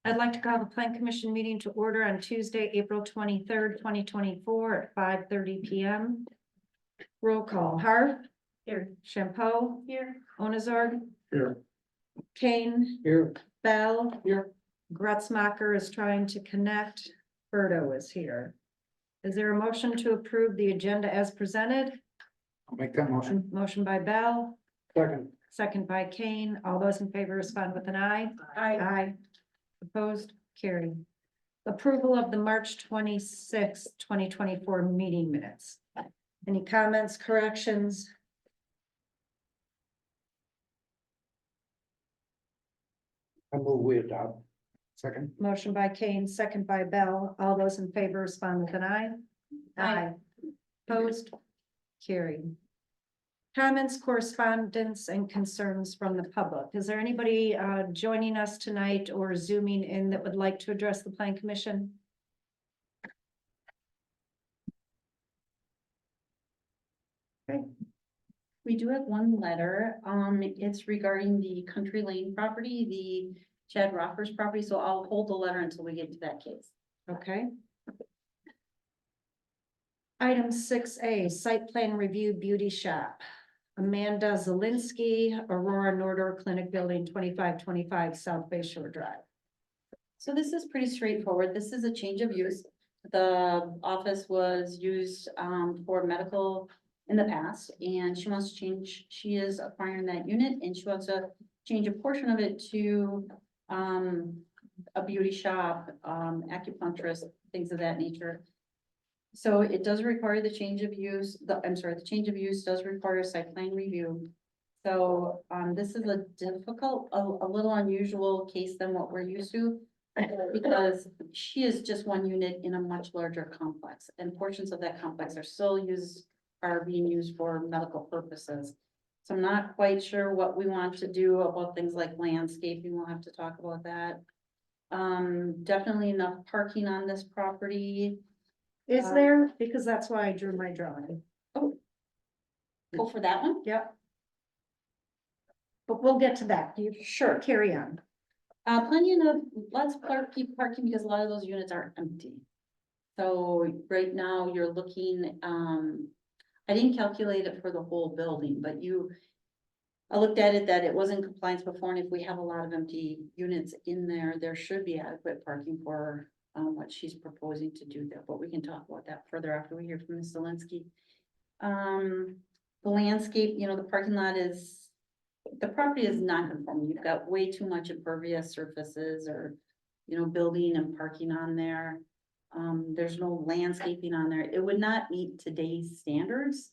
I'd like to call the Plan Commission meeting to order on Tuesday, April 23rd, 2024 at 5:30 PM. Roll call, Harv. Here. Champeau. Here. Onazard. Here. Kane. Here. Bell. Here. Gretzmacher is trying to connect. Berto is here. Is there a motion to approve the agenda as presented? I'll make that motion. Motion by Bell, Second. second by Kane. All those in favor respond with an aye. Aye. Opposed, carried. Approval of the March 26th, 2024 meeting minutes. Any comments, corrections? I move we adopt. Second. Motion by Kane, second by Bell. All those in favor respond with an aye. Aye. Opposed, carried. Comments, correspondence, and concerns from the public. Is there anybody joining us tonight or zooming in that would like to address the Plan Commission? We do have one letter. It's regarding the Country Lane property, the Chad Roffers property, so I'll hold the letter until we get to that case. Okay. Item 6A, site plan review beauty shop. Amanda Zielinski, Aurora Nordor Clinic Building, 2525 South Bay Shore Drive. So this is pretty straightforward. This is a change of use. The office was used for medical in the past, and she wants to change, she is acquiring that unit and she wants to change a portion of it to a beauty shop, acupuncturist, things of that nature. So it does require the change of use, the change of use does require a site plan review. So this is a difficult, a little unusual case than what we're used to. Because she is just one unit in a much larger complex, and portions of that complex are being used for medical purposes. So I'm not quite sure what we want to do about things like landscaping. We'll have to talk about that. Definitely enough parking on this property. Is there? Because that's why I drew my drawing. Oh, for that one? Yep. But we'll get to that. You Sure. carry on. Plenty enough, lots of parking because a lot of those units are empty. So right now you're looking, I didn't calculate it for the whole building, but I looked at it that it was in compliance before, and if we have a lot of empty units in there, there should be adequate parking for what she's proposing to do there, but we can talk about that further after we hear from Ms. Zielinski. The landscape, the parking lot the property is non-conforming. You've got way too much impervious surfaces or, building and parking on there. There's no landscaping on there. It would not meet today's standards.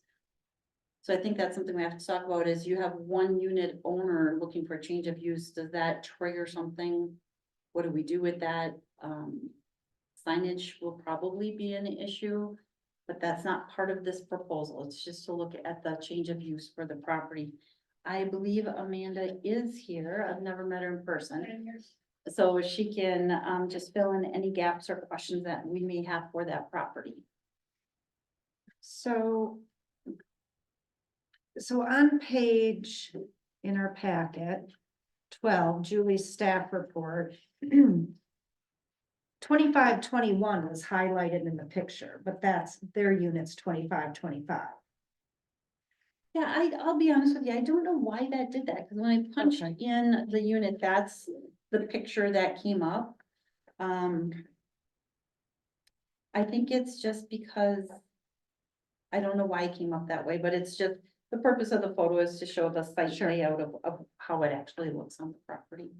So I think that's something we have to talk about is you have one unit owner looking for a change of use. Does that trigger something? What do we do with that? Signage will probably be an issue, but that's not part of this proposal. It's just to look at the change of use for the property. I believe Amanda is here. I've never met her in person. So she can just fill in any gaps or questions that we may have for that property. So on page in our packet, 12, Julie's staff report. 2521 was highlighted in the picture, but that's their units 2525. Yeah, I'll be honest with you. I don't know why that did that, because when I punched in the unit, that's the picture that came up. I think it's just because I don't know why it came up that way, but it's just the purpose of the photo is to show the site layout of how it actually looks on the property.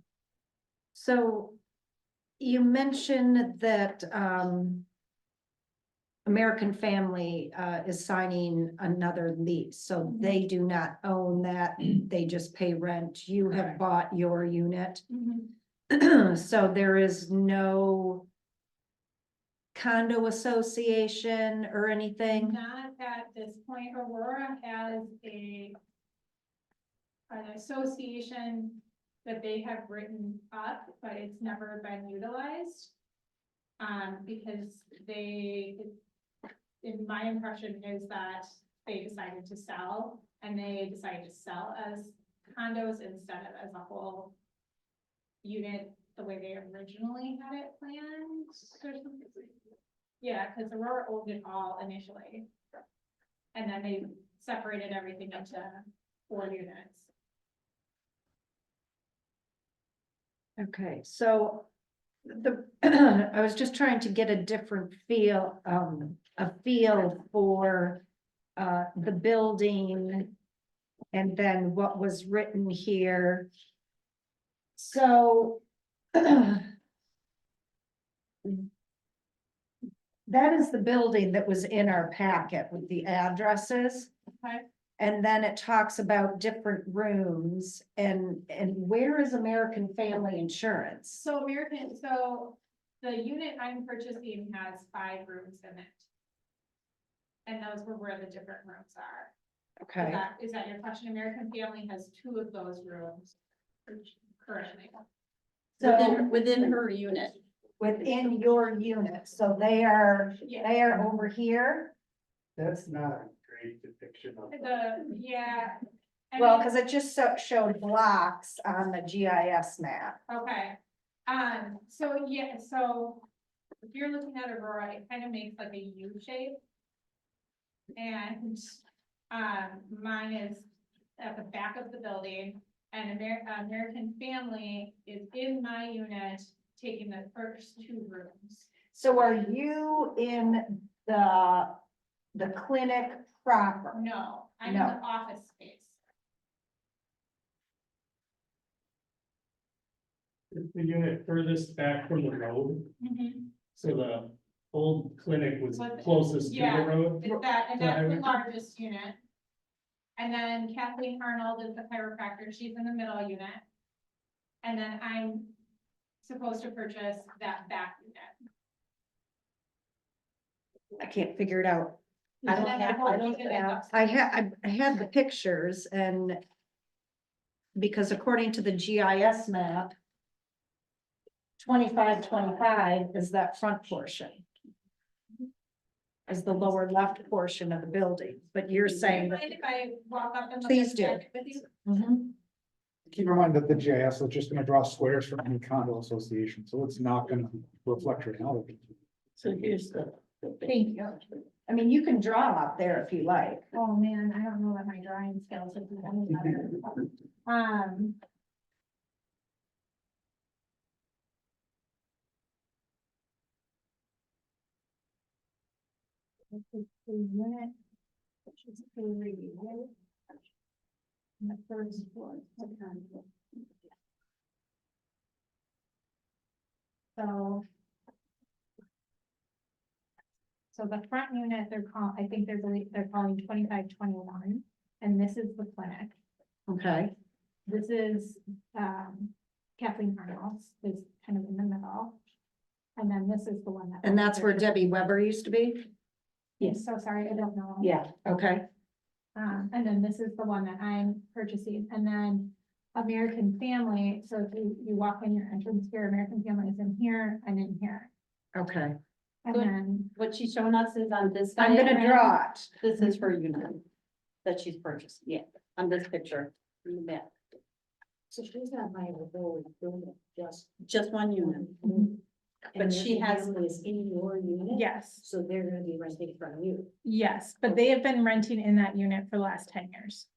So you mentioned that American Family is signing another lease, so they do not own that, they just pay rent. You have bought your unit. So there is no condo association or anything? Not at this point. Aurora has an association that they have written up, but it's never been utilized. Because in my impression is that they decided to sell, and they decided to sell as condos instead of as a whole unit the way they originally had it planned or something. Yeah, because Aurora owned it all initially. And then they separated everything into 4 units. Okay, so the, I was just trying to get a different feel, a feel for the building and then what was written here. So that is the building that was in our packet with the addresses. Okay. And then it talks about different rooms and where is American Family Insurance? So the unit I'm purchasing has 5 rooms in it. And those were where the different rooms are. Okay, Is that your question? American Family has 2 of those rooms currently. so Within her unit. within your unit, so they are Yeah, over here? That's not a great depiction of. yeah. I Well, mean, because it just showed blocks on the GIS map. okay, so yeah, so if you're looking at Aurora, it kind of makes like a U shape. And, mine is at the back of the building, and American Family is in my unit, taking the first 2 rooms. So are you in the clinic proper? No, I'm in No. the office space. The unit furthest back from the road, so the old clinic was But- closest to the yeah. road. It's that, and that's the Right. largest unit. And then Kathleen Arnold is the chiropractor, she's in the middle unit. And then I'm supposed to purchase that back unit. I can't figure it out. I don't And then have- whole I don't unit is have- upstairs. I had the pictures and because according to the GIS map, 2525 is that front portion. Is the lower left portion of the building, but you're saying that. Mind if I walk up and look Please at do. that with you? Mhm. Keep in mind that the GIS is just gonna draw squares from any condo association, so it's not gonna reflect reality. So here's the. Thank you. I mean, you can draw up there if you like. Oh, man, I don't know that my drawing skills would be any better. This is the unit, which is three, right? And the first floor. So. So the front unit, I think they're calling 2521, and this is the clinic. Okay, This is, Kathleen Arnold's is kind of in the middle. And then this is the one that. and that's where Debbie Weber used to be? I'm so sorry, I don't know. Yeah. Okay, And then this is the one that I'm purchasing, and then American Family, so if you walk in your entrance here, American Family is in here and in here. okay. And Good. then, What she's showing us is on this. I'm gonna diagram. draw it. This is her unit that she's purchased, yeah, on this picture in the back. So she's not buying the whole building, Just one unit. But she has- Is in your unit? yes, So they're gonna be renting from you. yes, but they have been renting in that unit for the last 10 years.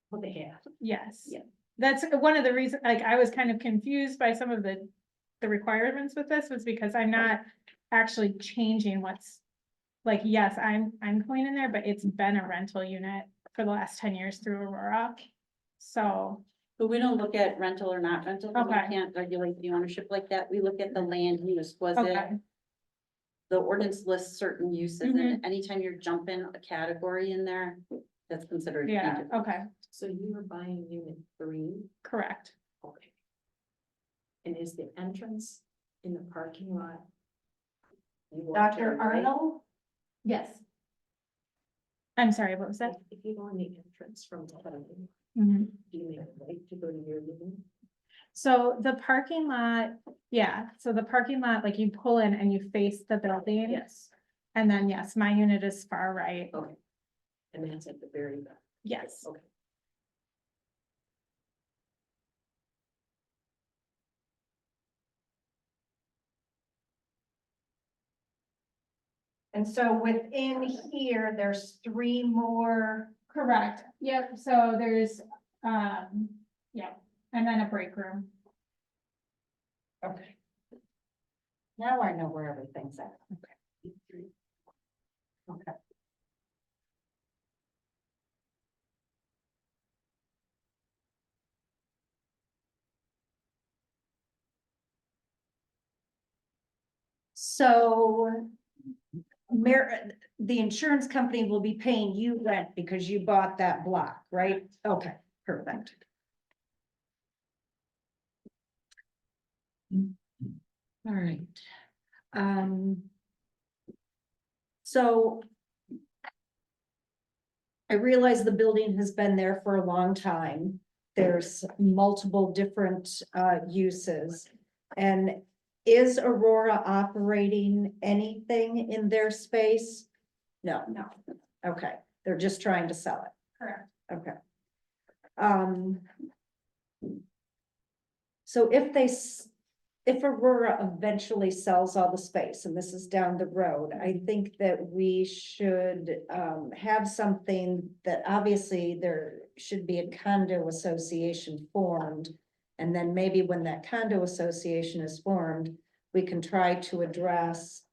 Well, they have. Yes. Yeah. That's one of the reasons, like, I was kind of confused by some of the requirements with this was because I'm not actually changing what's. Like, yes, I'm going in there, but it's been a rental unit for the last 10 years through Aurora. So, But we don't look at rental or not rental, 'cause we Okay. can't regulate the ownership like that. We look at the land use, was it? okay, The ordinance lists certain uses, Mm-hmm. and anytime you're jumping a category in there, that's considered. a yeah, change of- okay, So you were buying unit 3, correct. okay. And is the entrance in the parking lot? You walk to the Dr. right? Arnold? Yes. I'm sorry, what was that? If you go on the entrance from the building, Mhm. do you make a right to go to your living? So the parking lot, yeah, so the parking lot, like you pull in and you face the building. Yes. And then, yes, my unit is far right, Okay. And that's at the very back. yes. Okay. And so within here, there's 3 more. Correct, yep, so there's, yeah, and then a break room. Okay. Now I know where everything's at. Okay. Okay. So the insurance company will be paying you rent because you bought that block, right? Okay, perfect. All right. So I realize the building has been there for a long time. There's multiple different uses. And is Aurora operating anything in their space? No, No, okay, they're just trying to sell it, correct. okay. So if Aurora eventually sells all the space, and this is down the road, I think that we should have something that obviously there should be a condo association formed. And then maybe when that condo association is formed, we can try to address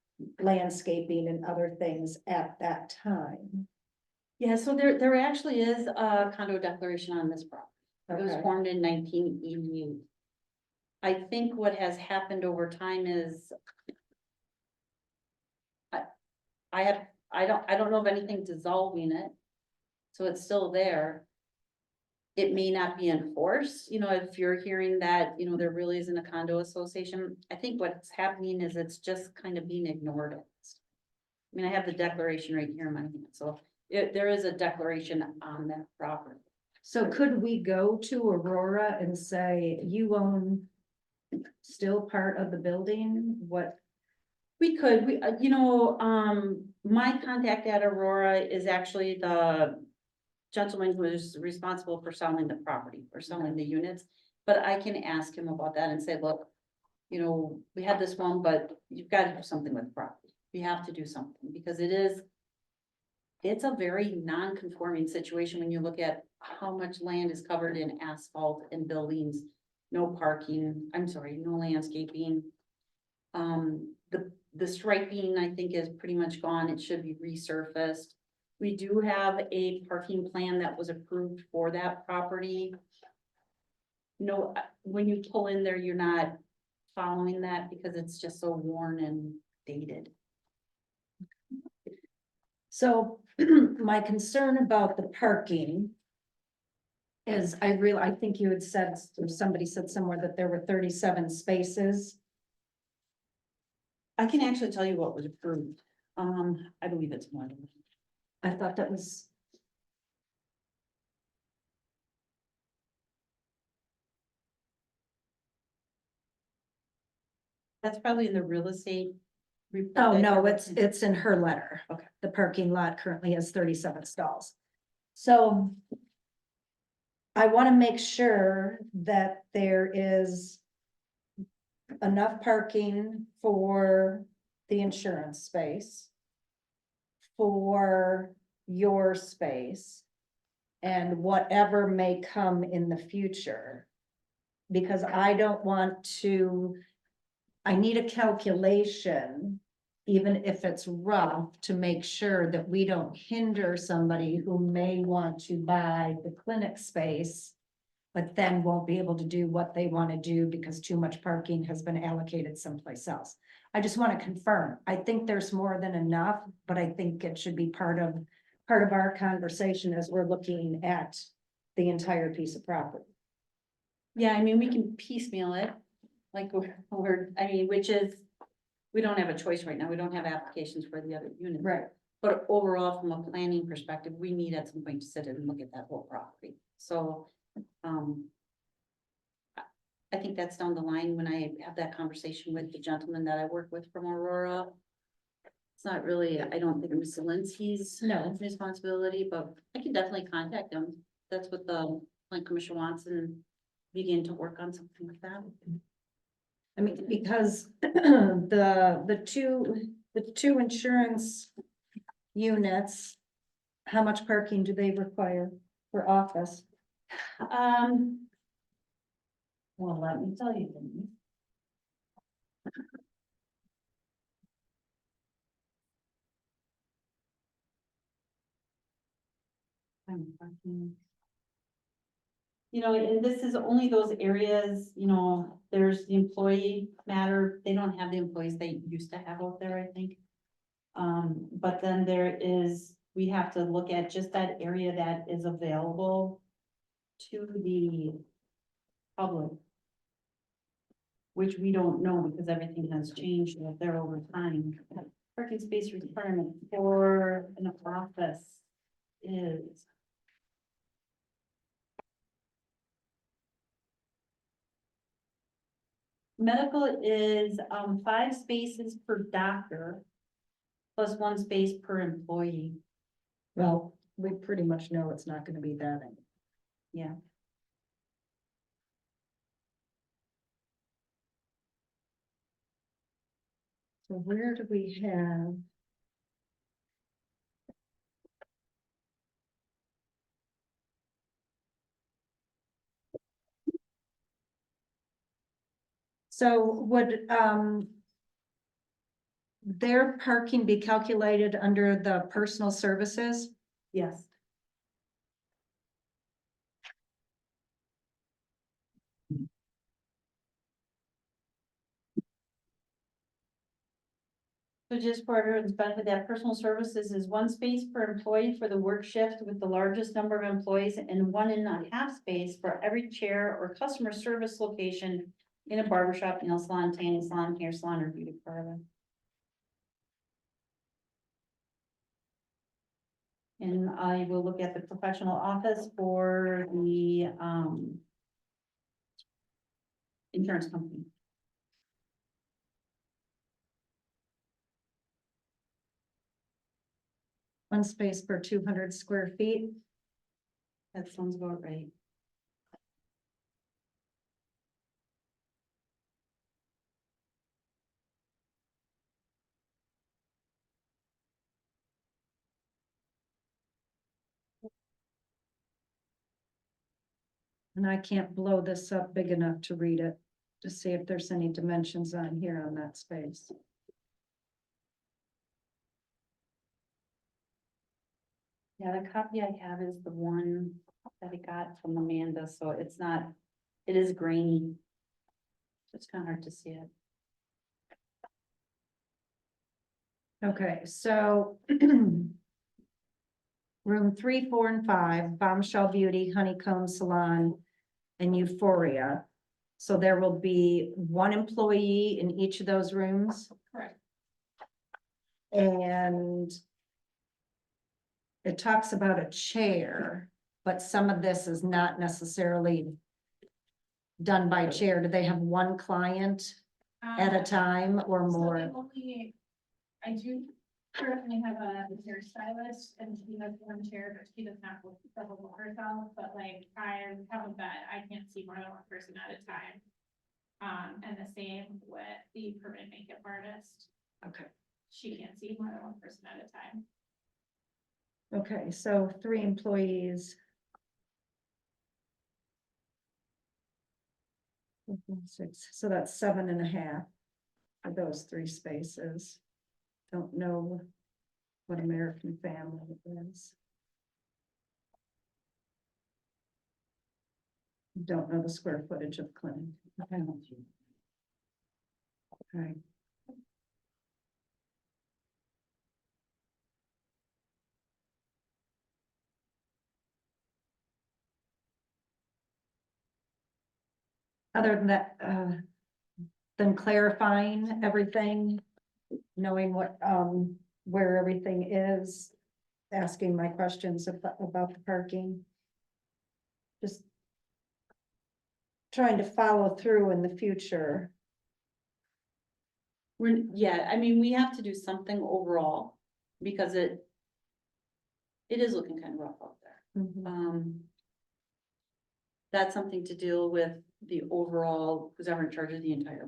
landscaping and other things at that time. Yeah, so there actually is a condo declaration on this property. It was Okay. formed in 1988. I think what has happened over time is I don't know of anything dissolving it. So it's still there. It may not be enforced, if you're hearing that, there really isn't a condo association. I think what's happening is it's just kind of being ignored. I mean, I have the declaration right here in my hand, so there is a declaration on that property. So could we go to Aurora and say, you own still part of the building? What? We could, my contact at Aurora is actually the gentleman who is responsible for selling the property, or selling the units. But I can ask him about that and say, look, we had this one, but you've got to do something with the property. We have to do something, because it's a very non-conforming situation when you look at how much land is covered in asphalt and buildings. No parking, no landscaping. The striping, I think, is pretty much gone. It should be resurfaced. We do have a parking plan that was approved for that property. No, when you pull in there, you're not following that because it's just so worn and dated. So my concern about the parking is I think you had said, or somebody said somewhere that there were 37 spaces. I can actually tell you what was approved. I believe it's more than. I thought that was. That's probably in the real estate. report Oh, that no, you're it's looking- in her letter. Okay. The parking lot currently has 37 stalls. So I want to make sure that there is enough parking for the insurance space, for your space, and whatever may come in the future. Because I don't want to, I need a calculation, even if it's rough, to make sure that we don't hinder somebody who may want to buy the clinic space, but then won't be able to do what they want to do because too much parking has been allocated someplace else. I just want to confirm. I think there's more than enough, but I think it should be part of our conversation as we're looking at the entire piece of property. Yeah, I mean, we can piecemeal it, like which is, we don't have a choice right now. We don't have applications for the other units. Right. But overall, from a planning perspective, we need at some point to sit and look at that whole property. So, I think that's down the line when I have that conversation with the gentleman that I work with from Aurora. It's not really, I don't think Mr. Linsky's No. responsibility, but I can definitely contact him. That's what the plan commission wants, and begin to work on something like that. I mean, because the the two insurance units, how much parking do they require for office? Well, let me tell you. Denise. You know, and this is only those areas, you know, there's the employee matter, they don't have the employees they used to have out there, I think. But then there is, we have to look at just that area that is available to the public. Which we don't know because everything has changed out there over time. Parking space requirement for an office is. Medical is 5 spaces per doctor. Plus 1 space per employee. Well, we pretty much know it's not gonna be that. Yeah. So where do we have? So would, their parking be calculated under the personal services? Yes. So just for everyone's benefit, that personal services is 1 space per employee for the work shift with the largest number of employees and 1.5 space for every chair or customer service location in a barbershop, nail salon, tanning salon, hair salon, or beauty parlor. And I will look at the professional office for the, insurance company. One space per 200 square feet. That sounds about right. And I can't blow this up big enough to read it, to see if there's any dimensions on here on that space. Yeah, the copy I have is the one that I got from Amanda, so it's not, it is grainy. It's kind of hard to see it. Okay, so room 3, 4, and 5, Bombshell Beauty, Honeycomb Salon, and Euphoria. So there will be 1 employee in each of those rooms, Correct. and it talks about a chair, but some of this is not necessarily done by chair. Do they have 1 client at a time or So more? the only, I do currently have a hairstylist and she has 1 chair, but she does not work double herself, but like I have a bed, I can't see more than 1 person at a time. And the same with the permanent makeup artist, Okay. she can't see more than 1 person at a time. Okay, so 3 employees. 6, so that's 7.5 for those 3 spaces. Don't know what American Family is. Don't know the square footage of clinic. Okay. Okay. Other than that, than clarifying everything, knowing what, where everything is, asking my questions about the parking. Just trying to follow through in the future. Yeah, I mean, we have to do something overall because it is looking kind of rough out there. That's something to deal with the overall, who's ever in charge of the entire.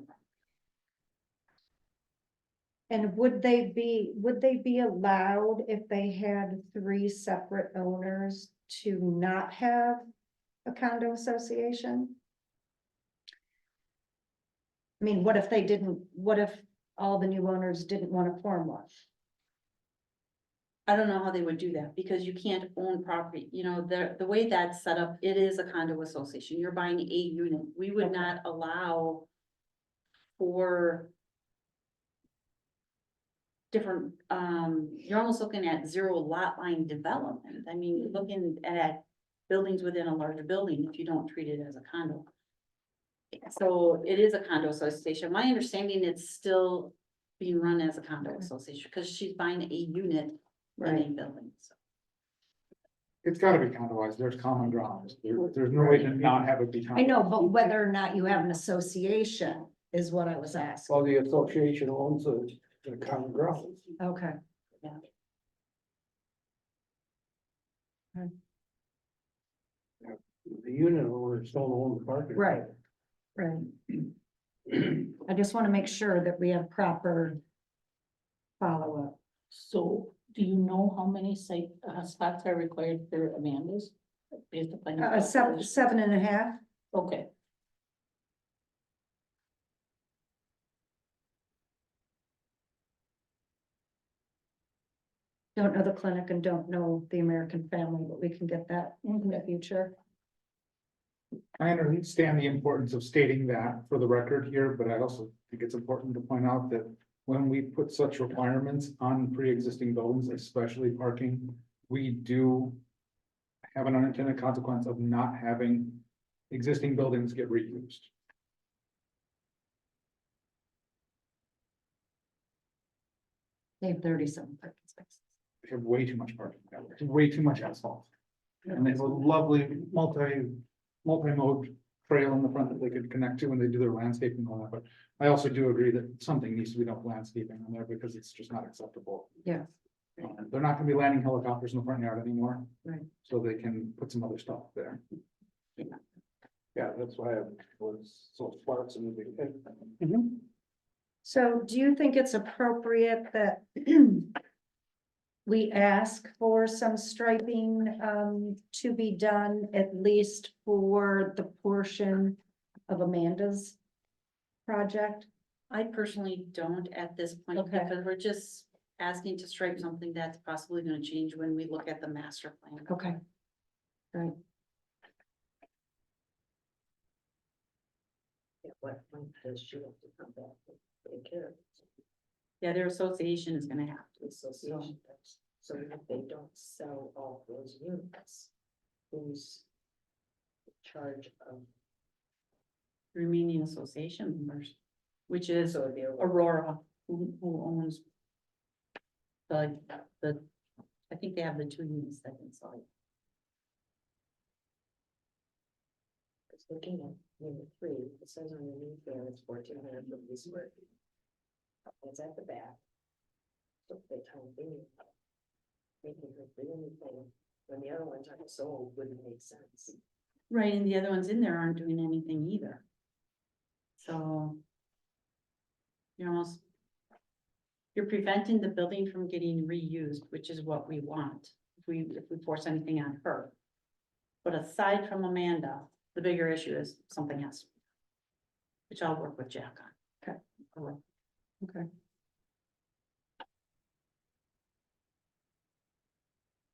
And would they be allowed if they had 3 separate owners to not have a condo association? I mean, what if all the new owners didn't want to form one? I don't know how they would do that, because you can't own property, the way that's set up, it is a condo association, you're buying a unit, we would Okay. not allow for different, you're almost looking at zero lot line development, I mean, you're looking at buildings within a larger building if you don't treat it as a condo. So it is a condo association, my understanding, it's still being run as a condo association, because she's buying a unit in a building, so. It's gotta be condoized, there's common grounds, there's no way to not have it be. I know, but condoized. whether or not you have an association is what I was asking. Well, the association owns the common ground. Okay, The unit owners don't own the parking. lot. right, right. I just want to make sure that we have proper follow-up. So do you know how many spots are required for Amanda's? Based upon your calculation? 7.5. Okay, Don't know the clinic and don't know the American Family, but we can get that in the future. I understand the importance of stating that for the record here, but I also think it's important to point out that when we put such requirements on pre-existing buildings, especially parking, we do have an unintended consequence of not having existing buildings get reused. They have 37 parking spaces. We have way too much parking, way too much asphalt. And they have a lovely multi-mode trail in the front that they could connect to when they do their landscaping and all that, but I also do agree that something needs to be done with landscaping on there because it's just not acceptable. Yes. They're not gonna be landing helicopters in the front yard anymore. Right. So they can put some other stuff there. Yeah, that's why I was so sparse in the beginning. So do you think it's appropriate that we ask for some striping to be done, at least for the portion of Amanda's project? I personally don't at this point, Okay. because we're just asking to stripe something that's possibly gonna change when we look at the master plan. Okay. Right. At what point does she have to come back and take care of it? Yeah, their association is gonna have The association does. So if they don't sell all those units, who's in charge of, remaining association members, which is so they're. Aurora, who owns the, I think they have the 2 units that can sell. It's looking at number 3, it says underneath there, it's 1,450 square feet. It's at the back. So they kind of think making her do anything, when the other ones aren't sold, wouldn't make sense. Right, and the other ones in there aren't doing anything either. So. You're preventing the building from getting reused, which is what we want, if we force anything on her. But aside from Amanda, the bigger issue is something else. Which I'll work with Jack on. Okay. Okay.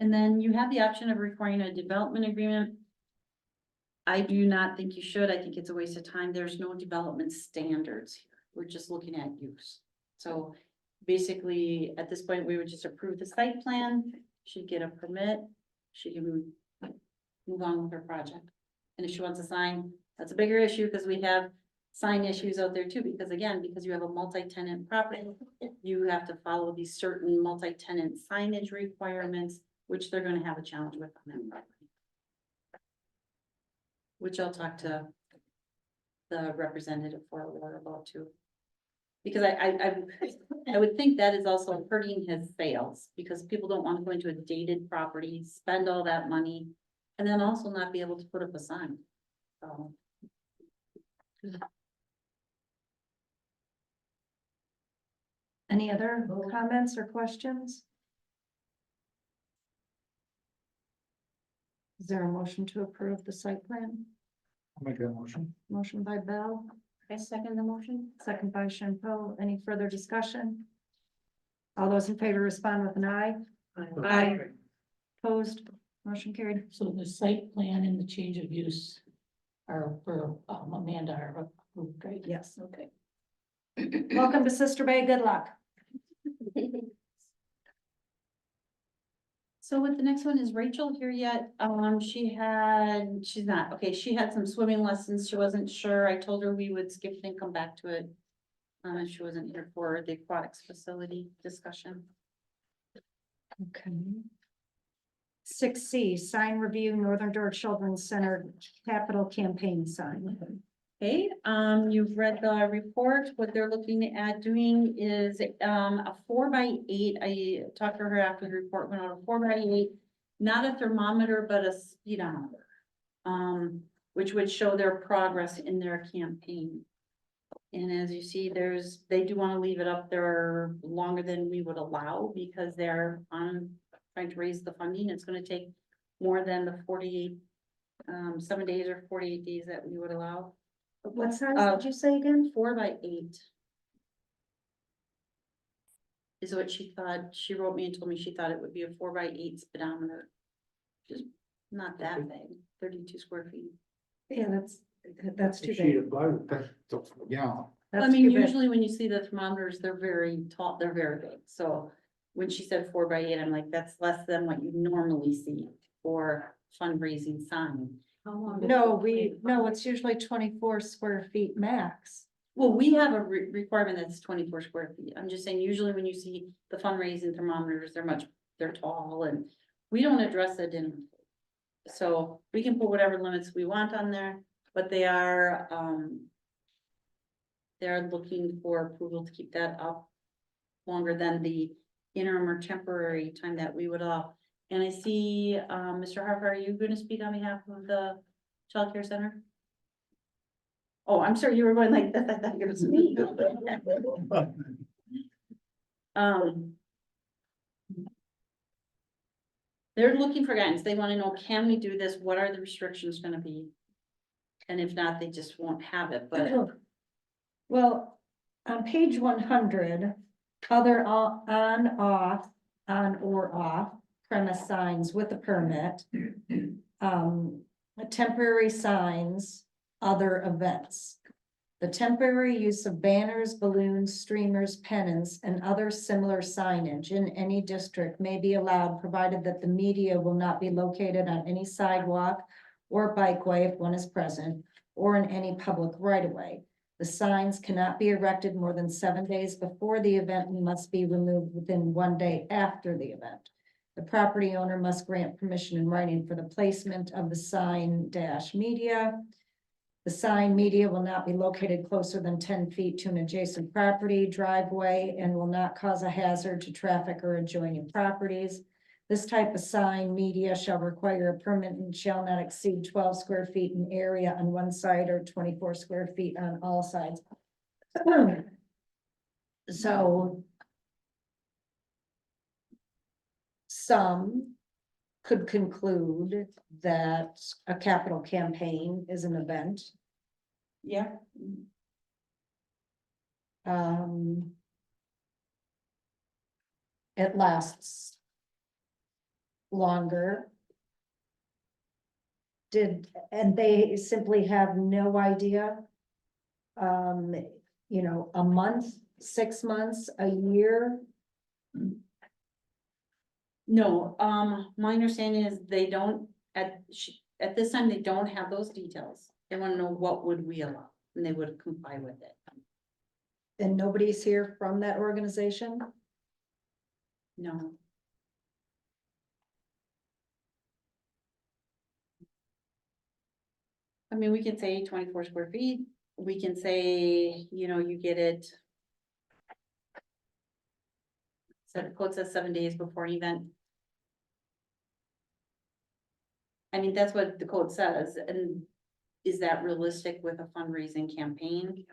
And then you have the option of requiring a development agreement. I do not think you should. I think it's a waste of time. There's no development standards here. We're just looking at use. So basically, at this point, we would just approve the site plan. She'd get a permit. She can move on with her project. And if she wants to sign, that's a bigger issue because we have sign issues out there too, because again, because you have a multi-tenant property, you have to follow these certain multi-tenant signage requirements, which they're gonna have a challenge with on that property. Which I'll talk to the representative for Aurora about too. Because I would think that is also hurting his sales, because people don't want to go into a dated property, spend all that money, and then also not be able to put up a sign. So. Any other comments or questions? Is there a motion to approve the site plan? I'll make that motion. Motion by Bell, I second the motion. second by Shampo. Any further discussion? All those in favor respond with an eye. Aye. Opposed, motion carried. So the site plan and the change of use are for Amanda are approved, right? Yes. Okay. Welcome to Sister Bay. Good luck. So with the next one, is Rachel here yet? She's not, okay, she had some swimming lessons, she wasn't sure, I told her we would skip it and come back to it. She wasn't here for the aquatics facility discussion. Okay. 6C, sign review, Northern Door Children's Center capital campaign sign. Okay, you've read the report, what they're looking at doing is, a 4x8, I talked to her after the report went out, a 4x8, not a thermometer, but a speedometer. Which would show their progress in their campaign. And as you see, they do want to leave it up there longer than we would allow, because they're trying to raise the funding, it's gonna take more than the 48, 7 days or 48 days that we would allow. What size did you say again? 4x8. Is what she thought, she wrote me and told me she thought it would be a 4x8 speedometer. Just not that big, 32 square feet. Yeah, that's too Sheet big. of plywood. Yeah, I That's mean, too big. usually when you see the thermometers, they're very tall, they're very big, so. When she said 4x8, I'm like, that's less than what you normally see for fundraising sign. No, it's usually 24 square feet max. Well, we have a requirement that's 24 square feet. I'm just saying, usually when you see the fundraising thermometers, they're tall, and we don't address it in. So we can put whatever limits we want on there, but they're looking for approval to keep that up longer than the interim or temporary time that we would and I see, Mr. Harper, are you gonna speak on behalf of the childcare center? Oh, I'm sorry, you were going like that, I thought it was me. They're looking for guidance, they wanna know, can we do this, what are the restrictions gonna be? And if not, they just won't have it, but Well, on page 100, other on or off premise signs with a permit. Temporary signs, other events. The temporary use of banners, balloons, streamers, pennants, and other similar signage in any district may be allowed, provided that the media will not be located on any sidewalk or bikeway if one is present, or in any public right-of-way. The signs cannot be erected more than 7 days before the event and must be removed within 1 day after the event. The property owner must grant permission in writing for the placement of the sign media. The sign media will not be located closer than 10 feet to an adjacent property, driveway, and will not cause a hazard to traffic or adjoining properties. This type of sign media shall require a permit and shall not exceed 12 square feet in area on one side or 24 square feet on all sides. So some could conclude that a capital campaign is an event. yeah. It lasts longer. And they simply have no idea. A month, 6 months, a year. No, my understanding is they don't, at this time, they don't have those details. They wanna know what would we allow, and they would comply with it. And nobody's here from that organization. No. I mean, we can say 24 square feet, we can say, you get it. So the code says 7 days before an event. I mean, that's what the code says, and is that realistic with a fundraising campaign?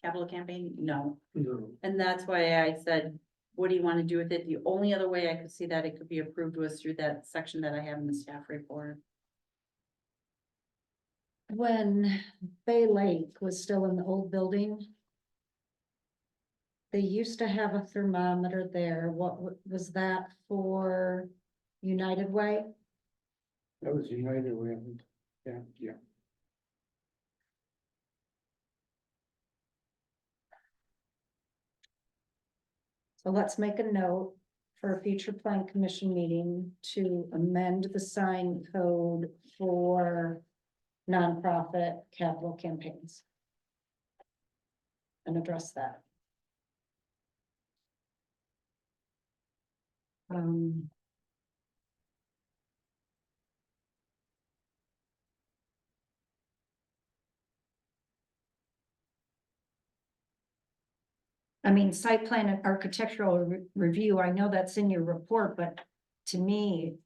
capital campaign? No. No. And that's why I said, what do you want to do with it? The only other way I could see that it could be approved was through that section that I have in the staff report. When Bay Lake was still in the old building, they used to have a thermometer there. What was that for United Way? That was United Way. Yeah. So let's make a note for a future plan commission meeting to amend the sign code for nonprofit capital campaigns. And address that. I mean, site plan and architectural review, I know that's in your report, but to me,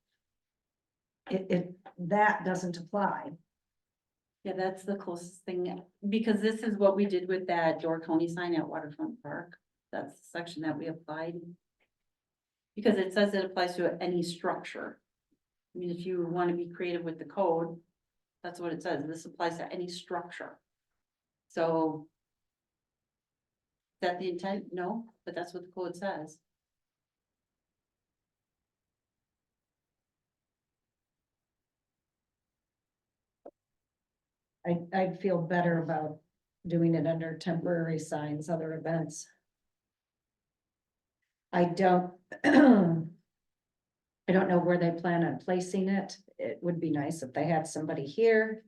that doesn't apply. Yeah, that's the closest thing, because this is what we did with that Door County sign at Waterfront Park. That's the section that we applied. Because it says it applies to any structure. I mean, if you want to be creative with the code, that's what it says. This applies to any structure. So. Is that the intent? No, but that's what the code says. I'd feel better about doing it under temporary signs, other events. I don't, I don't know where they plan on placing it. It would be nice if they had somebody here.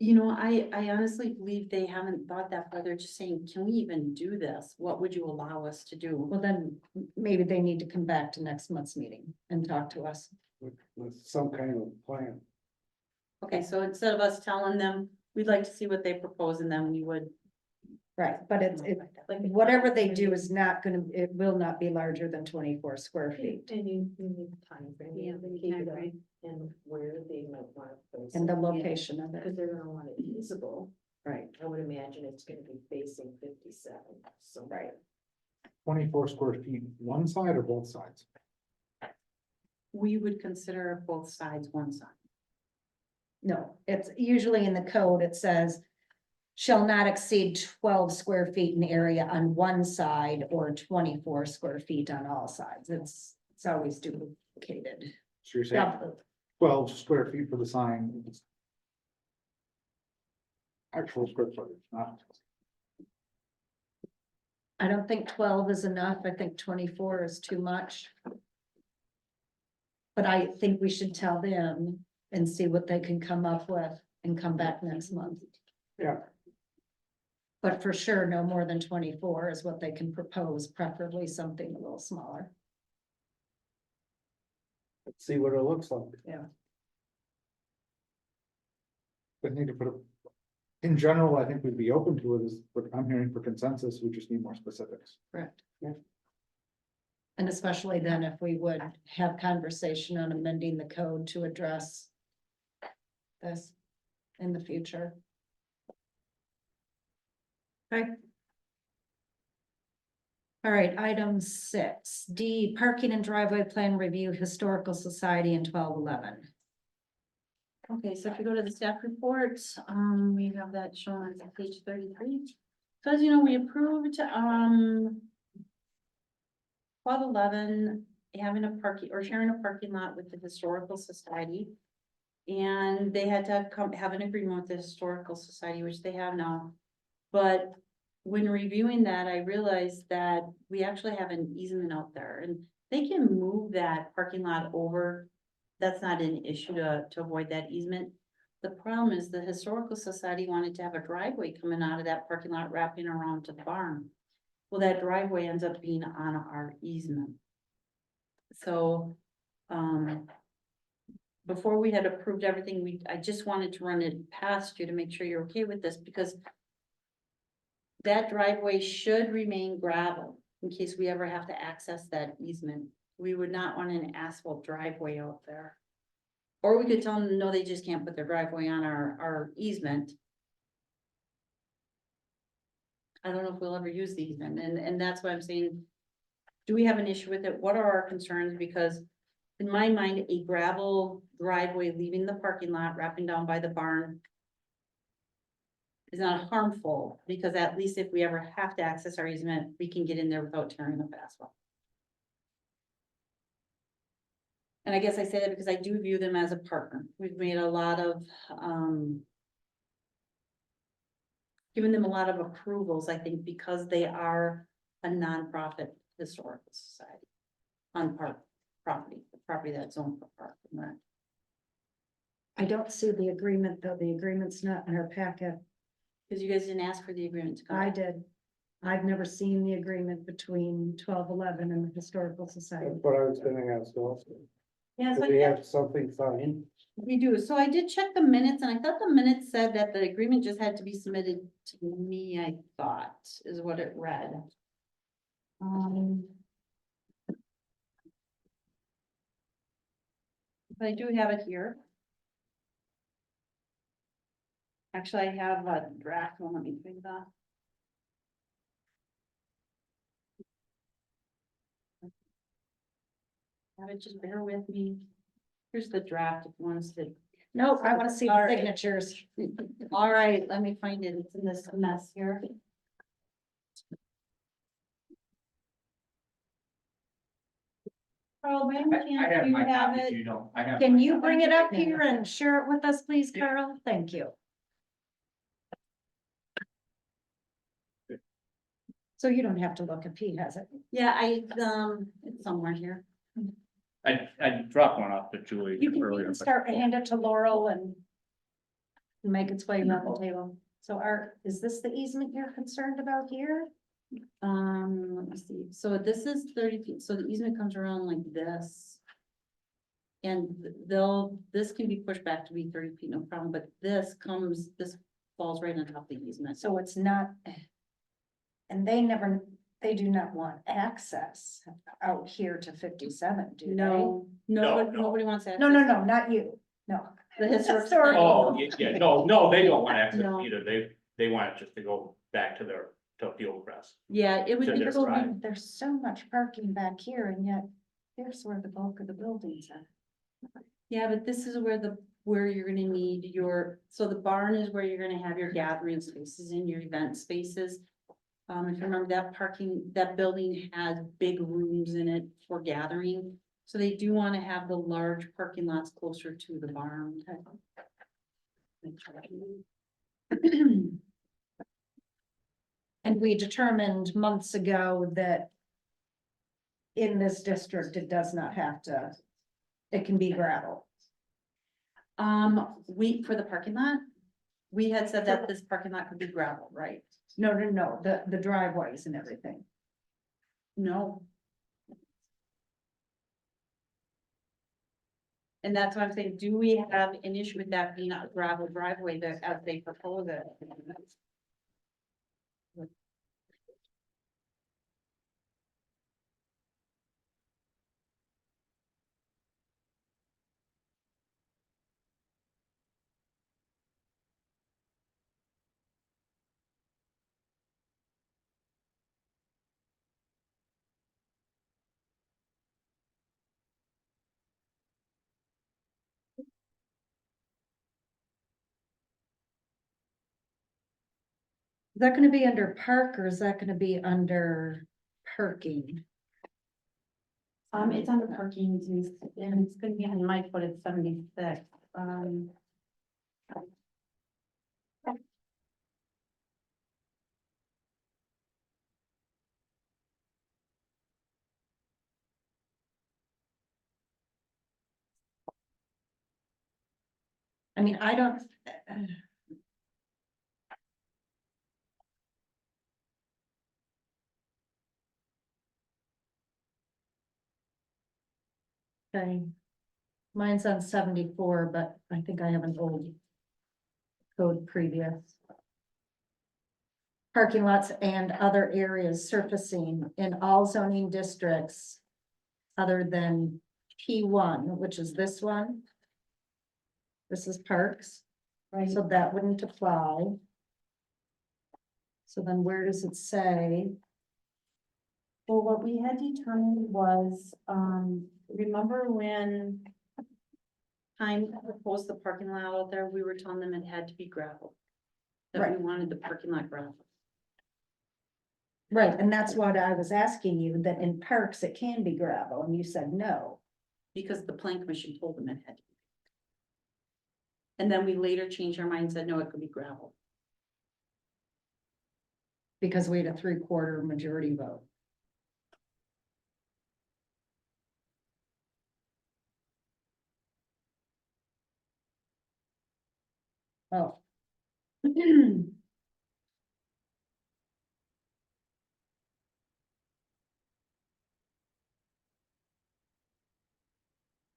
You know, I honestly believe they haven't thought that far. They're just saying, can we even do this? What would you allow us to do? Well, then maybe they need to come back to next month's meeting and talk to us. With some kind of plan. Okay, so instead of us telling them, we'd like to see what they propose and then we would. Right, but it's, whatever they do is not gonna, it will not be larger than 24 square feet. And you need time frame. Yeah, you the keep it timeframe. up, and where they might want to place And the it. location of Cause it, they're gonna want it visible. right, I would imagine it's gonna be facing 57, so. right. 24 square feet, one side or both sides? We would consider both sides one side. No, it's usually in the code, it says shall not exceed 12 square feet in area on one side or 24 square feet on all sides. It's always duplicated. So you're saying Yeah, 12 square feet for the sign. It's actual square footage, not. I don't think 12 is enough. I think 24 is too much. But I think we should tell them and see what they can come up with and come back next month. Yeah. But for sure, no more than 24 is what they can propose, preferably something a little smaller. Let's see what it looks like. They need to put in general, I think we'd be open to it, is what I'm hearing for consensus, we just need more specifics. Correct. Yeah. And especially then if we would have conversation on amending the code to address this in the future. Okay. All right, item 6D, parking and driveway plan review, Historical Society in 1211. Okay, so if you go to the staff reports, we have that shown on page 33. So as you know, we approved, 1211, having a parking or sharing a parking lot with the Historical Society. And they had to come have an agreement with the Historical Society, which they have now. But when reviewing that, I realized that we actually have an easement out there and they can move that parking lot over. That's not an issue to avoid that easement. The problem is the Historical Society wanted to have a driveway coming out of that parking lot wrapping around to the barn. Well, that driveway ends up being on our easement. So, before we had approved everything, I just wanted to run it past you to make sure you're okay with this, because that driveway should remain gravel in case we ever have to access that easement. We would not want an asphalt driveway out there. Or we could tell them, no, they just can't put their driveway on our easement. I don't know if we'll ever use the easement, and that's why I'm saying. Do we have an issue with it? What are our concerns? Because in my mind, a gravel driveway leaving the parking lot, wrapping down by the barn. Is not harmful, because at least if we ever have to access our easement, we can get in there without tearing up asphalt. And I guess I say that because I do view them as a partner. We've made a lot of, given them a lot of approvals, I think, because they are a nonprofit historical society. On park property, the property that's owned for park and rec. I don't see the agreement, though. The agreement's not in our packet. Because you guys didn't ask for the agreement to come. I did. I've never seen the agreement between 1211 and the Historical Society. That's what I was gonna ask also. Yeah, Do so we have something signed? we do. So I did check the minutes and I thought the minutes said that the agreement just had to be submitted to me, I thought, is what it read. But I do have it here. Actually, I have a draft one. Let me bring that. Have it, just bear with me. Here's the draft if you want us to. No, I want to see All the right. signatures. All right, let me find it. It's in this mess here. Carl, by any chance, do you have it? You don't, I have. Can you bring it up here and share it with us, please, Carl? Thank you. So you don't have to look if he has it. Yeah, it's somewhere here. I dropped one off to Julie You earlier. can but- start, hand it to Laurel and make its way around the table. So is this the easement you're concerned about here? Let me see. So this is 30 feet. So the easement comes around like this. And this can be pushed back to be 30 feet, no problem, but this falls right on top of the easement. So it's not. And they do not want access out here to 57, do they? No, No. nobody wants access. No, not you, no. The historic. Historic. Oh, yeah, no, they don't want access No. either. They want it just to go back to to Fieldcrest. Yeah, it would To be. their drive. There's so much parking back here and yet here's where the bulk of the buildings are. Yeah, but this is where you're gonna need so the barn is where you're gonna have your gathering spaces and your event spaces. If you remember that building has big rooms in it for gathering. So they do wanna have the large parking lots closer to the barn. And we determined months ago that in this district, it does not have to, it can be gravel. For the parking lot, we had said that this parking lot could be gravel, right? No, the driveways and everything. No. And that's why I'm saying, do we have an issue with that being a gravel driveway that as they propose it? Is that gonna be under park or is that gonna be under parking? It's under parking and it's gonna be on my foot at 76. I mean, I don't. Okay. Mine's on 74, but I think I have an old code previous. Parking lots and other areas surfacing in all zoning districts other than P1, which is this one. This is parks, Right. so that wouldn't apply. So then where does it say? Well, what we had determined was, remember when Time proposed the parking lot out there, we were telling them it had to be gravel. That we Right. wanted the parking lot gravel. Right, and that's what I was asking you, that in parks it can be gravel, and you said no. Because the plan commission told them it had to be. And then we later changed our mind and said, no, it could be gravel. Because we had a 3/4 majority vote. Oh.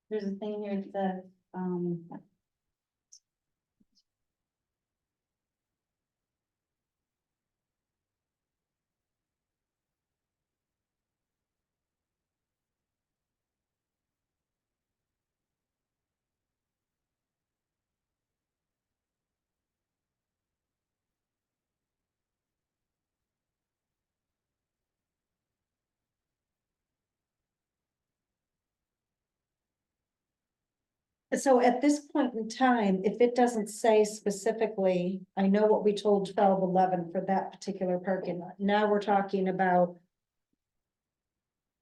There's a thing here that says, So at this point in time, if it doesn't say specifically, I know what we told 1211 for that particular parking lot. Now we're talking about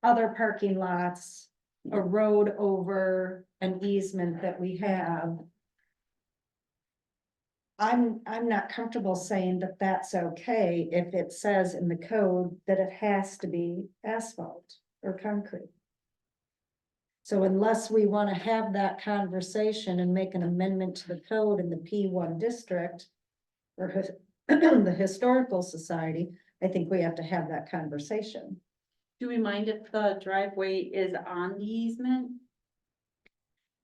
other parking lots, a road over an easement that we have. I'm not comfortable saying that that's okay if it says in the code that it has to be asphalt or concrete. So unless we want to have that conversation and make an amendment to the code in the P1 district or the Historical Society, I think we have to have that conversation. do we mind if the driveway is on the easement?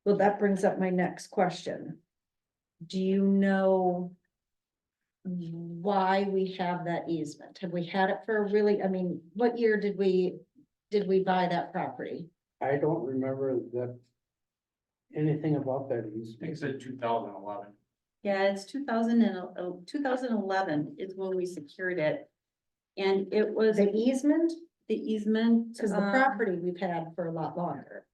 Well, that brings up my next question. Do you know why we have that easement? Have we had it for I mean, what year did we buy that property? I don't remember that, anything about that I easement. think it said 2011. Yeah, it's 2011 is when we secured it. And it was The easement? the easement. Because the property we've had for a lot longer.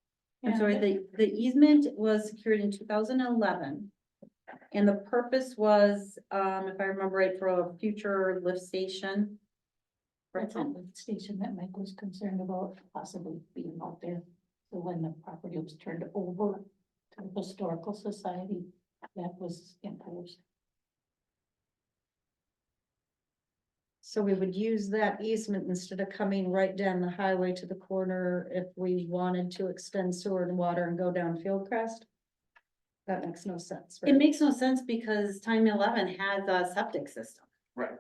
I'm sorry, the easement was secured in 2011. And the purpose was, if I remember right, for a future lift station. That's a lift station that Mike was concerned about possibly being out there. So when the property was turned over to the Historical Society, that was imposed. So we would use that easement instead of coming right down the highway to the corner if we wanted to extend sewer and water and go down Fieldcrest? That makes no sense, It right? makes no sense because Time 11 has a septic system. Right.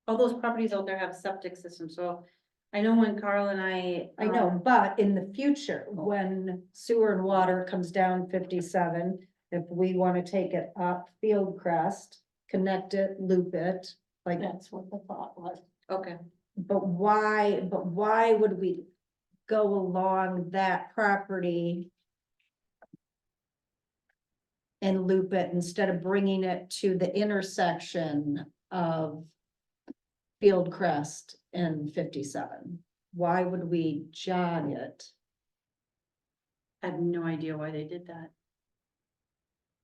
All those properties out there have septic systems, so I know when Carl and I. I know, but in the future, when sewer and water comes down 57, if we want to take it up Fieldcrest, connect it, loop it, like, That's what the thought was. Okay, but why would we go along that property and loop it instead of bringing it to the intersection of Fieldcrest and 57? Why would we jog it? I have no idea why they did that.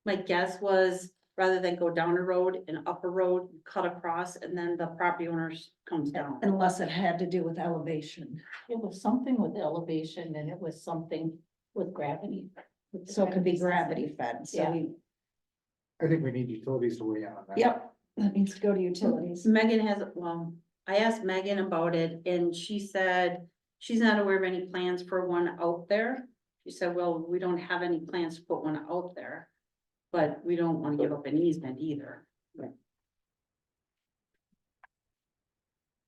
My guess was rather than go down a road and up a road, cut across, and then the property owners comes down. Unless it had to do with elevation. It was something with elevation and it was something with gravity. So it could be gravity fed, so Yeah. we, I think we need utilities to weigh in on that. yep, that needs to go to utilities. Megan has, well, I asked Megan about it and she said she's not aware of any plans for one out there. She said, well, we don't have any plans to put one out there, but we don't want to give up an easement either. Right.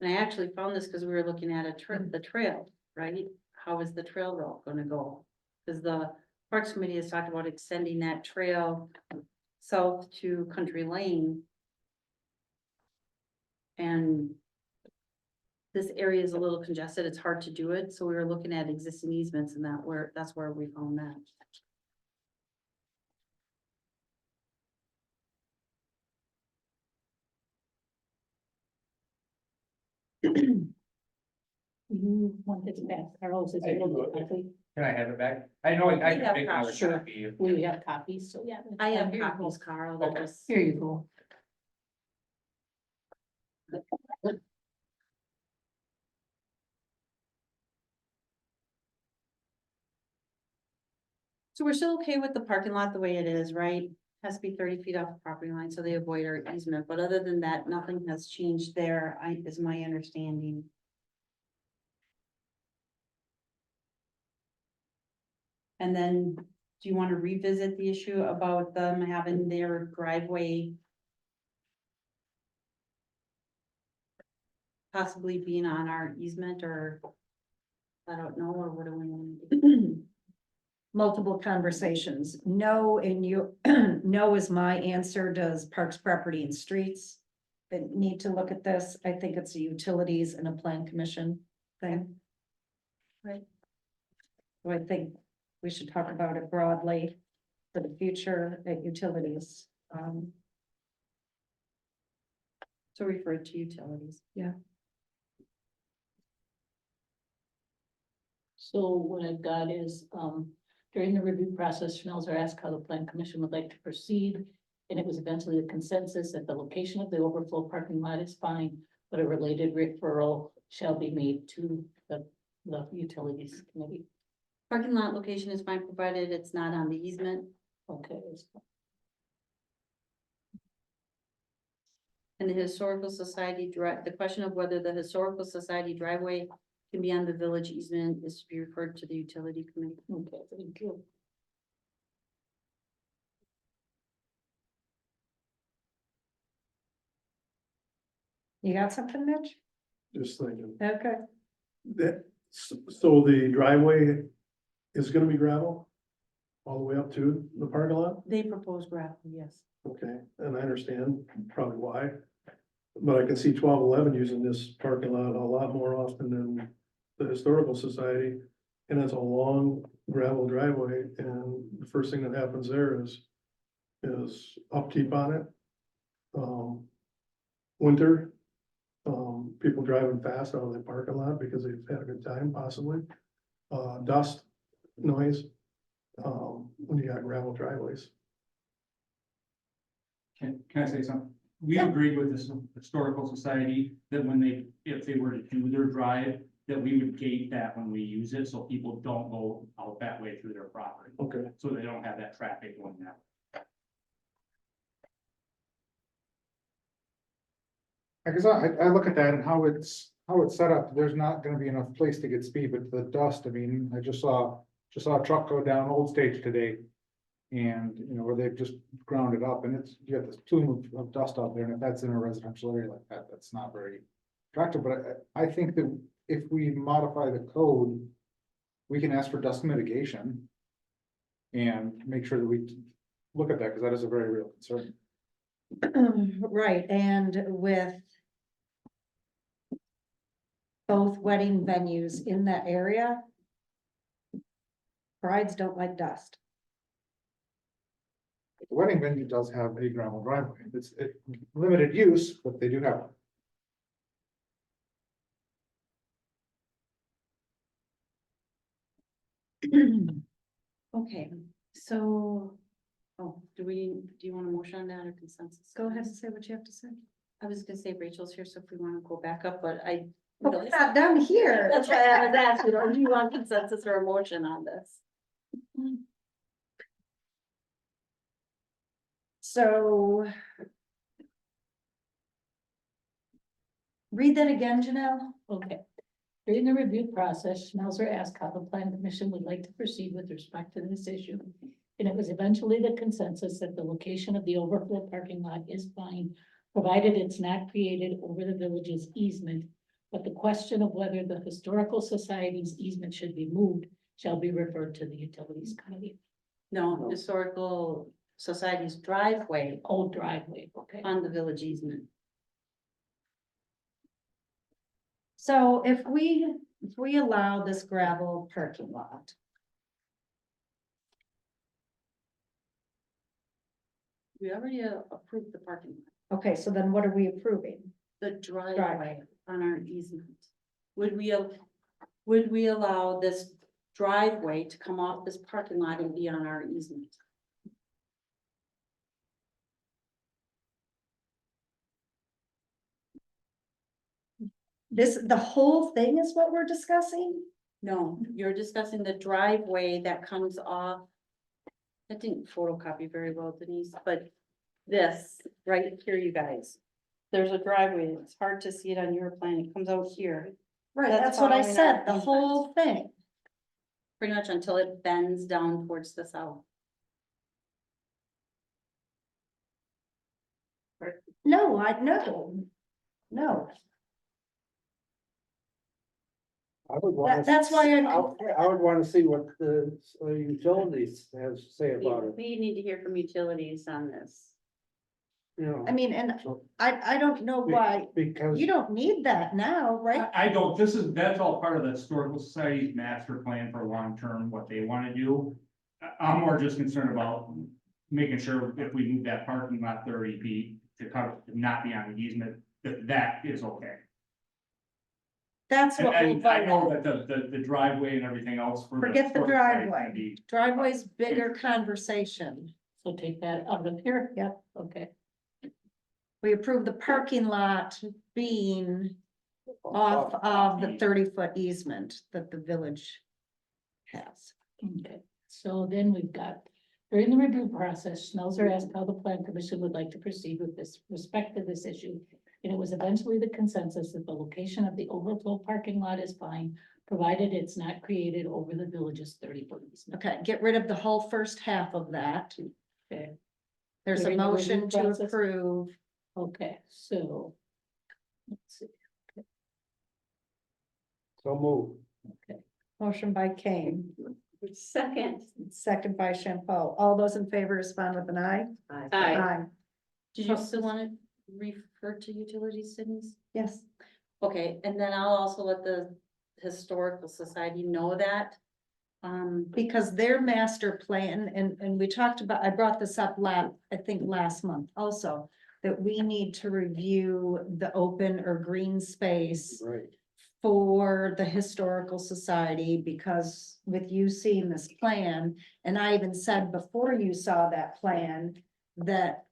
And I actually found this because we were looking at the trail, right? How is the trail route gonna go? Because the Parks Committee has talked about extending that trail south to Country Lane. And this area is a little congested, it's hard to do it, so we were looking at existing easements and that's where we found that. You want this back, Carlos, is I it can little look. copy? Can I have it back? I know I We can have make another Sure. copy. We have copies, so yeah. that's I have fine. Here you go. copies, Carl, that Okay. just. Here you go. So we're still okay with the parking lot the way it is, right? Has to be 30 feet off the property line, so they avoid our easement, but other than that, nothing has changed there, is my understanding. And then, do you want to revisit the issue about them having their driveway possibly being on our easement, or I don't know, or what do we want to do? Multiple conversations. No, and you, no is my answer. Does Parks, Property and Streets that need to look at this? I think it's a utilities and a plan commission thing. Right. So I think we should talk about it broadly for the future at utilities. So refer to utilities. So what I've got is, during the review process, Schnauzer asked how the plan commission would like to proceed. And it was eventually a consensus that the location of the overflow parking lot is fine, but a related referral shall be made to the utilities committee. Parking lot location is fine, provided it's not on the easement, Okay, and the historical society the question of whether the historical society driveway can be on the village easement is to be referred to the utility committee. okay, thank you. You got something, Mitch? Just thinking, Okay. that, so the driveway is gonna be gravel? All the way up to the parking lot? They propose gravel, yes. Okay, and I understand probably why. But I can see 1211 using this parking lot a lot more often than the Historical Society. And it's a long gravel driveway, and the first thing that happens there is upkeep on it. Winter, people driving fast out of the parking lot because they've had a good time possibly. Dust, noise, when you got gravel driveways. Can I say something? We agreed with this historical society that when they, if they were to do their drive, that we would gate that when we use it, so people don't go out that way through their property. Okay. So they don't have that traffic going that way. Because I look at that and how it's set up, there's not gonna be enough place to get speed, but the dust, I mean, I just saw a truck go down Old Stage today. And, you know, where they've just ground it up, and it's, you got this plume of dust out there, and if that's in a residential area like that, that's not very attractive, but I think that if we modify the code, we can ask for dust mitigation. And make sure that we look at that, because that is a very real concern. Right, and with both wedding venues in that area, brides don't like dust. The wedding venue does have a gravel driveway, it's limited use, but they do have one. Okay, so, do you want a motion on that or consensus? Go ahead and say what you have to say. I was gonna say Rachel's here, so if we want to go back up, but I. But we're not done here. That's why I was asking, or do you want consensus or a motion on this? So. Read that again, Janelle. Okay. During the review process, Schnauzer asked how the plan commission would like to proceed with respect to this issue. And it was eventually the consensus that the location of the overflow parking lot is fine, provided it's not created over the village's easement. But the question of whether the historical society's easement should be moved shall be referred to the utilities committee. No, historical society's driveway Old driveway, okay. on the village easement. So if we allow this gravel parking lot. We already approved the parking lot, Okay, so then what are we approving? the driveway on our easement? Would we allow this driveway to come off this parking lot and be on our easement? The whole thing is what we're discussing? No, you're discussing the driveway that comes off. That didn't photocopy very well, Denise, but this, right here, you guys. There's a driveway, it's hard to see it on your plan, it comes out here, Right, That's that's what I following said, our the whole thing. pretty much until it bends down towards the south. No, no. I would want. That's why I would want to see what the utilities have to say about it, We need to hear from utilities on this. you know. I mean, and I don't know why, Because. you don't need that now, right? I don't, that's all part of the Historical Society's master plan for long-term, what they wanna do. I'm more just concerned about making sure if we move that parking lot 30 feet to cover, to not be on the easement, that is okay. That's what we'll And I vote know on. that the driveway and everything else for. Forget the Historical Society can driveway. be- Driveway's bigger conversation. So take that out of here? Yep. Okay. We approved the parking lot being off of the 30-foot easement that the village has. Okay, so then we've got, during the review process, Schnauzer asked how the plan commission would like to proceed with this respect to this issue. And it was eventually the consensus that the location of the overflow parking lot is fine, provided it's not created over the village's 30-foot easement. Okay, get rid of the whole first half of that. Okay. There's a During the review motion to process? approve. Okay, so. Let's see, So move. Motion by Kane, Second. second by Champeau. All those in favor respond with an eye. Aye. Did you still want to refer to utilities, Denise? Yes. Okay, and then I'll also let the Historical Society know that. Because their master plan, and we talked about, I brought this up I think last month also, that we need to review the open or green space Right. for the Historical Society, because with you seeing this plan, and I even said before you saw that plan, that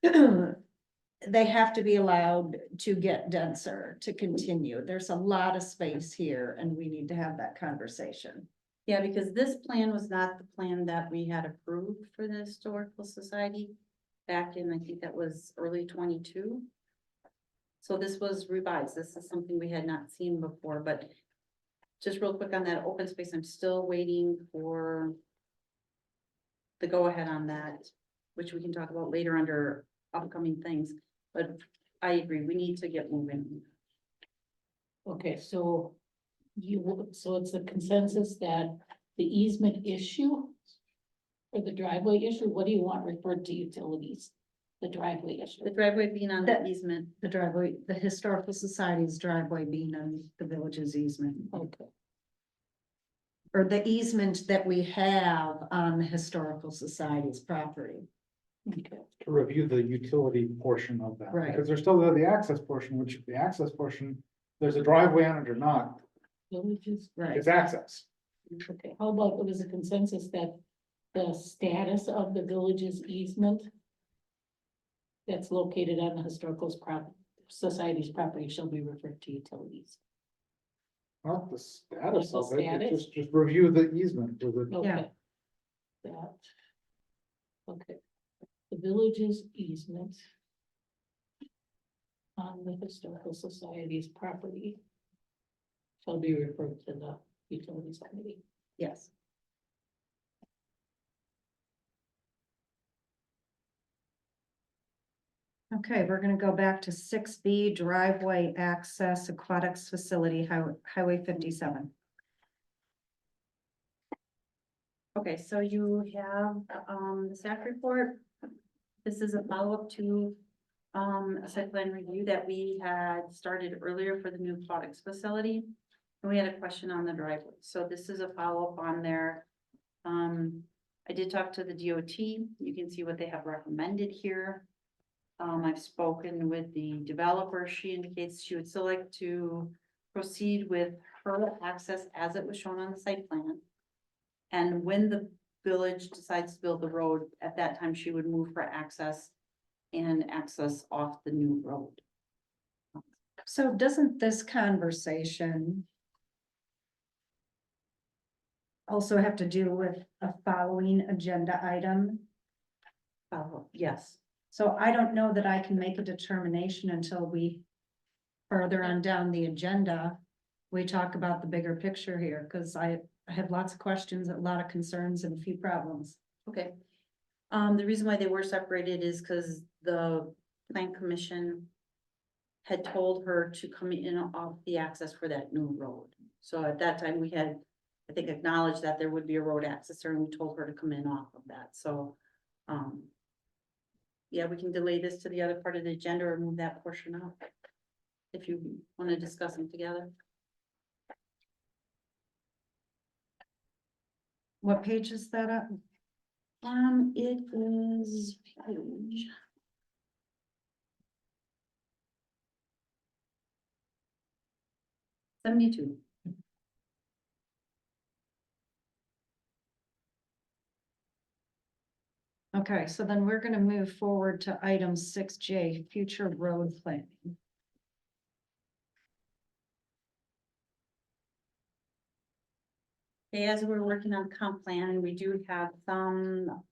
they have to be allowed to get denser, to continue. There's a lot of space here, and we need to have that conversation. Yeah, because this plan was not the plan that we had approved for the Historical Society back in, I think that was early 22. So this was revised. This is something we had not seen before, but just real quick on that open space, I'm still waiting for the go-ahead on that, which we can talk about later under upcoming things. But I agree, we need to get moving. okay, so so it's a consensus that the easement issue or the driveway issue, what do you want referred to utilities? The driveway issue. The driveway being on the That- easement, The driveway, the Historical Society's driveway being on the village's easement, Okay, or the easement that we have on the Historical Society's property. okay. To review the utility portion of that. Right. Because there's still the access portion, which the access portion, there's a driveway on it or not, Villages, Right. it's access. okay, how about there was a consensus that the status of the village's easement that's located on the society's property shall be referred to utilities. Not the status of it, Status? just review the easement with it. Okay. That. Okay. The village's easement on the historical society's property shall be referred to the utilities committee. Yes. Okay, we're gonna go back to 6B driveway access aquatics facility, Highway 57. okay, so you have, the staff report. This is a follow-up to, a site plan review that we had started earlier for the new aquatics facility. And we had a question on the driveway, so this is a follow-up on there. I did talk to the DOT, you can see what they have recommended here. I've spoken with the developer. She indicates she would still like to proceed with her access as it was shown on the site plan. And when the village decides to build the road, at that time, she would move her access and access off the new road. So doesn't this conversation also have to do with a following agenda item? Yes, So I don't know that I can make a determination until we further on down the agenda, we talk about the bigger picture here, because I have lots of questions, a lot of concerns and a few problems. okay. The reason why they were separated is because the plan commission had told her to come in off the access for that new road. So at that time, we had, I think, acknowledged that there would be a road access there, and we told her to come in off of that, so, yeah, we can delay this to the other part of the agenda or move that portion out. If you want to discuss them together. What page is that up? It is page. $72. Okay, so then we're gonna move forward to item 6J, future road planning. Okay, as we're working on comp plan, we do have some,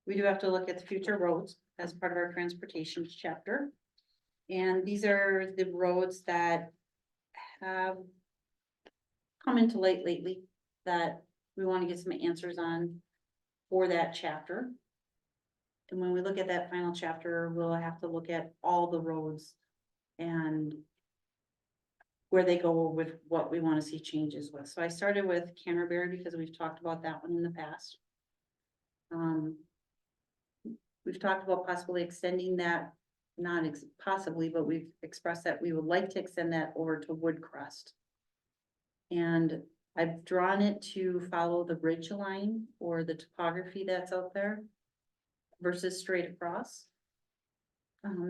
we do have to look at the future roads as part of our transportation chapter. And these are the roads that have come into light lately that we want to get some answers on for that chapter. And when we look at that final chapter, we'll have to look at all the roads and where they go with what we want to see changes with. So I started with Canterbury because we've talked about that one in the past. We've talked about possibly extending that, possibly, but we've expressed that we would like to extend that over to Woodcrest. And I've drawn it to follow the ridge line or the topography that's out there versus straight across.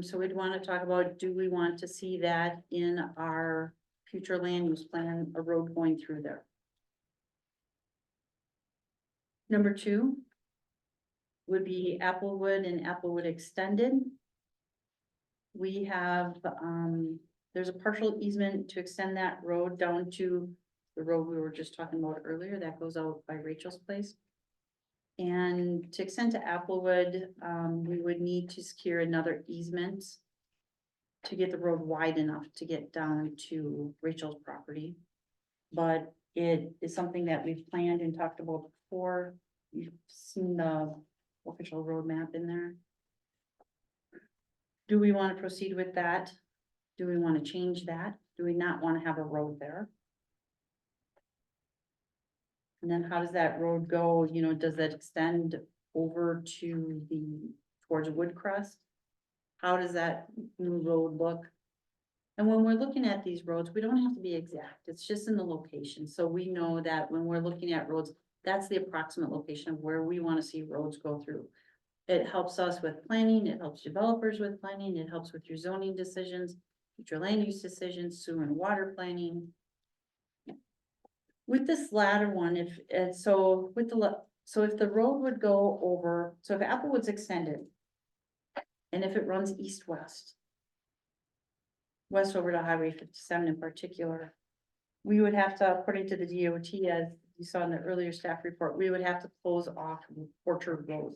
So we'd want to talk about, do we want to see that in our future land use plan, a road going through there? Number 2 would be Applewood and Applewood Extended. We have, there's a partial easement to extend that road down to the road we were just talking about earlier that goes out by Rachel's place. And to extend to Applewood, we would need to secure another easement to get the road wide enough to get down to Rachel's property. But it is something that we've planned and talked about before. You've seen the official roadmap in there. Do we want to proceed with that? Do we want to change that? Do we not want to have a road there? And then how does that road go? You know, does that extend over to towards Woodcrest? How does that new road look? And when we're looking at these roads, we don't have to be exact. It's just in the location. So we know that when we're looking at roads, that's the approximate location of where we want to see roads go through. It helps us with planning. It helps developers with planning. It helps with your zoning decisions, future land use decisions, sewer and water planning. With this latter one, if if the road would go over, so if Applewood's extended. And if it runs east-west. West over to Highway 57 in particular. We would have to, according to the DOT, as you saw in the earlier staff report, we would have to close off Orchard Road.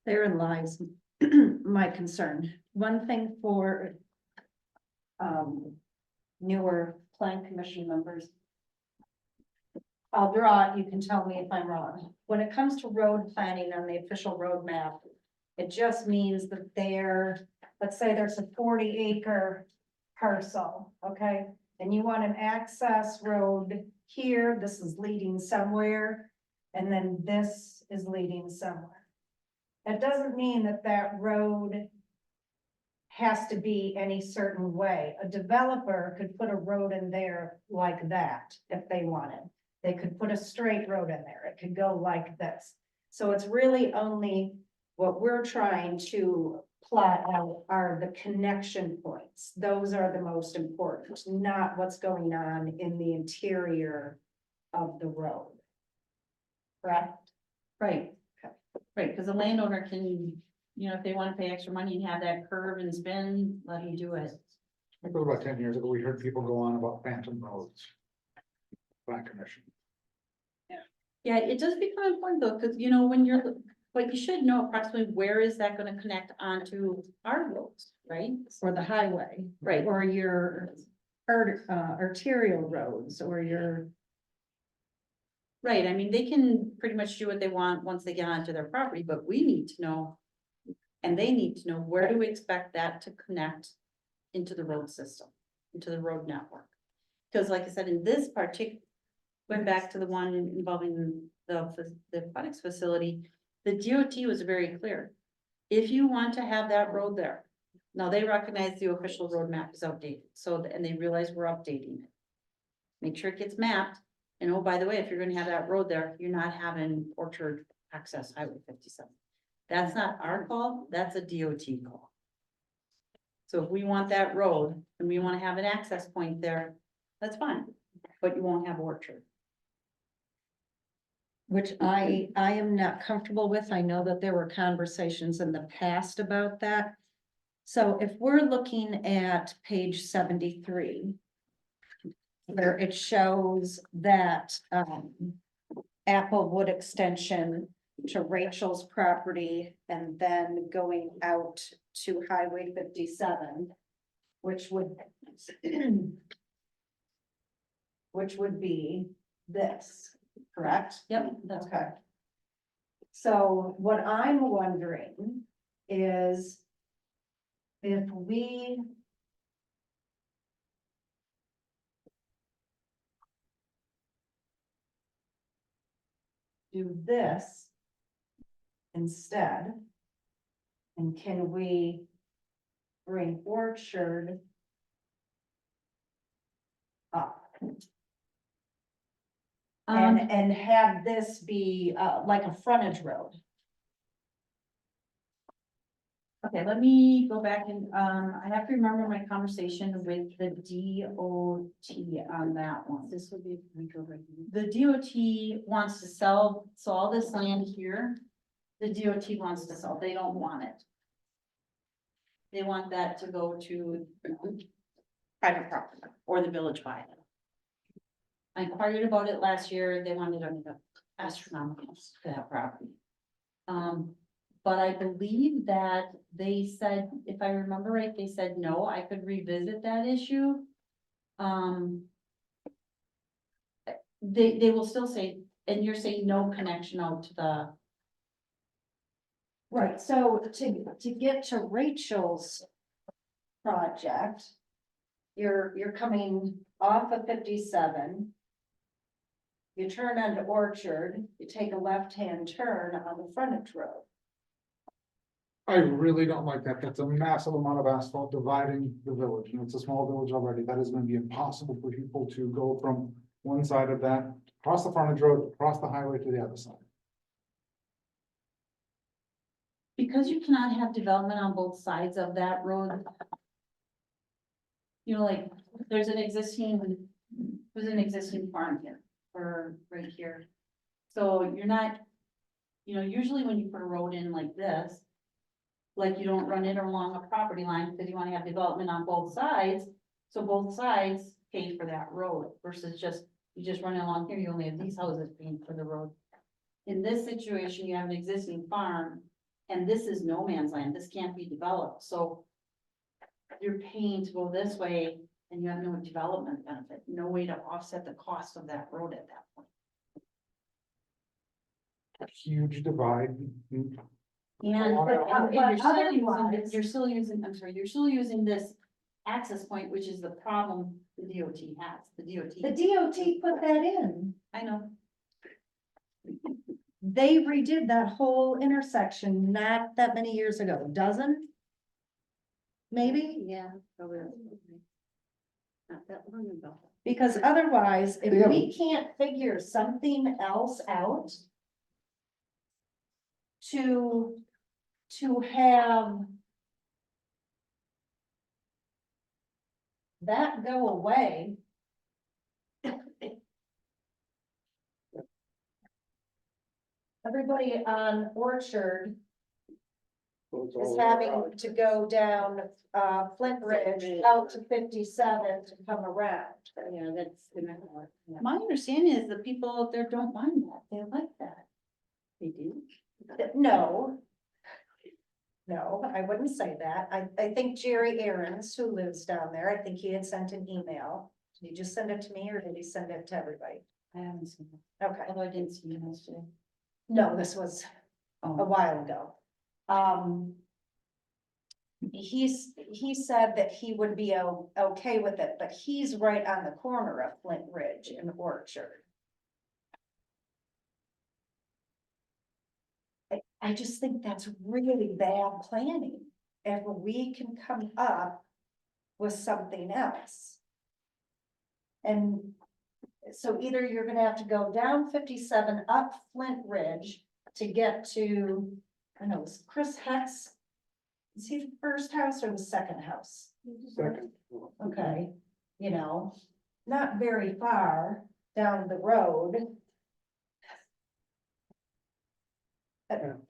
Therein lies my concern. One thing for newer plan commission members. I'll draw it, you can tell me if I'm wrong. When it comes to road planning on the official road map, it just means that let's say there's a 40-acre parcel, okay? And you want an access road here, this is leading somewhere, and then this is leading somewhere. That doesn't mean that that road has to be any certain way. A developer could put a road in there like that if they wanted. They could put a straight road in there. It could go like this. So it's really only what we're trying to plot out are the connection points. Those are the most important, not what's going on in the interior of the road. Correct? Right. Right, because the landowner can, you know, if they want to pay extra money and have that curve and spin, let them do it. I think it was about 10 years ago, we heard people go on about phantom roads. Plan commission. Yeah, it does become important though, because you know, when you're, but you should know approximately where is that gonna connect onto our roads, right? Or the highway. Right. Or your arterial roads or your, Right, I mean, they can pretty much do what they want once they get onto their property, but we need to know. And they need to know where do we expect that to connect into the road system, into the road network. Because like I said, in this particular, went back to the one involving the aquatics facility, the DOT was very clear. If you want to have that road there, now they recognize the official road map is outdated, so, and they realize we're updating it. Make sure it gets mapped, and oh, by the way, if you're gonna have that road there, you're not having Orchard access Highway 57. That's not our call, that's a DOT call. So if we want that road and we wanna have an access point there, that's fine, but you won't have Orchard. which I am not comfortable with. I know that there were conversations in the past about that. So if we're looking at page 73, where it shows that, Applewood extension to Rachel's property and then going out to Highway 57, which would be this, correct? Yep, that's Okay. So what I'm wondering is if we do this instead, and can we bring Orchard up? And have this be like a frontage road. Okay, let me go back and, I have to remember my conversation with the DOT on that one. This would be. The DOT wants to sell, so all this land here, the DOT wants to sell, they don't want it. They want that to go to private property or the village buy it. I inquired about it last year, they wanted to astronomical for that property. But I believe that they said, if I remember right, they said, no, I could revisit that issue. They will still say, and you're saying no connection out to the, Right, so to get to Rachel's project, you're coming off of 57. You turn onto Orchard, you take a left-hand turn on the frontage road. I really don't like that. That's a massive amount of asphalt dividing the village, and it's a small village already. That is gonna be impossible for people to go from one side of that, across the frontage road, across the highway to the other side. because you cannot have development on both sides of that road. You know, like, there's an existing farm here, or right here. So you're not, you know, usually when you put a road in like this, like you don't run it along a property line because you want to have development on both sides. So both sides pay for that road versus just, you just run it along here, you only have these houses paying for the road. In this situation, you have an existing farm and this is no man's land. This can't be developed. So you're paying to go this way and you have no development benefit, no way to offset the cost of that road at that point. Huge divide. And But you're still otherwise- you're still using, I'm sorry, you're still using this access point, which is the problem the DOT has, the DOT. The DOT put that in. I know, They redid that whole intersection not that many years ago, dozen? Maybe? yeah, probably. Not that long ago. Because otherwise, if Yeah. we can't figure something else out, to have that go away. Everybody on Orchard is having to go down, Flint Ridge out to 57 to come around. Yeah, that's. My understanding is the people out there don't mind that, they like that. They do? No. No, I wouldn't say that. I think Jerry Aaron's, who lives down there, I think he had sent an email. Did he just send it to me or did he send it to everybody? I haven't seen it, Okay, although I didn't see it yesterday. no, this was a Oh, while ago. He said that he would be okay with it, but he's right on the corner of Flint Ridge and Orchard. I just think that's really bad planning. If we can come up with something else. And so either you're gonna have to go down 57 up Flint Ridge to get to, I don't know, is Chris Hex? Is he the first house or the second house? Second. Okay, you know, not very far down the road.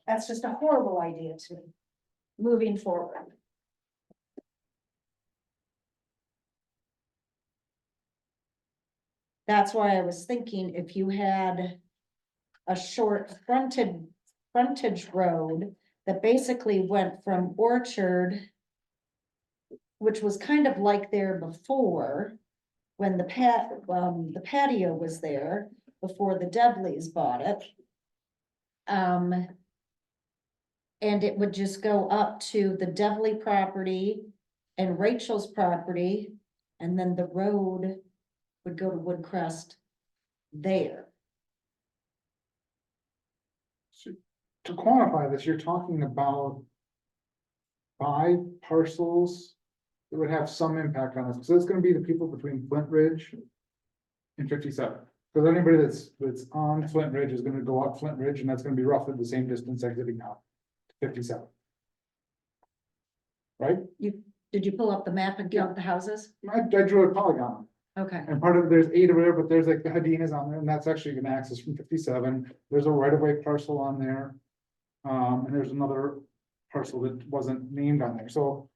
That's just a horrible idea to me, moving forward. That's why I was thinking if you had a short frontage road that basically went from Orchard, which was kind of like there before, when the patio was there, before the Dudleys bought it. And it would just go up to the Devley property and Rachel's property, and then the road would go to Woodcrest there. To quantify this, you're talking about 5 parcels that would have some impact on us. So it's gonna be the people between Flint Ridge and 57. Because anybody that's on Flint Ridge is gonna go up Flint Ridge, and that's gonna be roughly the same distance exiting out to 57. Right? Did you pull up the map and count the houses? I drew a polygon. Okay, And part of, there's 8 over there, but there's like the Hadinas on there, and that's actually gonna access from 57. There's a right of way parcel on there. And there's another parcel that wasn't named on there, so.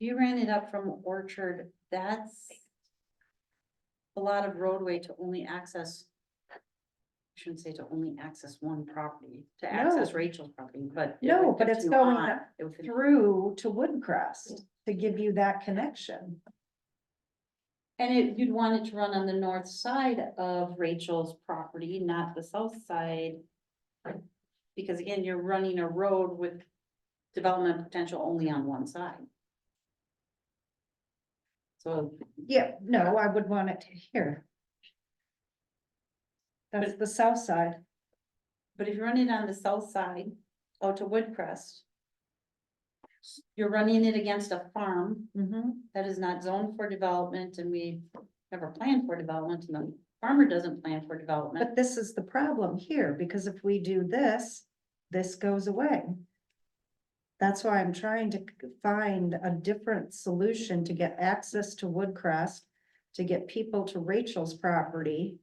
you ran it up from Orchard, that's a lot of roadway to only access. I shouldn't say to only access one property, to access No. Rachel's property, but. it No, would but it's continue going on. up It would continue. through to Woodcrest to give you that connection. And you'd want it to run on the north side of Rachel's property, not the south side. Because again, you're running a road with development potential only on one side. So, Yeah, no, I would want it here. That's the south side. but if you run it on the south side, out to Woodcrest. You're running it against a farm that is not zoned for development, and we never planned for development, and the farmer doesn't plan for development. But this is the problem here, because if we do this, this goes away. That's why I'm trying to find a different solution to get access to Woodcrest, to get people to Rachel's property.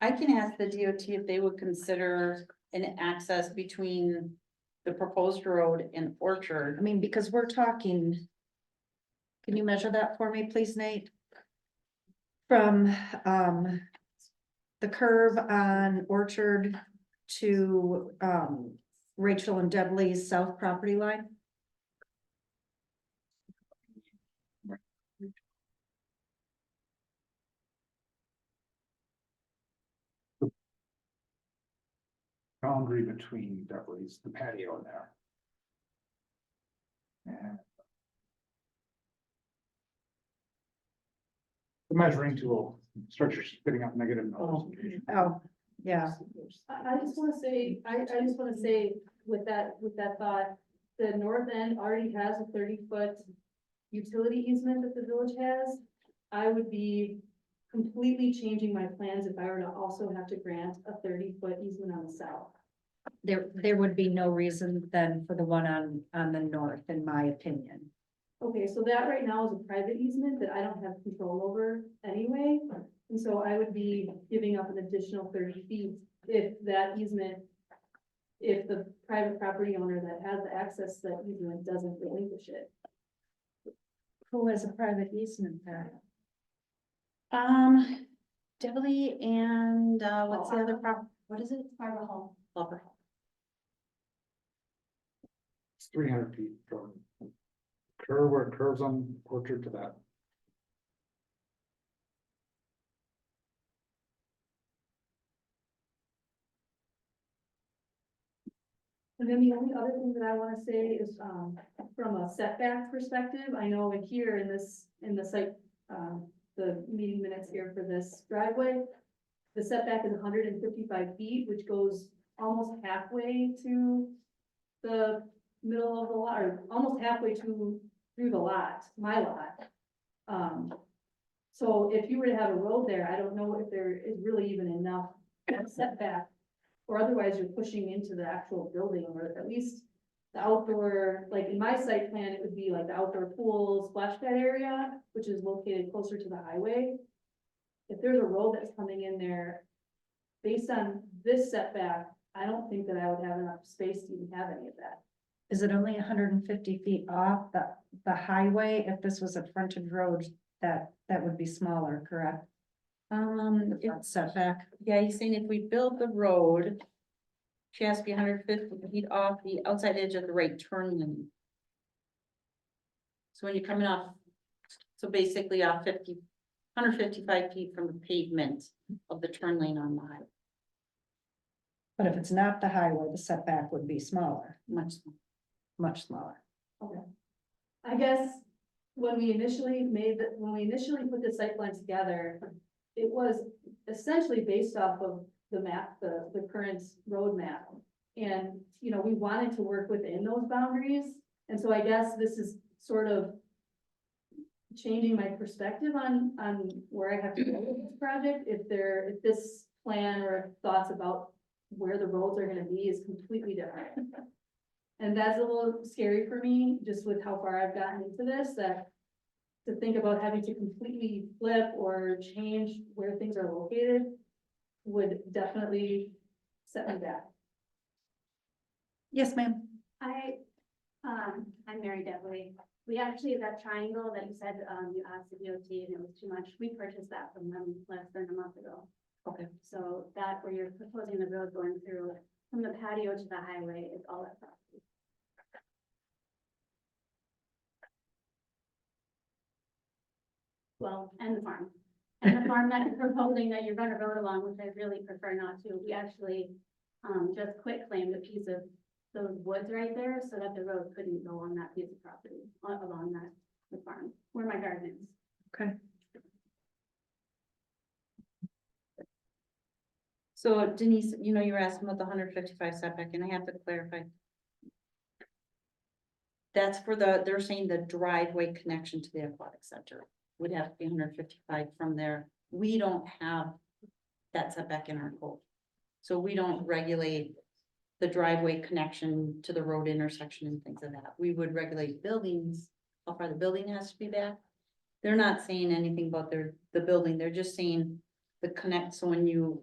I can ask the DOT if they would consider an access between the proposed road and Orchard. I mean, because we're talking. Can you measure that for me, please, Nate? From, the curve on Orchard to, Rachel and Dudley's south property line? Boundary between Dudley's, the patio in there. And the measuring tool, structure spitting out negative numbers. Oh, yeah. I just wanna say, I just wanna say with that thought, the north end already has a 30-foot utility easement that the village has. I would be completely changing my plans if I were to also have to grant a 30-foot easement on the south. There would be no reason then for the one on the north, in my opinion. Okay, so that right now is a private easement that I don't have control over anyway. And so I would be giving up an additional 30 feet if that easement, if the private property owner that has the access to that easement doesn't relinquish it. Who has a private easement there? Dudley and, what's the other what is it? Barbara Hall. Barbara Hall. It's 300 feet from curve where it curves on Orchard to that. And then the only other thing that I wanna say is, from a setback perspective, I know in here in the site, the meeting minutes here for this driveway, the setback is 155 feet, which goes almost halfway to the middle of the lot, or almost halfway through the lot, my lot. So if you were to have a road there, I don't know if there is really even enough setback, or otherwise you're pushing into the actual building, or at least the outdoor, like in my site plan, it would be like the outdoor pool splash pad area, which is located closer to the highway. If there's a road that's coming in there, based on this setback, I don't think that I would have enough space to even have any of that. Is it only 150 feet off the highway? If this was a frontage road, that would be smaller, correct? Setback. Yeah, he's saying if we build the road, she has to be 150 feet off the outside edge of the right turn lane. So when you're coming off, so basically off 155 feet from the pavement of the turn lane on the highway, But if it's not the highway, the setback would be smaller, much smaller. much smaller. I guess when we initially put the site plan together, it was essentially based off of the map, the current road map. And, you know, we wanted to work within those boundaries. And so I guess this is sort of changing my perspective on where I have to go with this project. If this plan or thoughts about where the roads are gonna be is completely different. And that's a little scary for me, just with how far I've gotten into this, that to think about having to completely flip or change where things are located would definitely set me back. Yes, ma'am. I'm Mary Devley. We actually, that triangle that you said, you asked the DOT and it was too much, we purchased that from them less than a month ago. Okay. So that where you're proposing the road going through from the patio to the highway is all that property. Well, and the farm. And the farm that you're proposing that you run a road along, which I really prefer not to. We actually just quit claimed a piece of those woods right there so that the road couldn't go on that piece of property along the farm where my garden is. Okay. So Denise, you know, you were asking about the 155 setback, and I have to clarify. That's for they're saying the driveway connection to the aquatic center would have to be 155 from there. We don't have that setback in our code. So we don't regulate the driveway connection to the road intersection and things like that. We would regulate buildings, how far the building has to be back. They're not saying anything about the building, they're just saying the connect, so when you're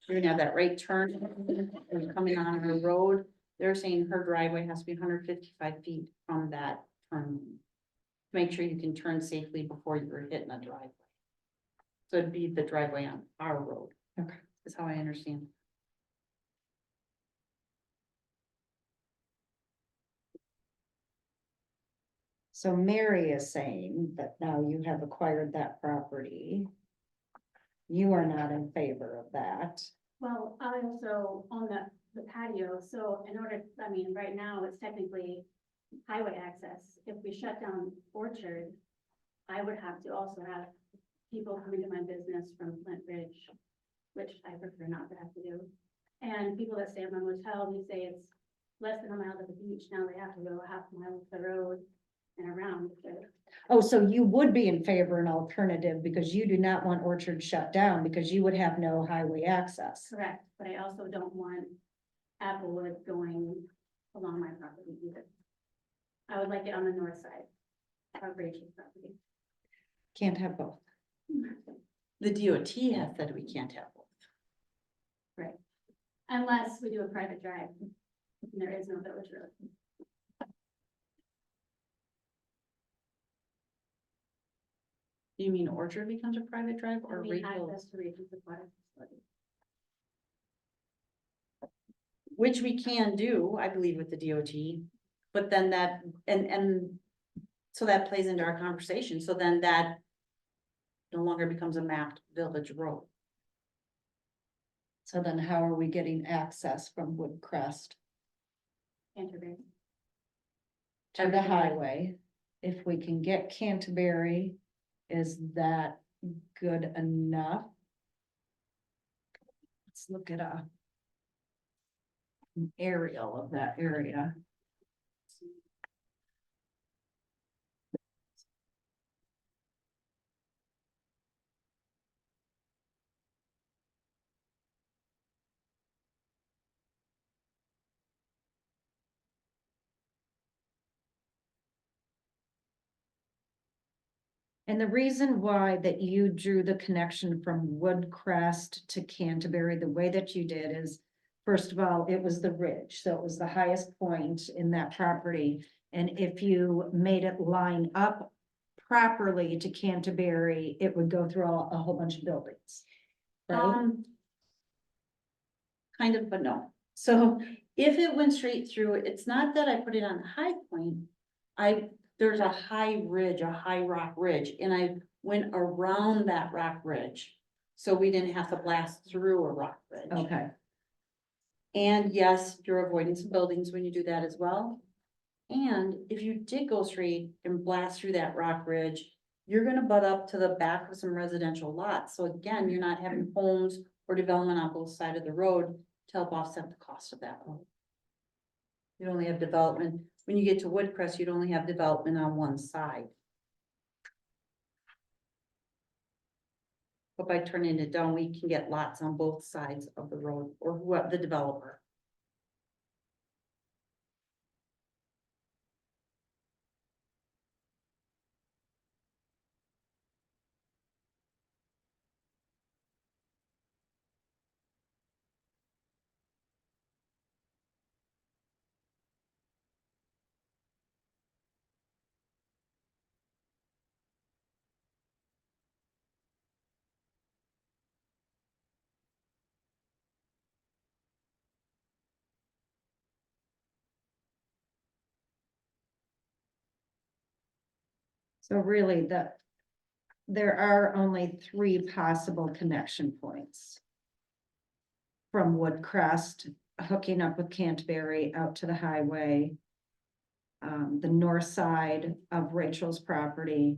gonna have that right turn, and you're coming on her road, they're saying her driveway has to be 155 feet from that turn lane. Make sure you can turn safely before you're hitting a driveway. So it'd be the driveway on our road. Okay. Is how I understand. So Mary is saying that now you have acquired that property. You are not in favor of that. Well, I also own the patio, so in order, I mean, right now it's technically highway access. If we shut down Orchard, I would have to also have people coming to my business from Flint Ridge, which I prefer not to have to do. And people that stay at my motel, they say it's less than a mile to the beach. Now they have to go a half mile to the road and around. Oh, so you would be in favor of an alternative because you do not want Orchard shut down because you would have no highway access. Correct, but I also don't want Applewood going along my property either. I would like it on the north side of Rachel's property. Can't have both. The DOT has said we can't have both. Right. Unless we do a private drive, and there is no village road. Do you mean Orchard becomes a private drive I or mean, Rachel's? access to Rachel's water facility. Which we can do, I believe, with the DOT, but then that, and so that plays into our conversation, so then that no longer becomes a mapped village road. So then how are we getting access from Woodcrest Canterbury. to the highway? If we can get Canterbury, is that good enough? Let's look at an aerial of that area. And the reason why that you drew the connection from Woodcrest to Canterbury the way that you did is, first of all, it was the ridge, so it was the highest point in that property. And if you made it line up properly to Canterbury, it would go through a whole bunch of buildings. Right? Kind of, but no. So if it went straight through, it's not that I put it on the high point. There's a high ridge, a high rock ridge, and I went around that rock ridge. So we didn't have to blast through a rock ridge. Okay, And yes, you're avoiding some buildings when you do that as well. And if you did go straight and blast through that rock ridge, you're gonna butt up to the back of some residential lots. So again, you're not having homes or development on both sides of the road to help offset the cost of that road. You only have development, when you get to Woodcrest, you'd only have development on one side. But by turning it down, we can get lots on both sides of the road or what the developer. so really there are only 3 possible connection points. From Woodcrest, hooking up with Canterbury out to the highway. The north side of Rachel's property.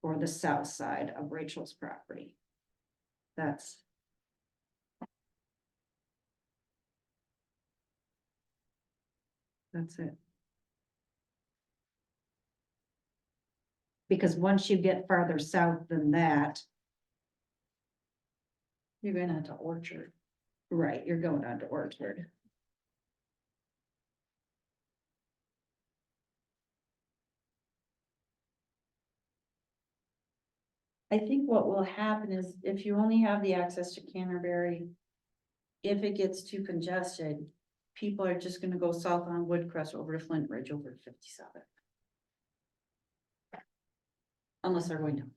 Or the south side of Rachel's property. That's it. Because once you get farther south than that, You're going out to Orchard. right, you're going on to Orchard. I think what will happen is if you only have the access to Canterbury, if it gets too congested, people are just gonna go south on Woodcrest over to Flint Ridge over to 57. Unless they're going down.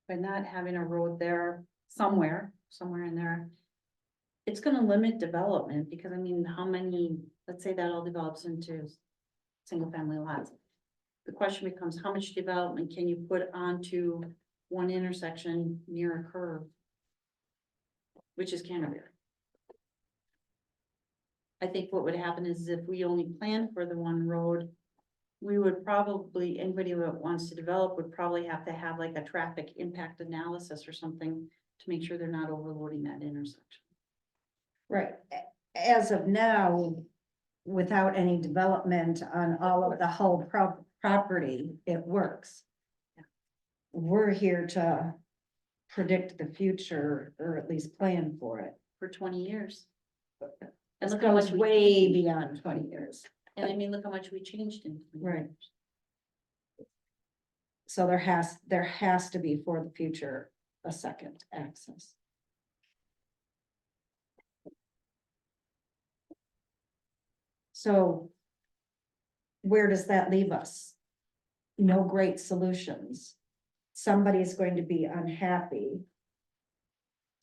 By not having a road there somewhere in there. It's gonna limit development because I mean, how many, let's say that all develops into single family lots. The question becomes, how much development can you put onto one intersection near a curve? Which is Canterbury. I think what would happen is if we only plan for the one road, we would probably, anybody that wants to develop would probably have to have like a traffic impact analysis or something to make sure they're not overloading that intersection. Right, as of now, without any development on all of the whole property, it works. We're here to predict the future, or at least plan for it. For 20 years. And This look how goes much we way changed. beyond 20 years. And I mean, look how much we changed in. 20 Right. years. So there has to be for the future a second access. So where does that leave us? No great solutions. Somebody's going to be unhappy.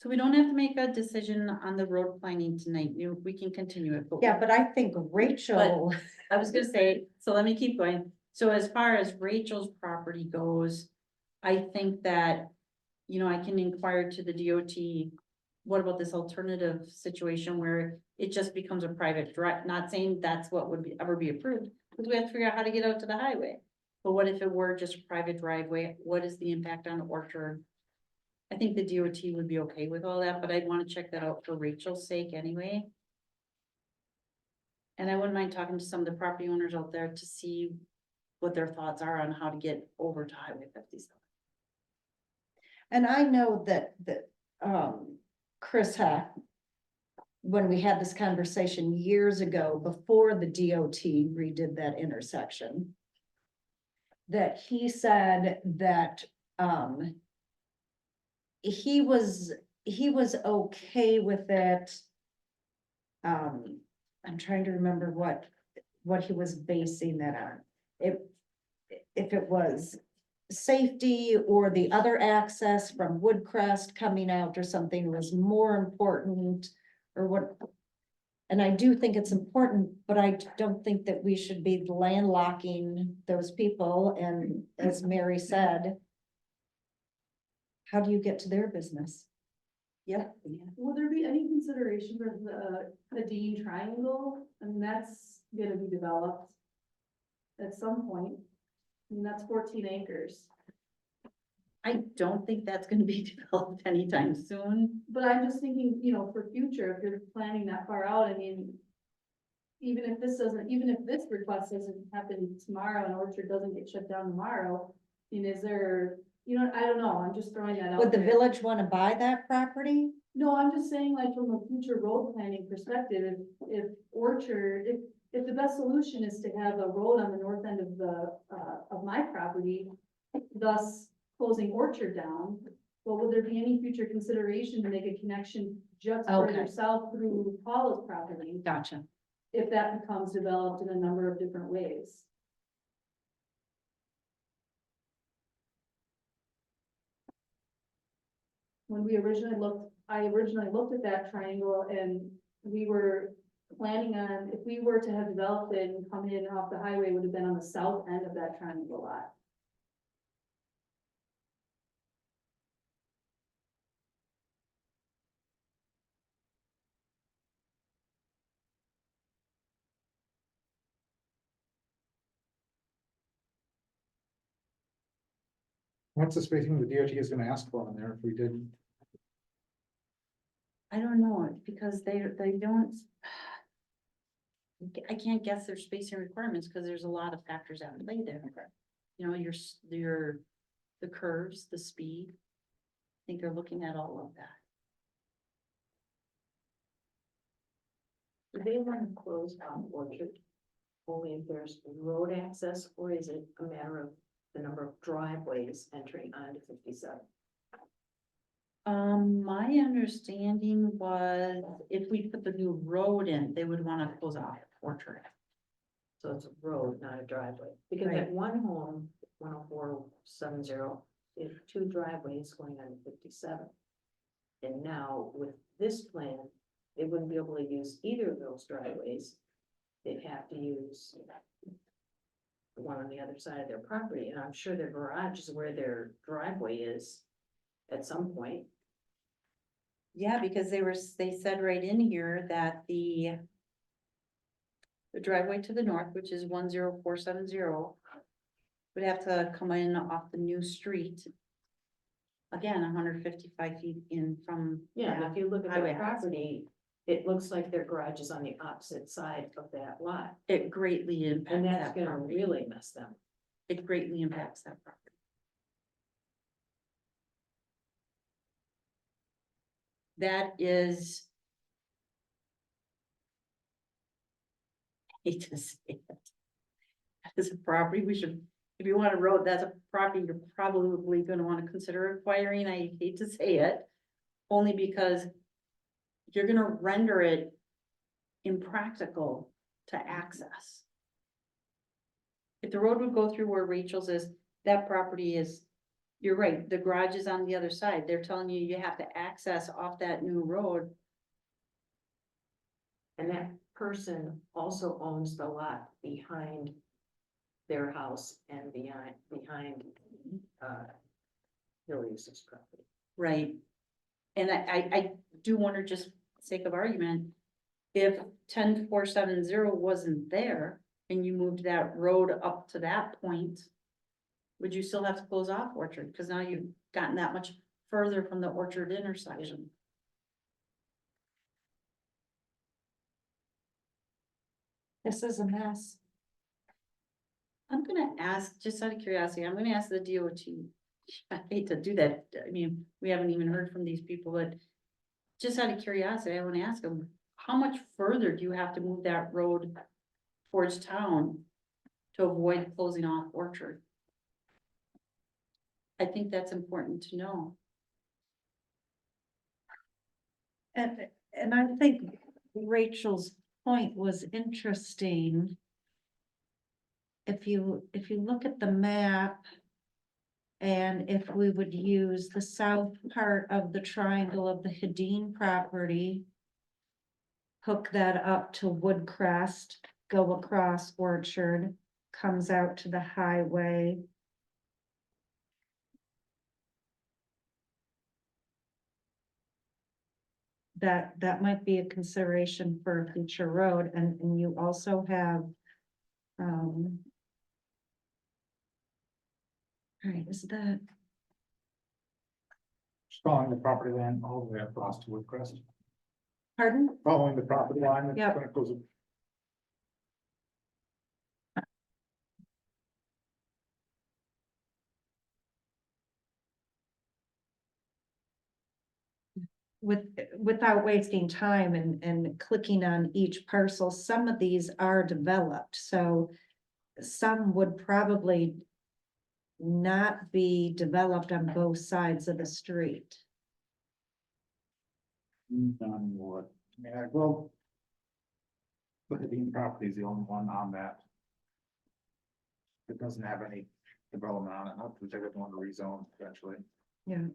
So we don't have to make a decision on the road planning tonight. We can continue it. Yeah, but I think Rachel, I was gonna say, so let me keep going. So as far as Rachel's property goes, I think that, I can inquire to the DOT. What about this alternative situation where it just becomes a private drive? Not saying that's what would ever be approved, because we have to figure out how to get out to the highway. But what if it were just a private driveway? What is the impact on Orchard? I think the DOT would be okay with all that, but I'd want to check that out for Rachel's sake anyway. And I wouldn't mind talking to some of the property owners out there to see what their thoughts are on how to get over to Highway 57. and I know that, Chris Heck, when we had this conversation years ago, before the DOT redid that intersection, that he said that, he was okay with it. I'm trying to remember what he was basing that on. If it was safety or the other access from Woodcrest coming out or something was more important, or what. And I do think it's important, but I don't think that we should be landlocking those people, and as Mary said, how do you get to their business? Yep. Will there be any consideration for the Dean Triangle? I mean, that's gonna be developed at some point. I mean, that's 14 acres. I don't think that's gonna be developed anytime soon. But I'm just thinking, for future, if you're planning that far out, I mean, even if this request doesn't happen tomorrow and Orchard doesn't get shut down tomorrow, I mean, is there, I don't know, I'm just throwing that out Would the there. village want to buy that property? No, I'm just saying, like, from a future road planning perspective, if Orchard, if the best solution is to have a road on the north end of of my property, thus closing Orchard down, well, would there be any future consideration to make a connection just further Okay. south through Paula's property, Gotcha. if that becomes developed in a number of different ways? When I originally looked at that triangle, and we were planning on, if we were to have developed it and come in off the highway, it would have been on the south end of that triangle lot. What's the spacing the DOT is gonna ask for in there if we did? I don't know, because they don't. I can't guess their spacing requirements, because there's a lot of factors at play there. The curves, the speed. I think they're looking at all of that. Do they want to close off Orchard only if there's road access, or is it a matter of the number of driveways entering onto 57? My understanding was if we put the new road in, they would want to close off Orchard. So it's a road, not a driveway, because Right. at one home, 10470, they have two driveways going on to 57. And now with this plan, they wouldn't be able to use either of those driveways. They'd have to use the one on the other side of their property, and I'm sure their garage is where their driveway is at some point. Yeah, because they said right in here that the driveway to the north, which is 10470. Would have to come in off the new street. Again, 155 feet in from. Yeah, and if you look at highway the access. property, it looks like their garage is on the opposite side of that lot. It greatly impacts And that's that gonna property. really mess them. It greatly impacts that property. That is. Hate to say it. That is a property we should, if you want a road, that's a property you're probably gonna wanna consider acquiring. I hate to say it. Only because you're gonna render it impractical to access. If the road would go through where Rachel's is, that property is, you're right, the garage is on the other side. They're telling you you have to access off that new road. And that person also owns the lot behind their house and behind Julius's property. Right. And I do wonder, just for the sake of argument, if 10470 wasn't there and you moved that road up to that point, would you still have to close off Orchard? Because now you've gotten that much further from the Orchard intersection. This is a mess. I'm gonna ask, just out of curiosity, I'm gonna ask the DOT. I hate to do that. I mean, we haven't even heard from these people, but just out of curiosity, I wanna ask them, how much further do you have to move that road towards town to avoid closing off Orchard? I think that's important to know. And I think Rachel's point was interesting. If you look at the map. And if we would use the south part of the triangle of the Hedin property. Hook that up to Woodcrest, go across Orchard, comes out to the highway. That might be a consideration for a future road, and you also have. All right, is that, Just following the property line all the way across to Woodcrest, pardon? following the property line. Yep. When it goes. Without wasting time and clicking on each parcel, some of these are developed, so. Some would probably. Not be developed on both sides of the street. On what, I mean, well. But the Dean property is the only one on that. It doesn't have any development on it, not that they're going to rezone eventually. Yeah.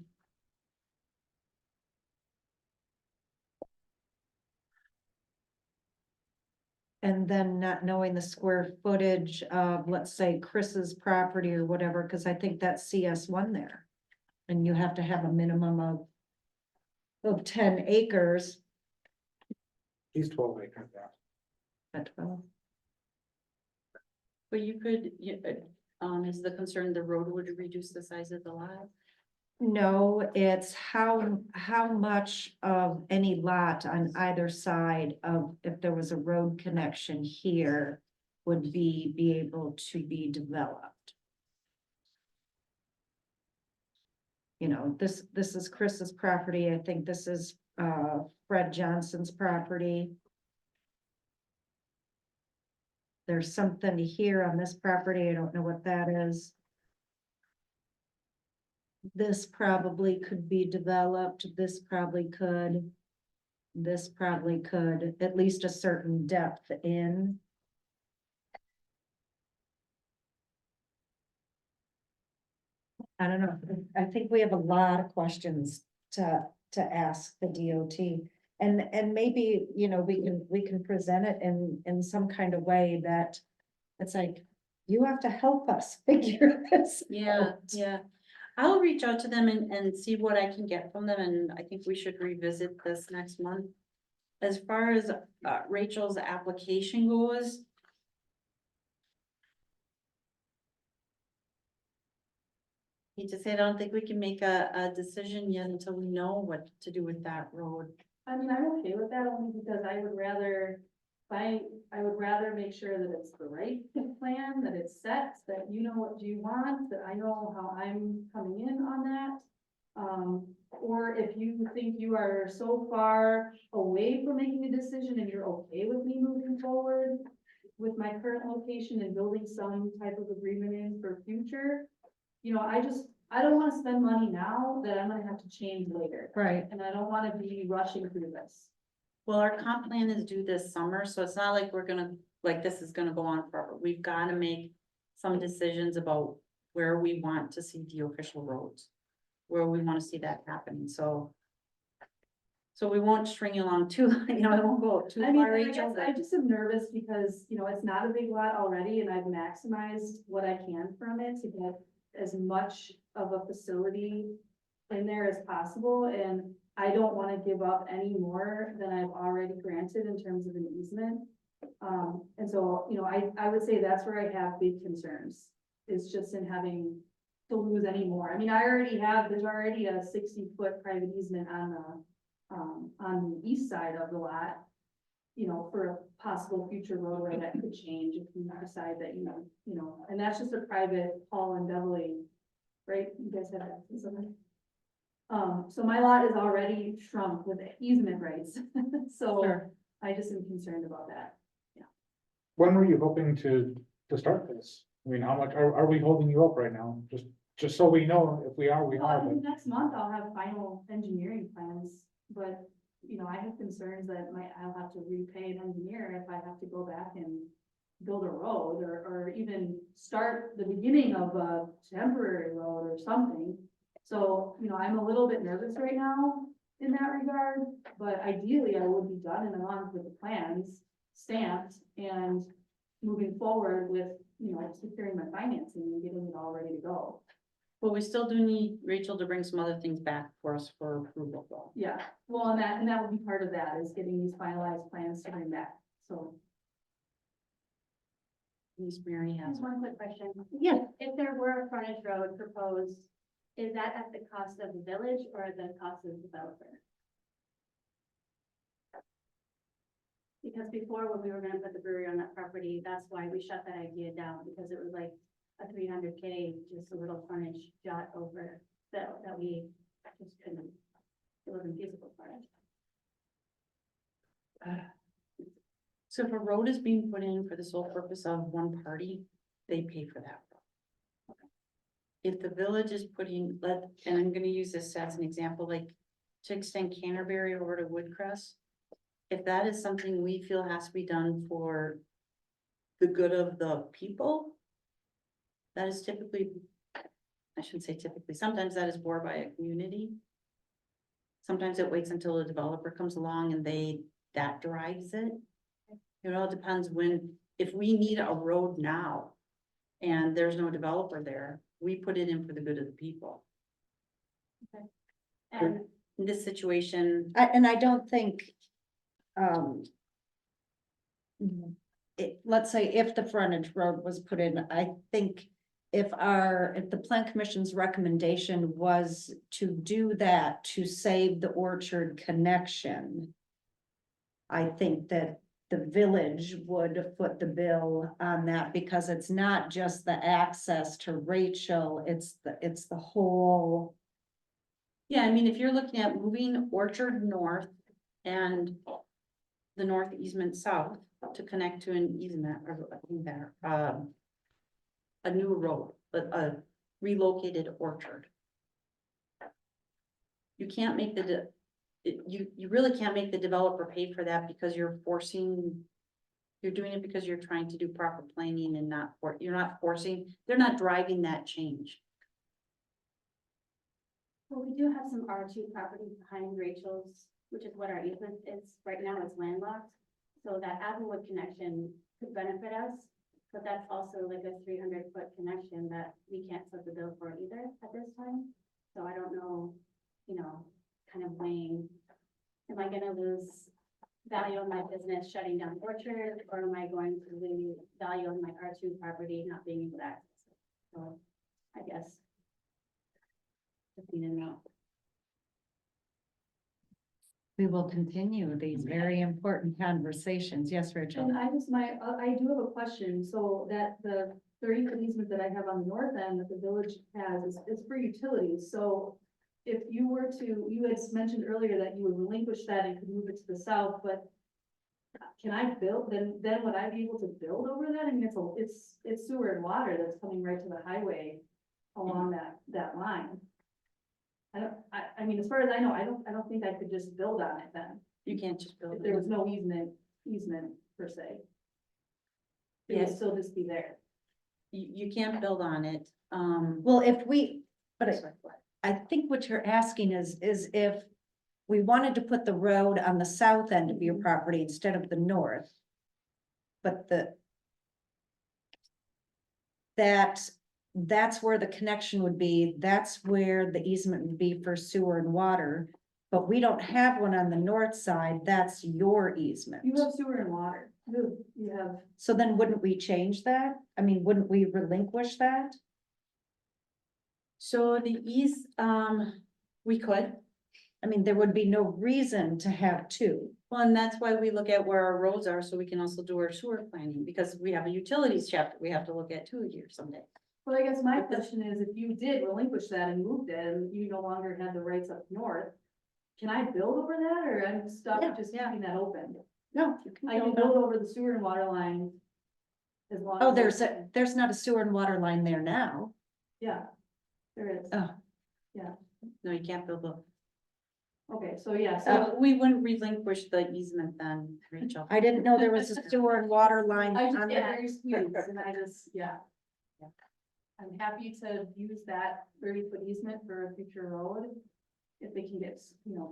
And then not knowing the square footage of, let's say, Chris's property or whatever, because I think that's CS1 there. And you have to have a minimum of 10 acres He's 12 acres there. at 12. But you could, is the concern the road would reduce the size of the lot? No, it's how much of any lot on either side of, if there was a road connection here, would be able to be developed. You know, this is Chris's property. I think this is Fred Johnson's property. There's something here on this property. I don't know what that is. This probably could be developed, this probably could. This probably could, at least a certain depth in. I don't know, I think we have a lot of questions to ask the DOT. And maybe, you know, we can present it in some kind of way that it's like, you have to help us figure this Yeah, out. yeah. I'll reach out to them and see what I can get from them, and I think we should revisit this next month. As far as Rachel's application goes, He just said, I don't think we can make a decision yet until we know what to do with that road. I mean, I'm okay with that only because I would rather make sure that it's the right plan, that it's set, that you know what you want, that I know how I'm coming in on that. Or if you think you are so far away from making a decision and you're okay with me moving forward with my current location and building some type of agreement in for future, you know, I don't wanna spend money now that I'm gonna have to change later. Right. And I don't wanna be rushing through this. Well, our comp plan is due this summer, so it's not like we're gonna, like, this is gonna go on forever. We've gotta make some decisions about where we want to see the official roads, where we wanna see that happening, so. So we won't string you along too, you know, it won't go too I mean, far, I Rachel. guess I just am nervous because, you know, it's not a big lot already and I've maximized what I can from it to get as much of a facility in there as possible, and I don't wanna give up any more than I've already granted in terms of an easement. And so, you know, I would say that's where I have big concerns, is just in having to lose any more. I mean, there's already a 60-foot private easement on the east side of the lot, you know, for a possible future roadway that could change if you decide that, you know, and that's just a private Paul and Beverly, right? You guys have access on it. So my lot is already shrunk with easement rights, so Sure. I just am concerned about that. When were you hoping to start this? I mean, how much, are we holding you up right now? Just so we know, if we are, we Well, are, I but think next month I'll have final engineering plans, but, you know, I have concerns that I'll have to repay an engineer if I have to go back and build a road or even start the beginning of a temporary road or something. So, you know, I'm a little bit nervous right now in that regard, but ideally I would be done in a month with the plans stamped and moving forward with, you know, securing my financing and getting it all ready to go. But we still do need Rachel to bring some other things back for us for approval, though. Yeah, well, and that would be part of that, is getting these finalized plans to bring back, so. Miss Mary has. Just one quick question. Yeah. If there were a frontage road proposed, is that at the cost of the village or the cost of the developer? Because before, when we were gonna put the brewery on that property, that's why we shut that idea down, because it was like a 300K, just a little frontage jot over that we just couldn't, it wasn't feasible for us. So if a road is being put in for the sole purpose of one party, they pay for that. road. If the village is putting, and I'm gonna use this as an example, like to extend Canterbury over to Woodcrest. If that is something we feel has to be done for the good of the people, that is typically, I shouldn't say typically, sometimes that is borne by a community. Sometimes it waits until a developer comes along and that drives it. It all depends if we need a road now and there's no developer there, we put it in for the good of the people. And In this situation, And I don't think, let's say if the frontage road was put in, I think if the plan commission's recommendation was to do that to save the orchard connection, I think that the village would foot the bill on that, because it's not just the access to Rachel, it's the whole. yeah, I mean, if you're looking at moving Orchard north and the north easement south to connect to an easement or a new road, but a relocated orchard. You can't make you really can't make the developer pay for that, because you're doing it because you're trying to do proper planning and you're not forcing, they're not driving that change. well, we do have some R2 property behind Rachel's, which is what our easement is. Right now it's landlocked. So that Avonwood connection could benefit us, but that's also like a 300-foot connection that we can't set the bill for either at this time. So I don't know, you know, kind of weighing, am I gonna lose value on my business shutting down Orchard, or am I going to lose value on my R2 property not being able to access it? So I guess in and out. We will continue these very important conversations. Yes, Rachel? And I just, I do have a question, so that the 30-foot easement that I have on the north end that the village has is for utilities, so if you were to, you had mentioned earlier that you would relinquish that and could move it to the south, but can I build, then would I be able to build over that? I mean, it's sewer and water that's coming right to the highway along that line. I mean, as far as I know, I don't think I could just build on it then, You can't just build if there was it. no easement per se. It would Yes. still just be there. You can't build on it, Well, I think what you're asking is if we wanted to put the road on the south end of your property instead of the north. But that's where the connection would be, that's where the easement would be for sewer and water. But we don't have one on the north side, that's your easement. You have sewer and water, you have, So then wouldn't we change that? I mean, wouldn't we relinquish that? so the east, we could. I mean, there would be no reason to have two. Well, and that's why we look at where our roads are, so we can also do our sewer planning, because we have a utilities chapter we have to look at too here someday. well, I guess my question is, if you did relinquish that and moved it, and you no longer had the rights up north, can I build over that, or I'm stuck Yeah, just yeah. keeping that open? No. you I can build over the sewer and water line. As long Oh, as. there's not a sewer and water line there now. Yeah, there is. Oh. No, you can't build a, Okay, so yeah, so so we wouldn't relinquish the easement then, Rachel. I didn't know there was a sewer and water line I just on get that. very squeezed and I just, yeah. I'm happy to use that 30-foot easement for a future road. If they can get,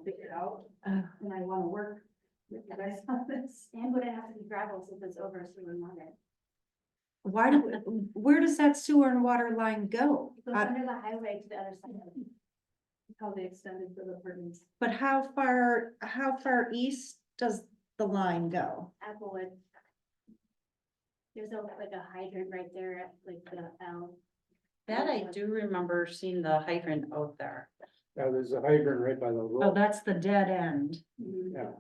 figured out, Uh. and I wanna work with you guys on this. And would it have to be gravel since it's over sewer and water? Where does that sewer and water line go? It goes under the highway to the other side. How they extended for the permits. But how far east does the line go? Applewood. There's like a hydrant right there at like the L. That I do remember seeing the hydrant out there. There's a hydrant right by the Oh, road. that's the dead end. Yeah.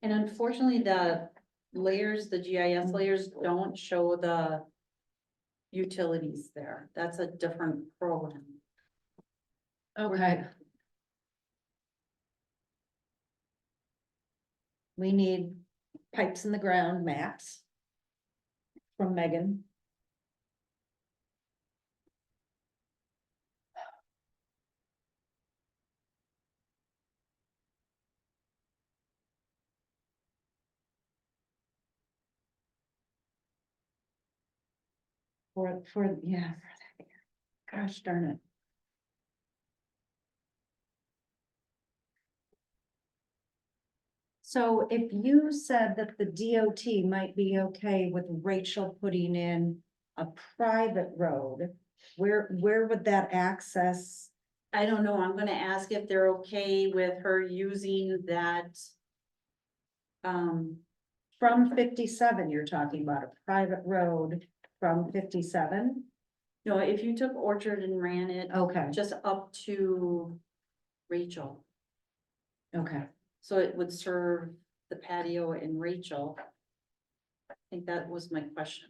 And unfortunately, the layers, the GIS layers don't show the utilities there. That's a different program. Okay. We need pipes in the ground maps. From Megan. Yeah. Gosh darn it. So if you said that the DOT might be okay with Rachel putting in a private road, where would that access? I don't know, I'm gonna ask if they're okay with her using that. From 57, you're talking about a private road from 57? No, if you took Orchard and ran it Okay, just up to Rachel, okay. so it would serve the patio and Rachel. I think that was my question.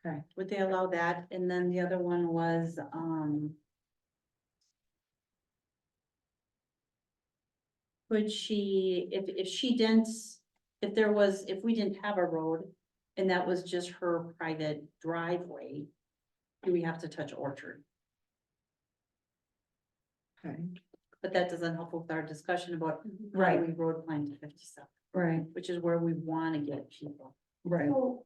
Okay. Would they allow that? And then the other one was, could she, if she didn't, if we didn't have a road and that was just her private driveway, do we have to touch Orchard? Okay, But that doesn't help with our discussion about how Right. do we road plan to 57, right, which is where we want to get people. right. So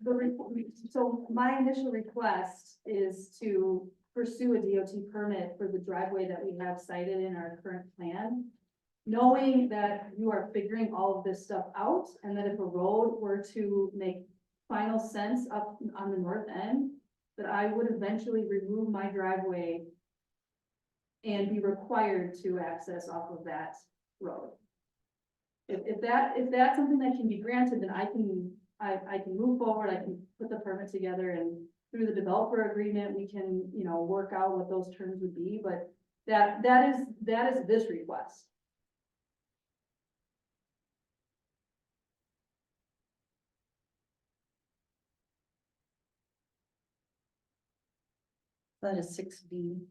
so my initial request is to pursue a DOT permit for the driveway that we have cited in our current plan. Knowing that you are figuring all of this stuff out, and that if a road were to make final sense up on the north end, that I would eventually remove my driveway and be required to access off of that road. If that's something that can be granted, then I can move forward, I can put the permit together and through the developer agreement, we can, you know, work out what those terms would be, but that is this request. That is 6B.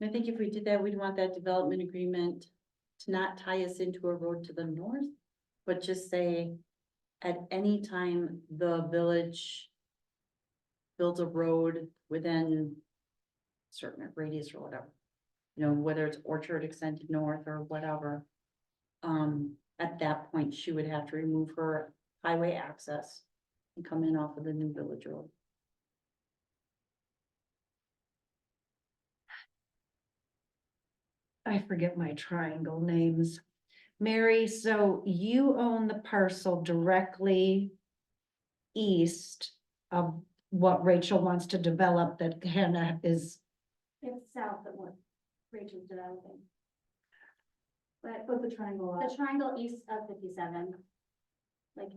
I think if we did that, we'd want that development agreement to not tie us into a road to the north, but just say at any time the village builds a road within certain radius or whatever. You know, whether it's Orchard extended north or whatever. At that point, she would have to remove her highway access and come in off of the new village road. I forget my triangle names. Mary, so you own the parcel directly east of what Rachel wants to develop that Hannah is, It's south of what Rachel's developing. But Put the triangle the up. triangle east of 57. Like,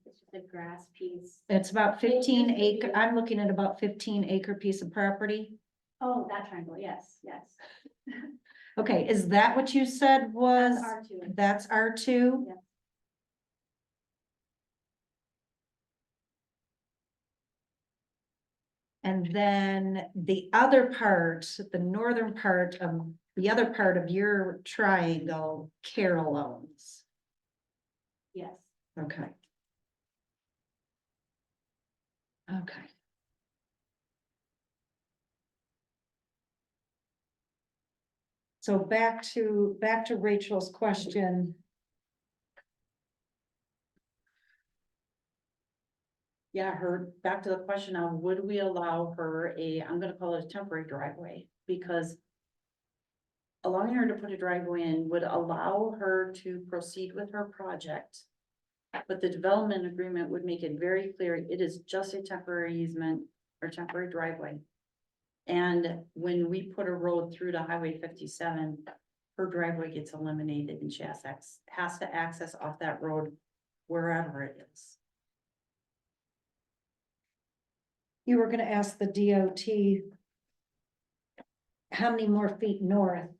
it's just a grass piece. it's about 15 acre, I'm looking at about 15-acre piece of property. Oh, that triangle, yes, yes. Okay, is that what you said was? That's R2. That's R2? Yeah. And then the other part, the northern part of, the other part of your triangle, Carol owns. Yes. Okay. Okay. So back to Rachel's question. Yeah, back to the question of would we allow her I'm gonna call it a temporary driveway, because allowing her to put a driveway in would allow her to proceed with her project. But the development agreement would make it very clear, it is just a temporary easement or temporary driveway. And when we put a road through to Highway 57, her driveway gets eliminated and she has to access off that road wherever it is. You were gonna ask the DOT. How many more feet north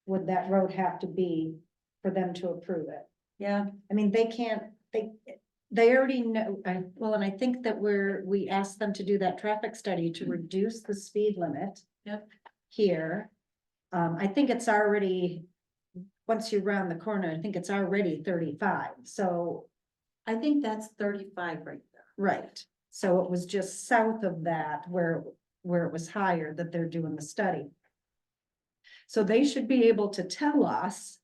would that road have to be for them to approve it? Yeah, I mean, they can't, they already know, well, and I think that we asked them to do that traffic study to reduce the speed limit. Yep. Here, I think it's already, once you round the corner, I think it's already 35, so, I think that's 35 right there. right. So it was just south of that where it was higher that they're doing the study. So they should be able to tell us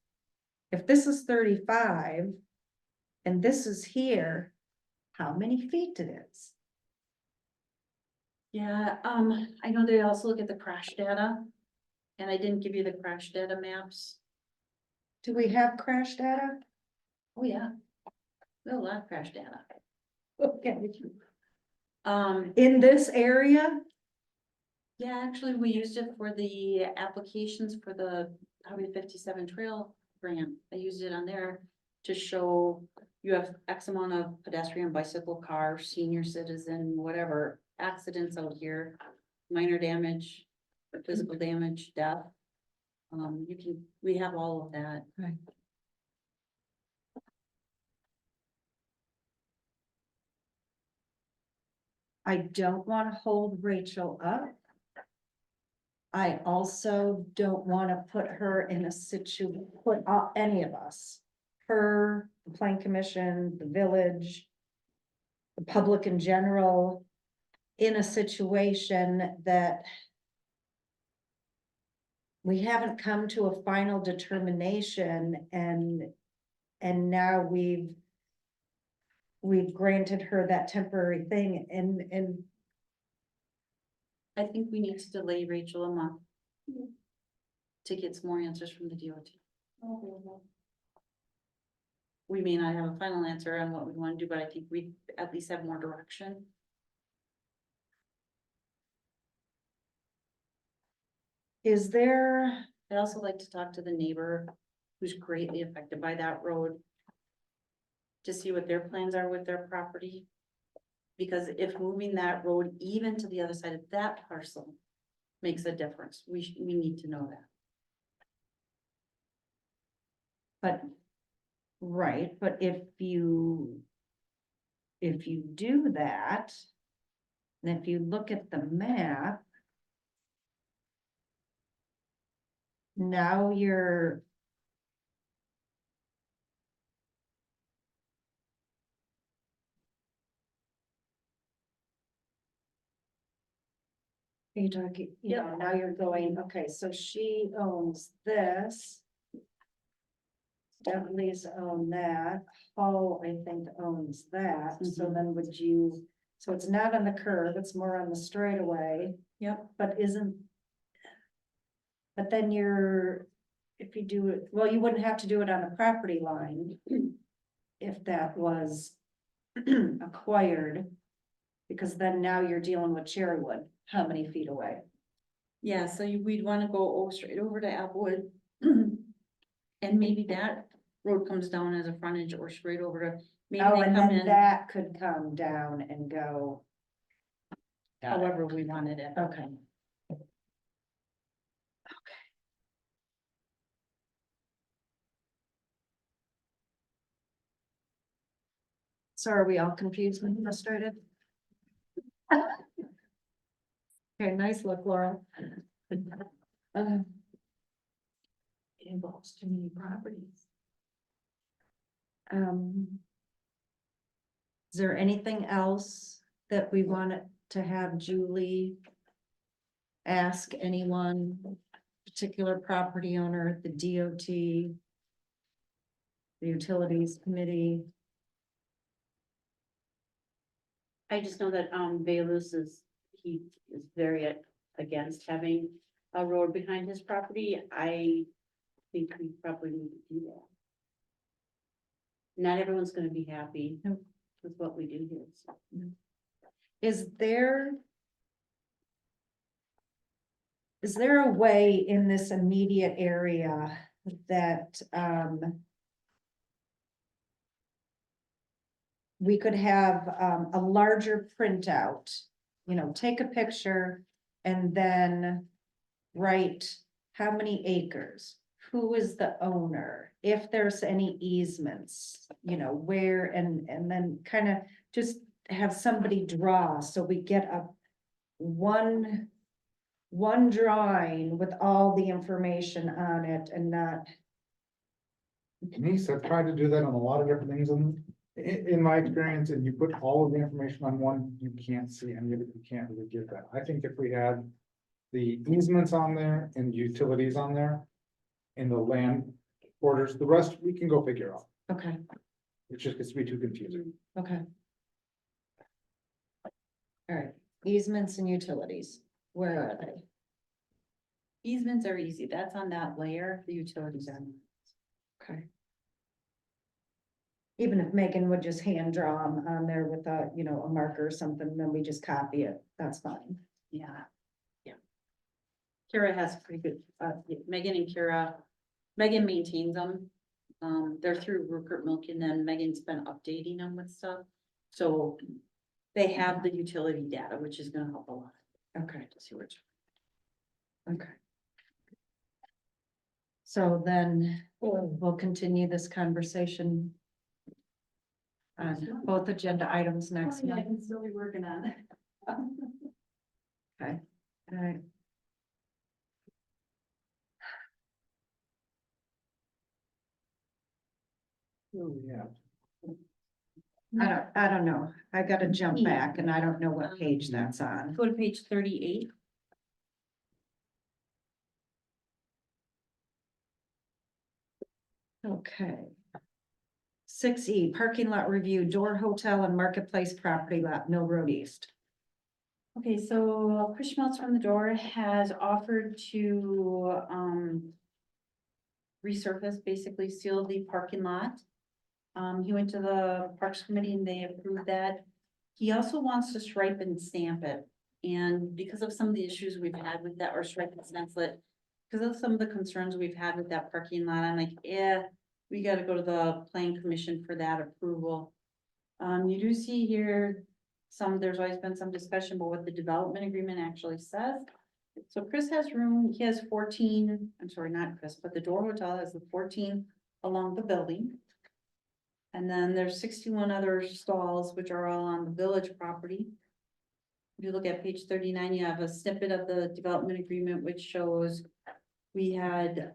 if this is 35 and this is here, how many feet it is. Yeah, I know they also look at the crash data. And I didn't give you the crash data maps. Do we have crash data? Oh, yeah. We have a lot of crash data. Okay. In this area? Yeah, actually, we used it for the applications for the Highway 57 trail grant. I used it on there to show you have X amount of pedestrian, bicycle, car, senior citizen, whatever accidents out here, minor damage, or physical damage, death. We have all of that. Right. I don't want to hold Rachel up. I also don't want to put her in a any of us, her, the Plan Commission, the village, the public in general, in a situation that we haven't come to a final determination and now we've granted her that temporary thing and I think we need to delay Rachel a month. to get some more answers from the DOT. We may not have a final answer on what we want to do, but I think we at least have more direction. Is there, I'd also like to talk to the neighbor who's greatly affected by that road. To see what their plans are with their property. Because if moving that road even to the other side of that parcel makes a difference, we need to know that. but, right, but if you do that, and if you look at the map, now you're you talking, you know, now you're going, okay, so she owns this. Dudley's own that, Hull, I think, owns that, so then would you, so it's not on the curve, it's more on the straightaway. Yep. But isn't. But then you're, if you do it, well, you wouldn't have to do it on the property line. If that was acquired. Because then now you're dealing with Cherrywood, how many feet away? Yeah, so we'd wanna go straight over to Applewood. And maybe that road comes down as a frontage or straight over to, maybe Oh, they and come then in that could come down and go. Got it. however we wanted it. Okay. So are we all confused and frustrated? Okay, nice look, Laura. It involves too many properties. Is there anything else that we wanted to have Julie ask anyone, particular property owner, the DOT, the Utilities Committee? I just know that, Valus he is very against having a road behind his property. I think we probably need to do that. Not everyone's gonna be happy Nope. with what we do here, so. Is there a way in this immediate area that, we could have, a larger printout, you know, take a picture and then write how many acres, who is the owner, if there's any easements, you know, where, and then kind of just have somebody draw, so we get a one drawing with all the information on it and not, Denise, I've tried to do that on a lot of different things in my experience, and you put all of the information on one, you can't see any of it, you can't really get that. I think if we had the easements on there and utilities on there and the land borders, the rest we can go figure out. okay, It just gets to be too confusing. okay. All right, easements and utilities, where are they? Easements are easy, that's on that layer, the utilities are. Okay. Even if Megan would just hand draw them on there with a, you know, a marker or something, then we just copy it, that's fine. Yeah. Yeah. Kira has pretty good, Megan and Kira, Megan maintains them. They're through Rupert Milk and then Megan's been updating them with stuff. So they have the utility data, which is gonna help a lot. Okay, To see which. okay. So then we'll continue this conversation on both agenda items next I month. can still be working on it. Okay, all right. Oh, yeah. I don't know. I gotta jump back and I don't know what page that's on. Go to page 38. Okay. 6E, parking lot review, Door Hotel and Marketplace property lot, Mill Road East. Okay, so Chris Schmelz from The Door has offered to, resurface, basically seal the parking lot. He went to the Parks Committee and they approved that. He also wants to stripe and stamp it. And because of some of the issues we've had with that, or stripe and stencil it, because of some of the concerns we've had with that parking lot, I'm like, yeah, we gotta go to the Plan Commission for that approval. You do see here, there's always been some discussion about what the development agreement actually says. So Chris has room, he has 14, I'm sorry, not Chris, but the Door Hotel has the 14 along the building. And then there's 61 other stalls, which are all on the village property. If you look at page 39, you have a snippet of the development agreement, which shows we had,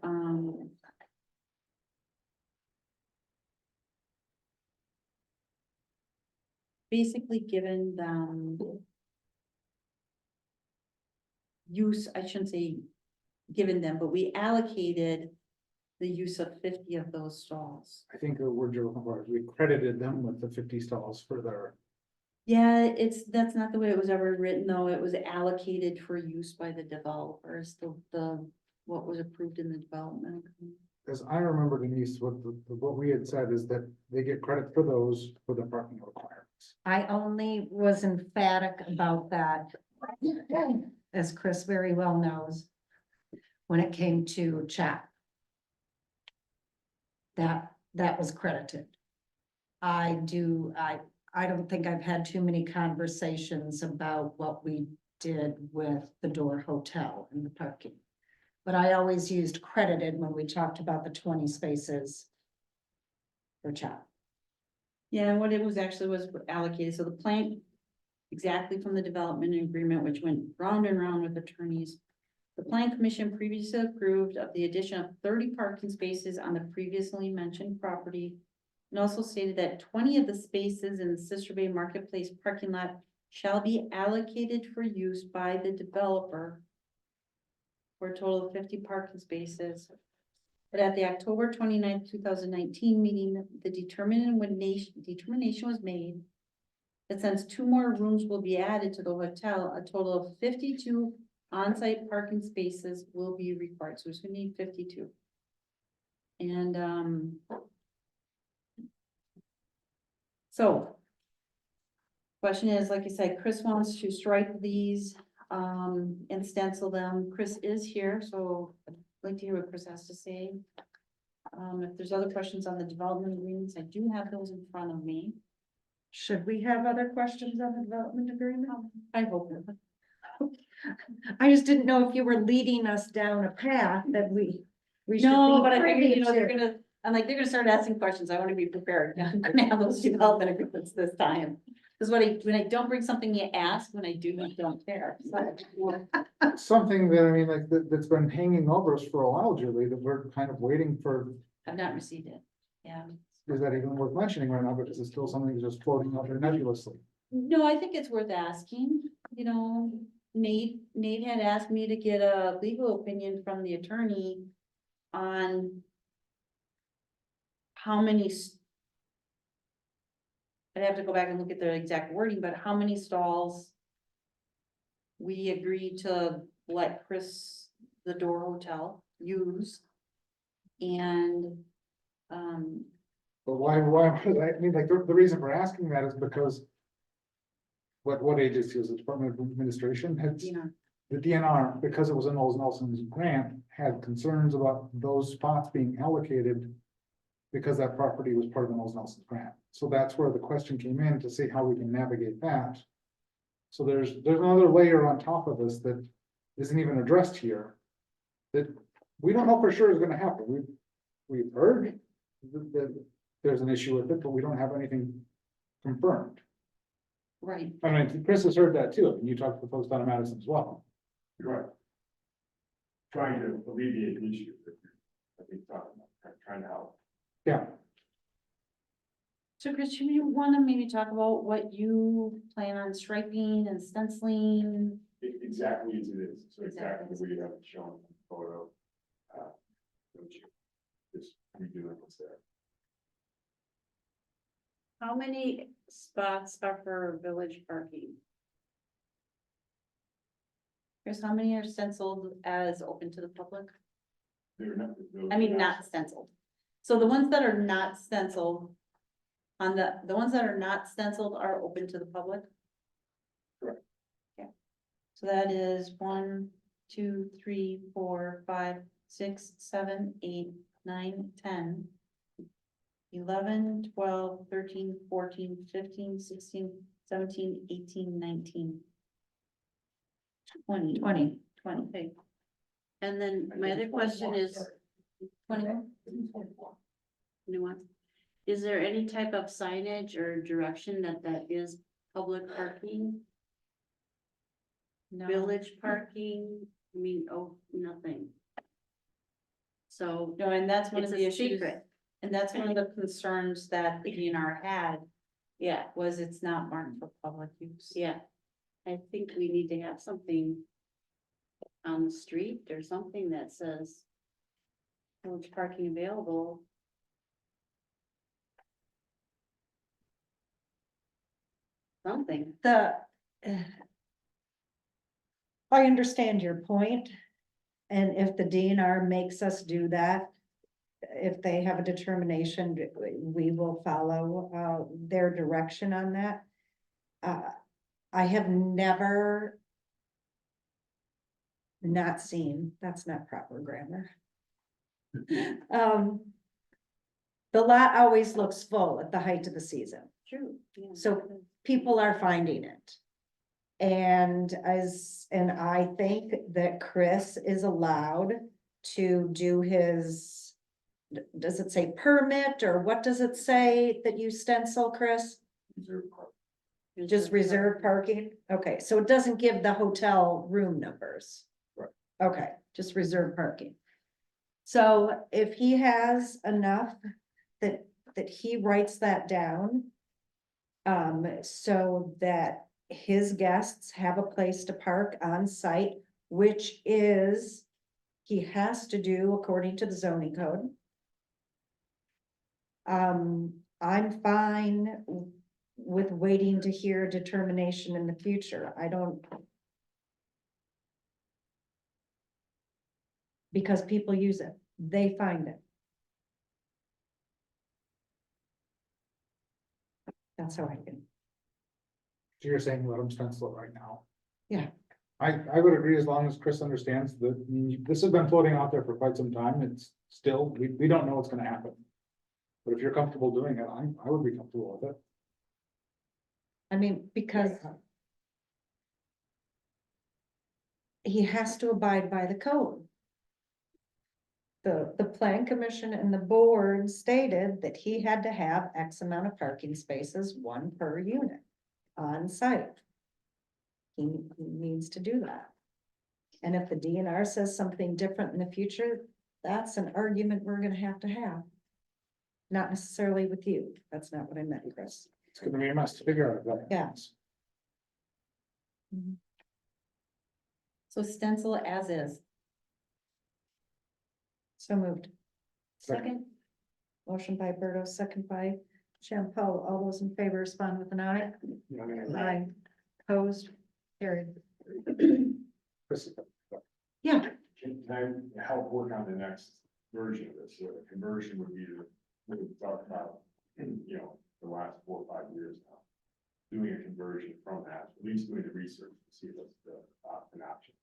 basically given them use, I shouldn't say given them, but we allocated the use of 50 of those stalls. I think the word you're looking for is we credited them with the 50 stalls for their, Yeah, that's not the way it was ever written, though. It was allocated for use by the developers, what was approved in the development agreement. as I remember, Denise, what we had said is that they get credit for those for the parking requirements. I only was emphatic about that, as Chris very well knows, when it came to chat. That was credited. I don't think I've had too many conversations about what we did with the Door Hotel and the parking. But I always used credited when we talked about the 20 spaces for chat. Yeah, what it was actually was allocated, so the plan, exactly from the development agreement, which went round and round with attorneys. The Plan Commission previously approved of the addition of 30 parking spaces on the previously mentioned property. And also stated that 20 of the spaces in the Sister Bay Marketplace parking lot shall be allocated for use by the developer for a total of 50 parking spaces. But at the October 29th, 2019 meeting, the determination was made that since 2 more rooms will be added to the hotel, a total of 52 on-site parking spaces will be required. So we need 52. And so question is, like I said, Chris wants to stripe these and stencil them. Chris is here, so I'd like to hear what Chris has to say. If there's other questions on the development agreements, I do have those in front of me. Should we have other questions on the development agreement? I hope. I just didn't know if you were leading us down a path that we should No, be but I figured, you know, privy to. they're gonna start asking questions. I want to be prepared. I'm gonna have those development agreements this time. Because when I don't bring something you ask, when I do, I don't care. So, Something that, I mean, like, that's been hanging over us for a while, Julie, that we're kind of waiting for, I've not received it. Yeah. is that even worth mentioning right now, because it's still something that's just floating out there nebulously. No, I think it's worth asking, you know, Nate had asked me to get a legal opinion from the attorney on how many. I'd have to go back and look at the exact wording, but how many stalls we agreed to let Chris, the Door Hotel, use. And, But why, I mean, like, the reason for asking that is because what agency is the Department of Administration had, you know, the DNR, because it was in Knowles Nelson's grant, had concerns about those spots being allocated because that property was part of the Knowles Nelson's grant. So that's where the question came in to see how we can navigate that. So there's another layer on top of this that isn't even addressed here. That we don't know for sure is gonna happen. We've heard that there's an issue with it, but we don't have anything confirmed. right. I mean, Chris has heard that too, and you talked to the folks down in Madison as well. Right. Trying to alleviate the issue that I think talking about, trying to help. Yeah, So Chris, you want to maybe talk about what you plan on striping and stenciling? Exactly as it is, so exactly Exactly. the way you have it shown in the photo. Don't you just redoing what's there. How many spots are for village parking? Chris, how many are stenciled as open to the public? They're not. I mean, not stenciled. So the ones that are not stenciled, on the ones that are not stenciled are open to the public? Correct. Okay. So that is 1, 2, 3, 4, 5, 6, 7, 8, 9, 10. 11, 12, 13, 14, 15, 16, 17, 18, 19. 20. 20. Okay. And then my other question is, 21. nuance, is there any type of signage or direction that is public parking, No. village parking? I mean, oh, nothing. So No, and that's one of it's the a issues, secret. and that's one of the concerns that the DNR had, Yeah, was it's not marked for public use. yeah. I think we need to have something on the street or something that says village parking available. Something. I understand your point. And if the DNR makes us do that, if they have a determination, we will follow their direction on that. I have never not seen, that's not proper grammar. The lot always looks full at the height of the season. True. Yeah. So people are finding it. And I think that Chris is allowed to do his, does it say permit, or what does it say that you stencil, Chris? Just reserve parking? Okay, so it doesn't give the hotel room numbers. Right. Okay, just reserve parking. So if he has enough that he writes that down, so that his guests have a place to park on site, which is, he has to do according to the zoning code. I'm fine with waiting to hear a determination in the future. I don't. Because people use it, they find it. That's how I can. So you're saying let them stencil it right now? Yeah. I would agree, as long as Chris understands that, I mean, this has been floating out there for quite some time. It's still, we don't know what's gonna happen. But if you're comfortable doing it, I would be comfortable with it. I mean, because he has to abide by the code. The plan commission and the board stated that he had to have X amount of parking spaces, 1 per unit on site. He needs to do that. And if the DNR says something different in the future, that's an argument we're gonna have to have. Not necessarily with you. That's not what I meant, Chris. It's gonna be a mess to figure out if that Yeah. happens. So stencil as is. So moved. Second. Motion by Berto, second by Champel. All those in favor respond with an eye. Aye. Opposed, carried. Chris, Yeah, Can I help work on the next version of this? So the conversion would be what we talked about, you know, the last 4 or 5 years now. Doing a conversion from that, at least doing the research to see what's an option.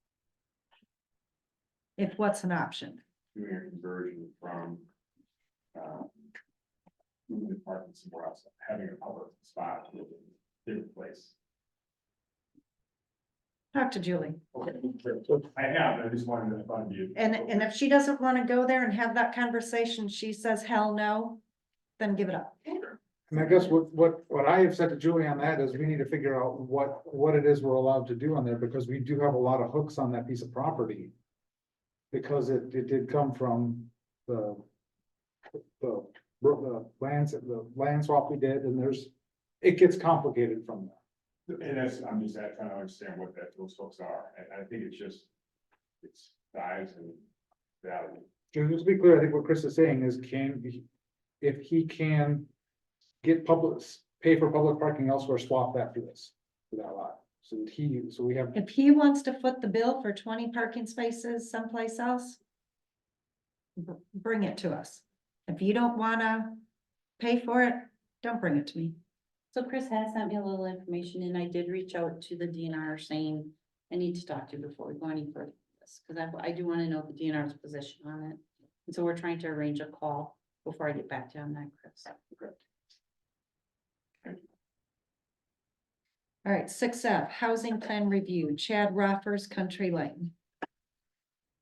if what's an option? Doing a conversion from moving the parking somewhere else, having a public spot in a different place. Talk to Julie. I have, I just wanted to find you. And if she doesn't want to go there and have that conversation, she says, hell no, then give it up. And I guess what I have said to Julie on that is we need to figure out what it is we're allowed to do on there, because we do have a lot of hooks on that piece of property. Because it did come from the land swap we did, and it gets complicated from there. And that's, I'm just trying to understand what those folks are, and I think it's size and value. Just to be clear, I think what Chris is saying is if he can get pay for public parking elsewhere, swap that for that lot. So we have, If he wants to foot the bill for 20 parking spaces someplace else, bring it to us. If you don't wanna pay for it, don't bring it to me. So Chris has sent me a little information and I did reach out to the DNR saying, I need to talk to you before we go any further with this, because I do want to know the DNR's position on it. And so we're trying to arrange a call before I get back to you on that, Chris. All right, 6F, housing plan review, Chad Roffers, Country Lane.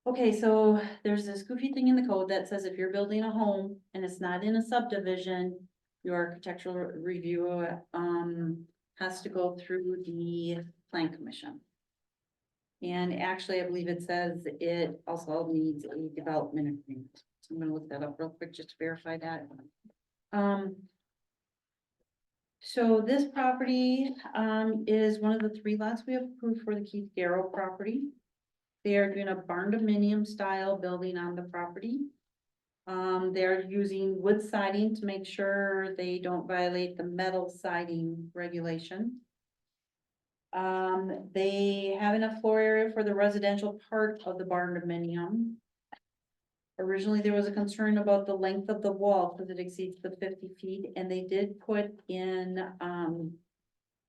Okay, so there's this goofy thing in the code that says if you're building a home and it's not in a subdivision, your architectural review, has to go through the plan commission. And actually, I believe it says it also needs a development agreement. So I'm gonna look that up real quick just to verify that. So this property, is one of the 3 lots we have approved for the Keith Garrow property. They are doing a barn dominium style building on the property. They're using wood siding to make sure they don't violate the metal siding regulation. They have enough floor area for the residential part of the barn dominium. Originally, there was a concern about the length of the wall because it exceeds the 50 feet, and they did put in,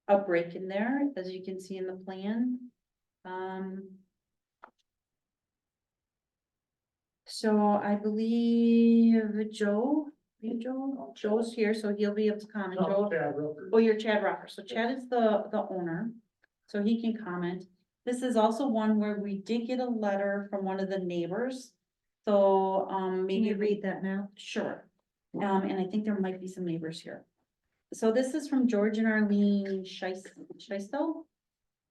a break in there, as you can see in the plan. So I believe Joe's here, so he'll be able to comment. Joe, oh, you're Chad Rocker. So Chad is the owner, so he can comment. This is also one where we did get a letter from one of the neighbors. So, Can maybe you read that now? Sure. And I think there might be some neighbors here. So this is from George and Arlene Schiestel.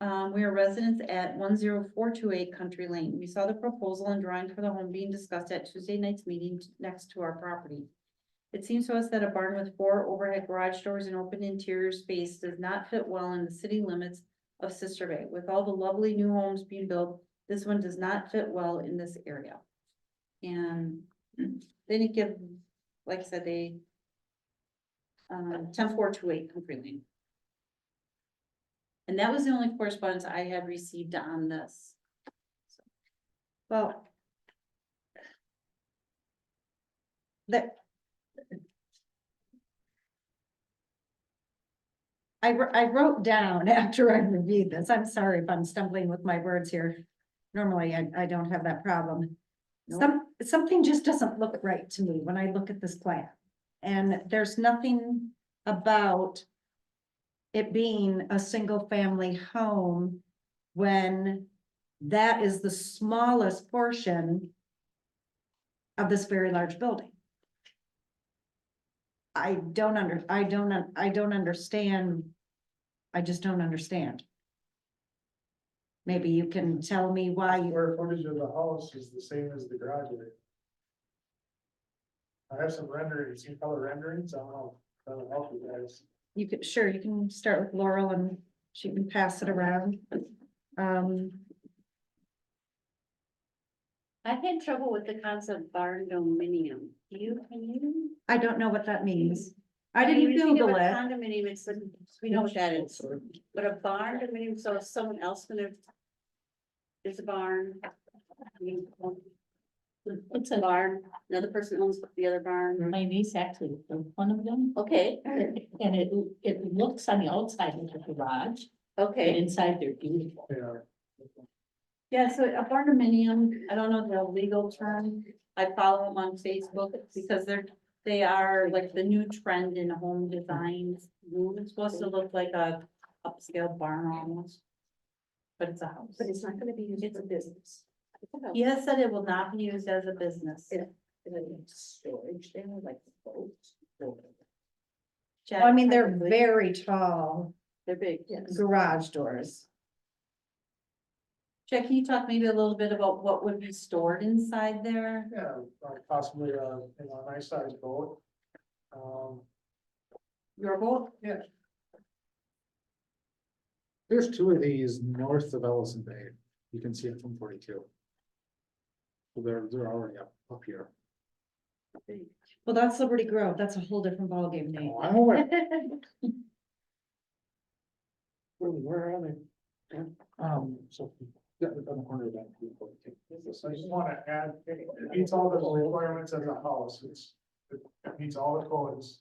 We are residents at 10428 Country Lane. We saw the proposal and drawing for the home being discussed at Tuesday night's meeting next to our property. It seems to us that a barn with 4 overhead garage doors and open interior space does not fit well in the city limits of Sister Bay. With all the lovely new homes being built, this one does not fit well in this area. And they didn't give, like I said, they 10428 Country Lane. And that was the only correspondence I had received on this. Well, that. I wrote down after I reviewed this, I'm sorry if I'm stumbling with my words here. Normally, I don't have that problem. Something just doesn't look right to me when I look at this plan. And there's nothing about it being a single family home when that is the smallest portion of this very large building. I don't understand. I just don't understand. Maybe you can tell me why you. Square footage of the house is the same as the garage area. I have some renderings, some color renderings, I don't know, that'll help you guys. You could, sure, you can start with Laurel and she can pass it around. I've had trouble with the concept barn dominium. Can you? I don't know what that means. I When didn't you think of Google a it. Condominium, it's like, we know what that is, but a barn dominium, so if someone else gonna. There's a barn. It's a Barn, another person owns the other barn. My niece actually built one of them, Okay, and it looks on the outside like a garage, but okay. inside they're beautiful. Yeah, so a barndominium, I don't know the legal term. I follow them on Facebook because they are like the new trend in home designs. It's supposed to look like a upscale barn almost. But it's a house. But it's not gonna be used for business. He has said it will not be used as a business. Storage there, like boats. Jack, I mean, they're probably. very tall They're big. garage doors. Jack, can you talk maybe a little bit about what would be stored inside there? Yeah, possibly, a nice sized boat. Your boat? Yeah. There's 2 of these north of Ellison Bay. You can see it from 42. So they're already up here. Well, that's Liberty Grove. That's a whole different ballgame name. Oh, I'm aware. Where are they? So, yeah, on the corner of that. So I just wanna add, it meets all the requirements as a house, it meets all the codes.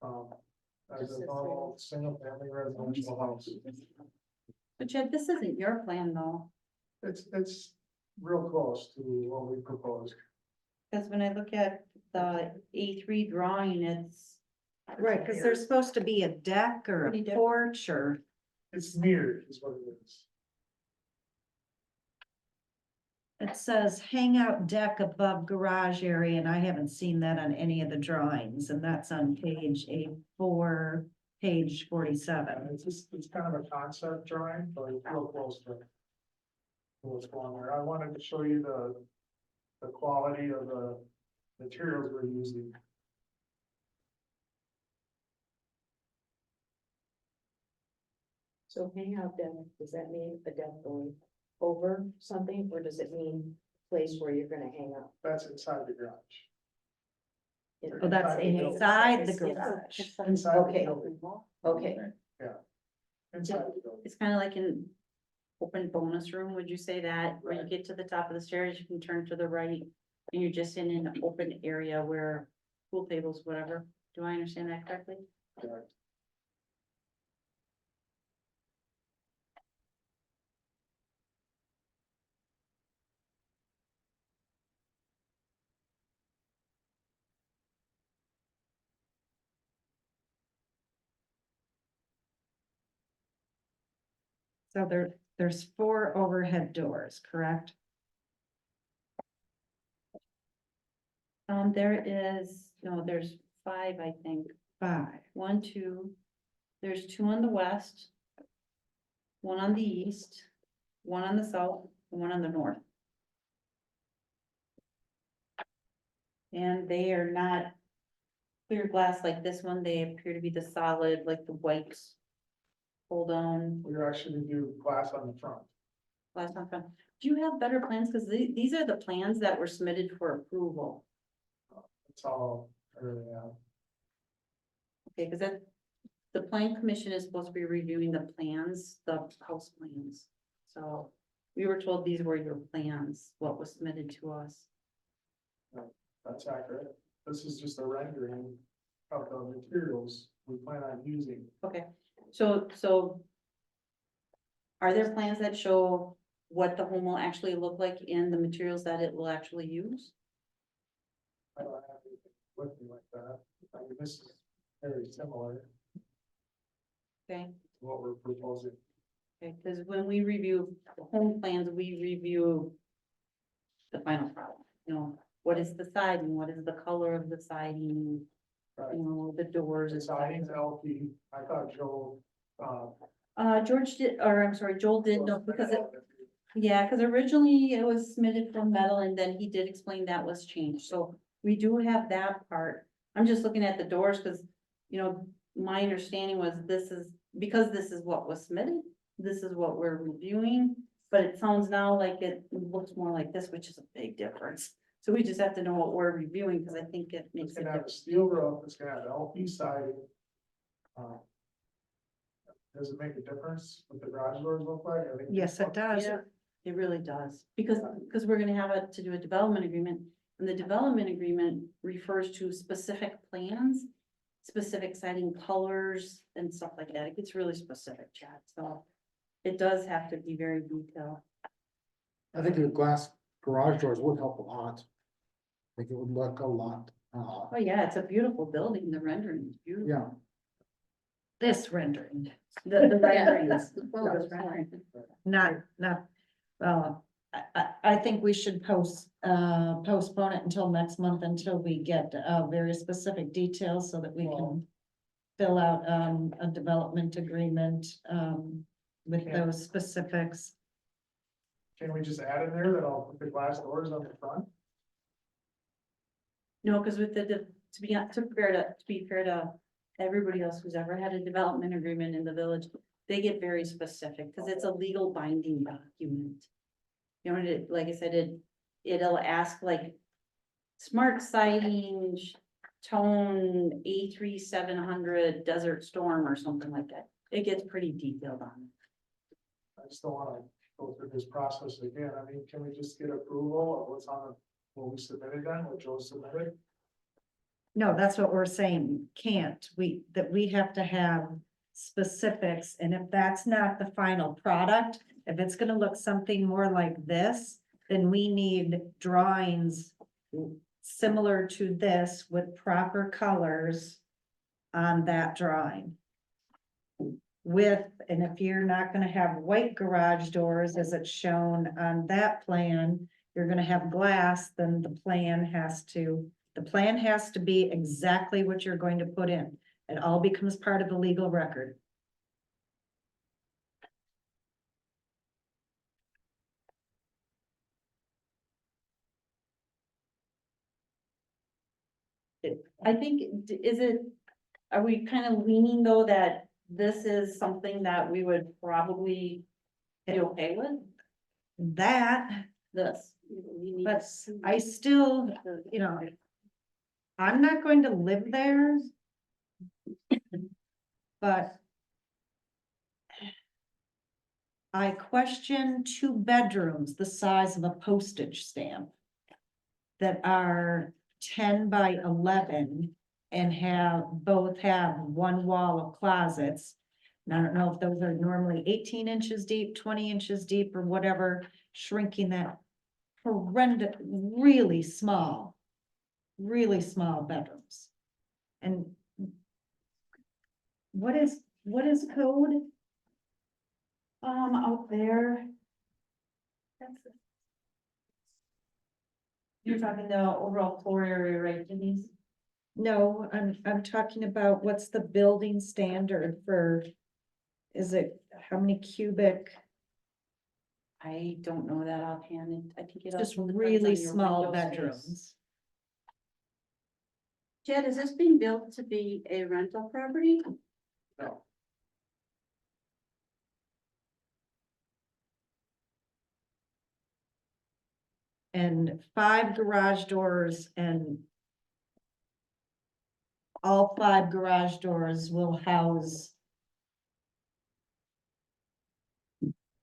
As a normal, single family residential house. But Chad, this isn't your plan though, It's real close to what we proposed. because when I look at the A3 drawing, it's. Right, because there's supposed to be a deck or Pretty a different. porch or, It's mirrored is what it is. it says hangout deck above garage area, and I haven't seen that on any of the drawings, and that's on page A4, page 47. And it's kind of a concept drawing, but it's real close to what's going there. I wanted to show you the quality of the materials we're using. So hangout deck, does that mean a deck going over something, or does it mean place where you're gonna hang out? That's inside the garage. Oh, that's inside the garage. Inside the Okay. building. Okay, Inside the building. It's kind of like an open bonus room, would you say that? When you Right. get to the top of the stairs, you can turn to the right, and you're just in an open area where pool tables, whatever. Do I understand that correctly? Correct. So there's 4 overhead doors, correct? There is, no, there's 5, I think. 5. 1, 2. There's 2 on the west. 1 on the east, 1 on the south, and 1 on the north. And they are not clear glass like this one. They appear to be the solid, like the white hold on We actually do glass on the front. glass on front. Do you have better plans? Because these are the plans that were submitted for approval. It's all, everything out. Okay, because that, the plan commission is supposed to be reviewing the plans, the house plans. So we were told these were your plans, what was submitted to us. That's accurate. This is just a rendering of the materials we plan on using. Okay, so are there plans that show what the home will actually look like in the materials that it will actually use? I don't have anything with me like that. I mean, this is very similar to Okay, what we're proposing. okay, because when we review the home plans, we review the final product, you know, what is the siding, what is the color of the siding, Right. you know, the doors The and stuff. siding's LP. I thought Joe, George did, or I'm sorry, Joel did know, because it, yeah, because originally it was submitted from metal and then he did explain that was changed, so we do have that part. I'm just looking at the doors, because, you know, my understanding was this is, because this is what was submitted, this is what we're reviewing. But it sounds now like it looks more like this, which is a big difference. So we just have to know what we're reviewing, because I think it makes it's it gonna have a different. steel roof, it's gonna have LP siding. Does it make a difference what the garage doors look like? I think- Yes, it does. Yeah, it really does, because we're gonna have to do a development agreement, and the development agreement refers to specific plans. Specific siding colors and stuff like that, it gets really specific, Chad, so it does have to be very detailed. I think the glass garage doors would help a lot. I think it would look a lot, Oh, yeah, it's a beautiful building, the rendering is beautiful. yeah. This rendering, The renderings, well, this rendering. not, I think we should postpone it until next month, until we get, very specific details so that we can fill out, a development agreement, with Okay. those specifics. Can we just add in there that I'll put the glass doors on the front? No, because with to be fair to everybody else who's ever had a development agreement in the village, they get very specific, because it's a legal binding document. You know, and it, like I said, it'll ask like smart siding, tone A3 700 Desert Storm or something like that. It gets pretty detailed on it. I just don't wanna go through this process again. I mean, can we just get approval of what's on what we submitted then, what Joe submitted? No, that's what we're saying, can't, that we have to have specifics, and if that's not the final product, if it's gonna look something more like this, then we need drawings similar to this with proper colors on that drawing. With, and if you're not gonna have white garage doors as it's shown on that plan, you're gonna have glass, then the plan has to be exactly what you're going to put in. It all becomes part of the legal record. I think, are we kind of leaning though that this is something that we would probably be okay with? That, This. but I still, you know, I'm not going to live there. But I question 2 bedrooms the size of a postage stamp that are 10 by 11 and both have one wall of closets. And I don't know if those are normally 18 inches deep, 20 inches deep, or whatever, shrinking that horrendous, really small bedrooms. And what is code? Out there. You're talking the overall floor area, right, Denise? No, I'm talking about what's the building standard for, is it, how many cubic? I don't know that offhand. I think it Just also depends really on your small window space. bedrooms. Jed, is this being built to be a rental property? No. And 5 garage doors, and all 5 garage doors will house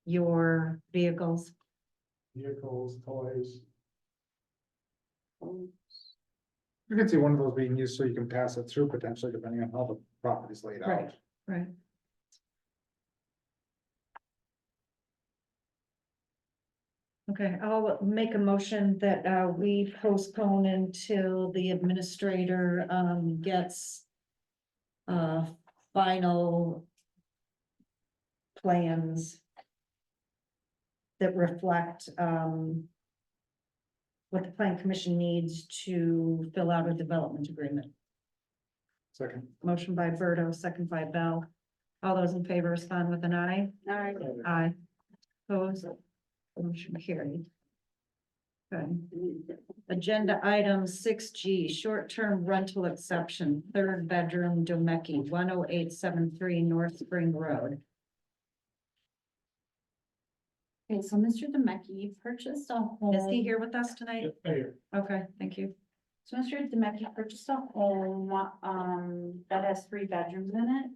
your vehicles. Vehicles, toys. You can see one of those being used so you can pass it through potentially, depending on how the property's laid out. Right. Right. Okay, I'll make a motion that we postpone until the administrator gets final plans that reflect what the plan commission needs to fill out a development agreement. Second. Motion by Berto, second by Bell. All those in favor respond with an aye. Alright. Aye. Opposed? Motion carried. Okay. Agenda item 6G, short-term rental exception, 3rd bedroom, Domecki, 10873 North Spring Road. Okay, so Mr. Demecki purchased a home. Is he here with us tonight? Right here. Okay, thank you. So Mr. Demecki purchased a home, that has 3 bedrooms in it.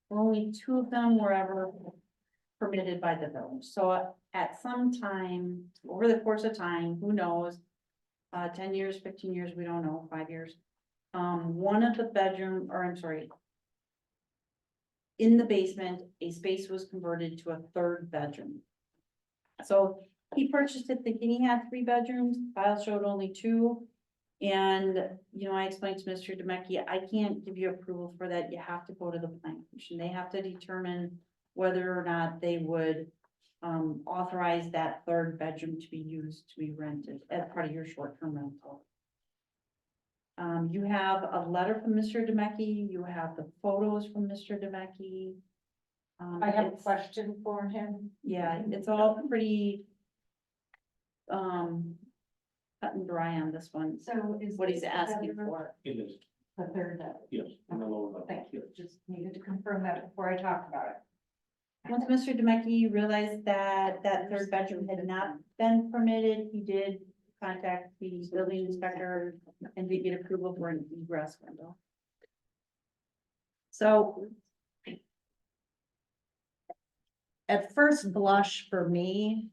Only 2 of them were ever permitted by the village. So at some time, over the course of time, who knows? 10 years, 15 years, we don't know, 5 years. One of the bedroom, or I'm sorry. In the basement, a space was converted to a 3rd bedroom. So he purchased it thinking he had 3 bedrooms, file showed only 2. And, you know, I explained to Mr. Demecki, I can't give you approval for that. You have to go to the plan commission. They have to determine whether or not they would authorize that 3rd bedroom to be used to be rented as part of your short-term rental. You have a letter from Mr. Demecki, you have the photos from Mr. Demecki. I have a It's- question for him. Yeah, it's all pretty cut and dry on this one, So is what he's asking for. It is, the 3rd bedroom? yes. in the lower level. Thank you. Just needed to confirm that before I talked about it. Once Mr. Demecki realized that that 3rd bedroom had not been permitted, he did contact the building inspector and did get approval for an egress window. So at first blush for me,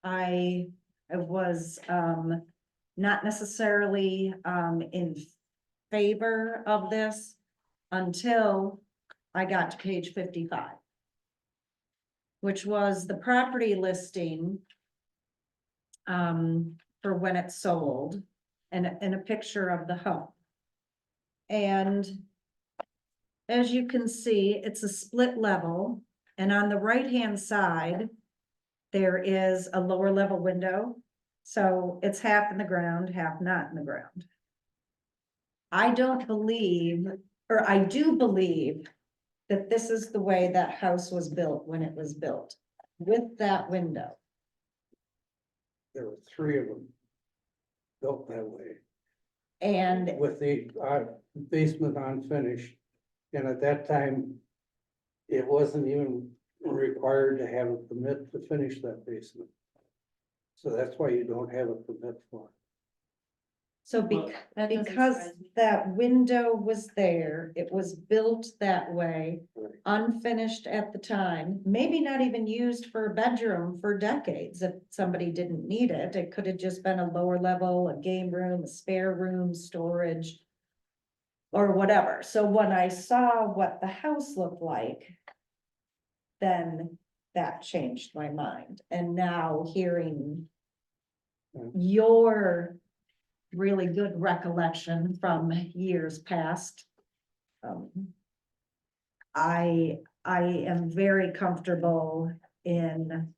I was, not necessarily, in favor of this until I got to page 55, which was the property listing, for when it's sold, and a picture of the home. And as you can see, it's a split level, and on the right-hand side, there is a lower level window. So it's half in the ground, half not in the ground. I don't believe, or I do believe that this is the way that house was built when it was built, with that window. There were 3 of them built that way, And with the basement unfinished. And at that time, it wasn't even required to have a permit to finish that basement. So that's why you don't have a permit for it. so Well, That doesn't because surprise me. that window was there, it was built that way, Right. unfinished at the time, maybe not even used for a bedroom for decades. If somebody didn't need it, it could have just been a lower level, a game room, a spare room, storage, or whatever. So when I saw what the house looked like, then that changed my mind. And now hearing your really good recollection from years past, I am very comfortable in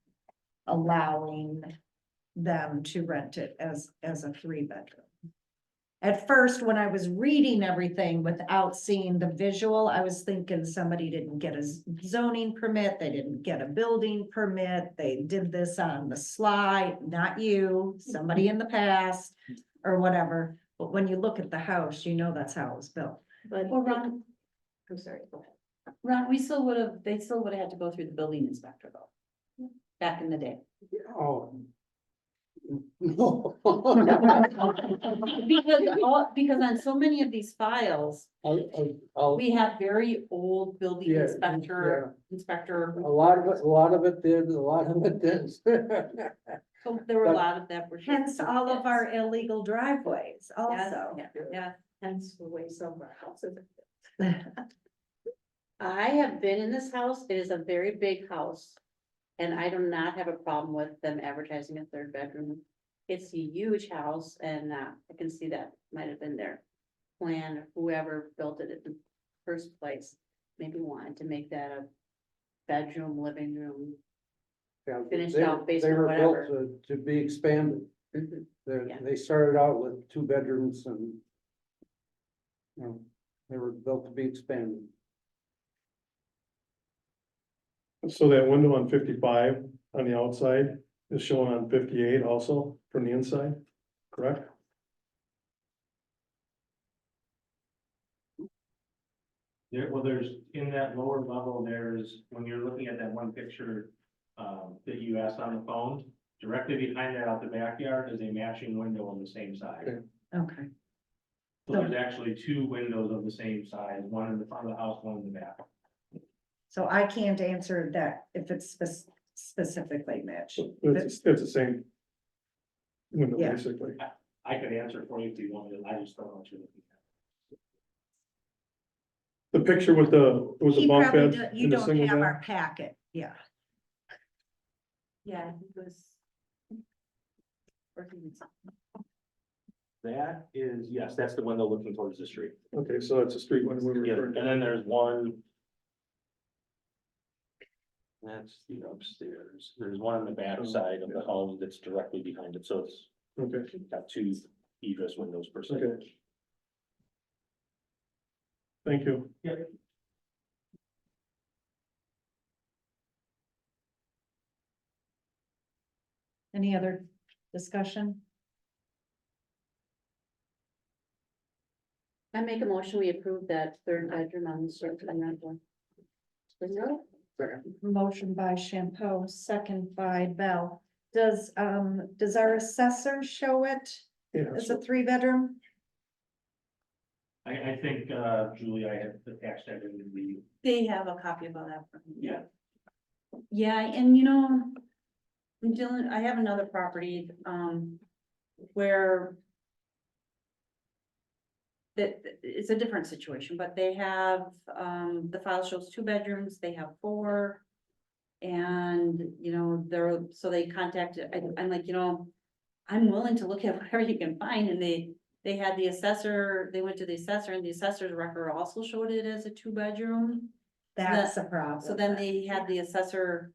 allowing them to rent it as a 3-bedroom. At first, when I was reading everything without seeing the visual, I was thinking somebody didn't get a zoning permit, they didn't get a building permit, they did this on the sly, not you, somebody in the past, or whatever. But when you look at the house, you know that's how it was built. But, Well, Ron, I'm sorry, go ahead. Ron, they still would have had to go through the building inspector though, back in the day. Oh. No. Because on so many of these files, I'll, we have very old building Yeah, inspector. a lot of it did, a lot of it didn't. So there were a lot of that were. Hence all of our illegal driveways also. Yeah, Hence the way some of our houses. I have been in this house. It is a very big house. And I do not have a problem with them advertising a 3rd bedroom. It's a huge house and I can see that might have been their plan, or whoever built it in the first place. Maybe wanted to make that a bedroom, living room. Yeah, Finished they- out based they on were built whatever. To be expanded. Mhm. Yeah. They started out with 2 bedrooms and, you know, they were built to be expanded. So that window on 55 on the outside is shown on 58 also from the inside, correct? There's, in that lower level, there's, when you're looking at that one picture, that you asked on the phone, directly behind that out the backyard is a matching window on the same side. Okay. Okay, So there's actually 2 windows of the same size, one in the front of the house, one in the back. so I can't answer that if it's specifically Mitch. It's the same window, Yeah. basically. I could answer for you if you wanted, I just don't know what you're looking at. The picture with the He bunk probably bed you and the don't single have bed. our packet, yeah. Yeah, it was. Working with something. That is, yes, that's the window looking towards the street. Okay, so that's a street window we were Yeah, referring and to. then there's one. That's the upstairs. There's one on the back side of the home that's directly behind it, so it's Okay, got 2 egress windows per se. okay. Thank you. Any other discussion? I make a motion, we approve that 3rd bedroom on the surface and rental. Motion by Shampoo, second by Bell. Does our assessor show it Yeah, as so a 3-bedroom? I think, Julie, I had attached that in the, They have a copy of all that. yeah. Yeah, and you know, I'm dealing, I have another property, where it's a different situation, but they have, the file shows 2 bedrooms, they have 4. And, you know, so they contacted, I'm like, you know, I'm willing to look at whatever you can find, and they had the assessor, they went to the assessor, and the assessor's record also showed it as a 2-bedroom. That's a problem. So then they had the assessor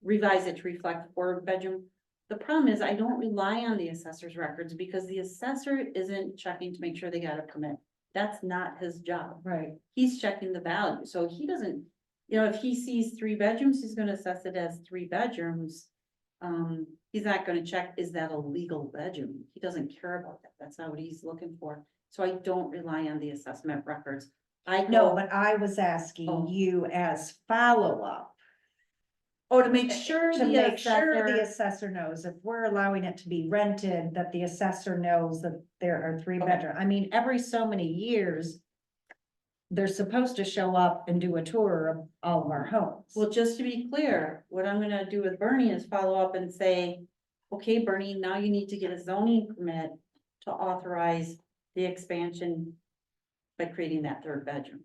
revise it to reflect 4-bedroom. The problem is I don't rely on the assessor's records because the assessor isn't checking to make sure they got a permit. That's not his job. Right. He's checking the value, so he doesn't, you know, if he sees 3 bedrooms, he's gonna assess it as 3 bedrooms. He's not gonna check, is that a legal bedroom? He doesn't care about that. That's not what he's looking for. So I don't rely on the assessment records. No, but I was asking you as follow-up. Oh, to make sure To the make sure the assessor, assessor knows if we're allowing it to be rented, that the assessor knows that there are 3 Okay. bedroom. I mean, every so many years. They're supposed to show up and do a tour of all of our homes. well, just to be clear, what I'm gonna do with Bernie is follow up and say, okay, Bernie, now you need to get a zoning permit to authorize the expansion by creating that 3rd bedroom.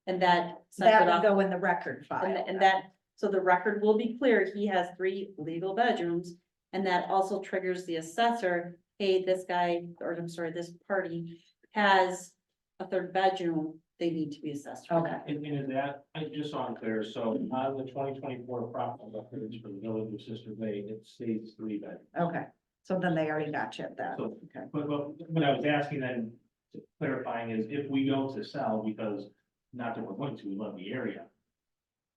And that. sets That it would off- go in the record file. And that, so the record will be clear, he has 3 legal bedrooms, and that also triggers the assessor, hey, this guy, or I'm sorry, this party has a 3rd bedroom, they need to be assessed. for Okay. that. And is that, I just so I'm clear, so on the 2024 property records for the village of Sister Bay, it states 3 bedrooms. Okay, so then they already got you at that. So- Okay. But what I was asking then, clarifying is if we go to sell, because not that we're going to, we love the area.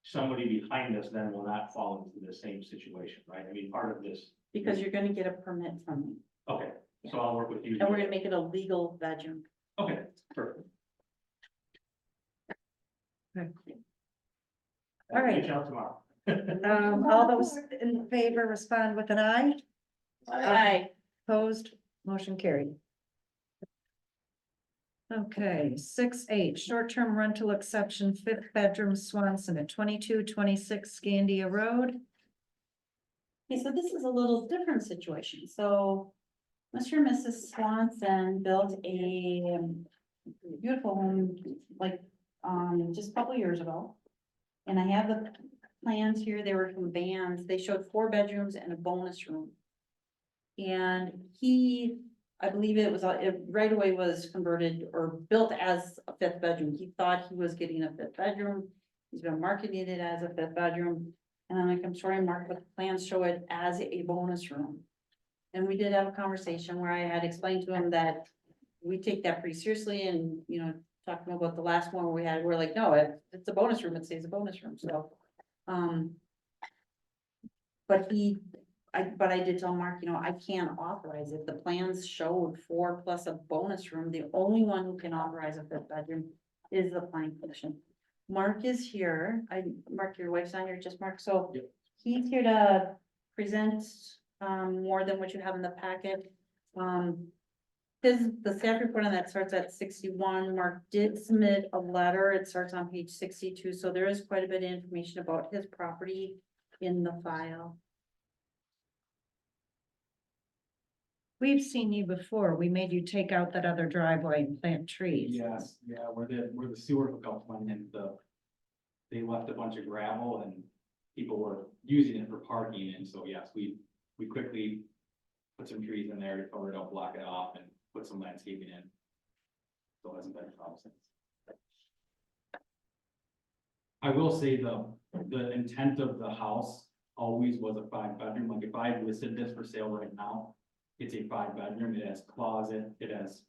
Somebody behind us then will not fall into the same situation, right? I mean, part of this, Because you're gonna get a permit from me, okay, so I'll work with you. and we're gonna make it a legal bedroom. Okay, perfect. All right. Reach out tomorrow. All those in favor respond with an eye. Aye. Opposed, motion carried. Okay, 6H, short-term rental exception, 5th bedroom Swanson at 2226 Scandia Road. Okay, so this is a little different situation, so Mr. and Mrs. Swanson built a beautiful home, like, just a couple years ago. And I have the plans here, they were from Vans, they showed 4 bedrooms and a bonus room. And he, I believe it was, it right away was converted or built as a 5th bedroom, he thought he was getting a 5th bedroom. He's been marketing it as a 5th bedroom, and I'm like, I'm sorry, Mark, but the plans show it as a bonus room. And we did have a conversation where I had explained to him that we take that pretty seriously and, you know, talking about the last one we had, we're like, no, it's a bonus room, it stays a bonus room, so. But I did tell Mark, you know, I can't authorize it, the plans showed 4 plus a bonus room, the only one who can authorize a 5th bedroom is the planning commission. Mark is here, Mark, your wife's not here, just Mark, so. Yep. He's here to present, more than what you have in the packet. The staff report on that starts at 61. Mark did submit a letter. It starts on page 62, so there is quite a bit of information about his property in the file. We've seen you before. We made you take out that other driveway and plant trees. Yes, yeah, where the sewer hookup went in, they left a bunch of gravel and people were using it for parking, and so yes, we quickly put some trees in there to cover it up, block it off, and put some landscaping in. So it hasn't been a problem since. I will say the intent of the house always was a 5-bedroom, like if I listed this for sale right now, it's a 5-bedroom, it has closet, it has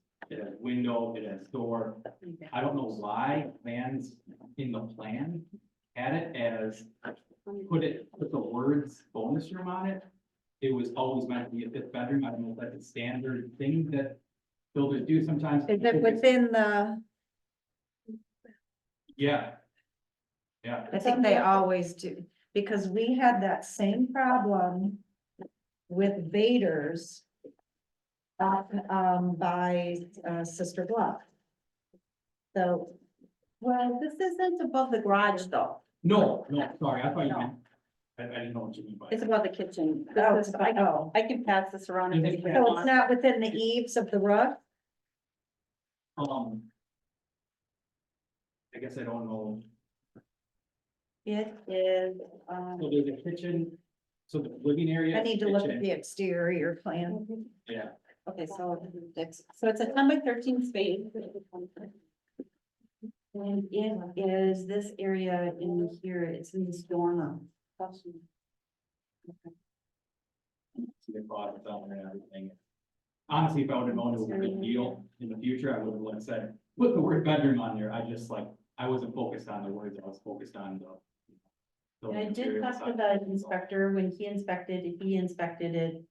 window, it has door. I don't know why plans in the plan had it as, put the words bonus room on it. It was always meant to be a 5th bedroom. I don't know if that's a standard thing that builders do sometimes. Is it within the, Yeah. Yeah, I think they always do, because we had that same problem with Vader's by Sister Bluff. So, Well, this isn't above the garage though. No, sorry, I thought you No. meant, I didn't know what you mean by. It's about the kitchen. Oh, This is- I oh. I can pass this around. if anybody So it's wants. not within the eaves of the roof? I guess I don't know, It is, so there's a kitchen, so the living area. I need to look at kitchen, the exterior plan. Yeah, okay, so it's a 10 by 13 space. And it is this area in here, it's in this dormer. so they bought it down there and everything. Honestly, if I would have known it was a big deal in the future, I would have like said, put the word bedroom on there, I wasn't focused on the words, I was focused on the. And I did material talk to side. the inspector, when he inspected it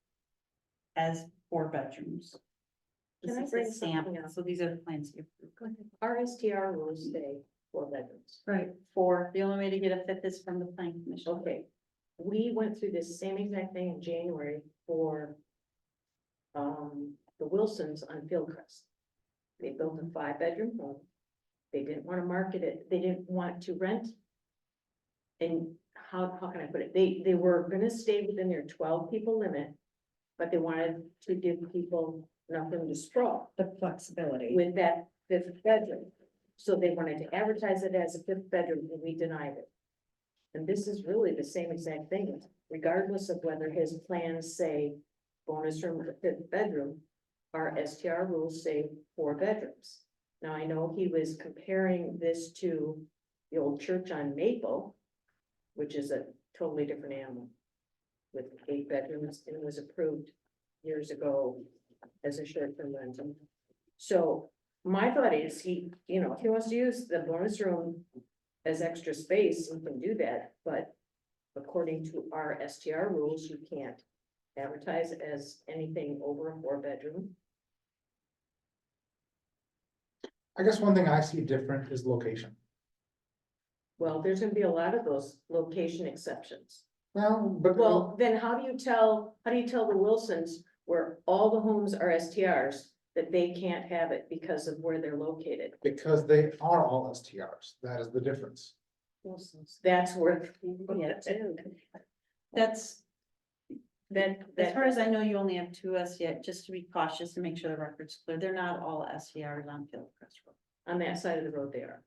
as 4 bedrooms. This Can I is bring the stamp, something up? so these are the plans you approved. Our STR rules say 4 bedrooms. Right. 4, the only way to get a fifth is from the planning commission. Okay, we went through this same exact thing in January for the Wilsons on Fieldcrest. They built a 5-bedroom home. They didn't want to market it, they didn't want to rent. And how can I put it? They were gonna stay within their 12 people limit, but they wanted to give people enough room to sprawl The flexibility. with that 5th bedroom. So they wanted to advertise it as a 5th bedroom, and we denied it. And this is really the same exact thing, regardless of whether his plans say bonus room or 5th bedroom. Our STR rules say 4 bedrooms. Now, I know he was comparing this to the old church on Maple, which is a totally different animal, with 8 bedrooms, and was approved years ago as a short-term rental. So my thought is he, if he wants to use the bonus room as extra space, he can do that, but according to our STR rules, you can't advertise as anything over a 4-bedroom. I guess one thing I see different is location. Well, there's gonna be a lot of those location exceptions. Well, but. Well, then how do you tell the Wilsons where all the homes are STRs that they can't have it because of where they're located? Because they are all STRs, that is the difference. That's where. That's, That, as far as I know, you only have 2 SCR, just to be cautious and make sure the record's clear. They're not all SCRs on Fieldcrest Road. on that side of the road they are.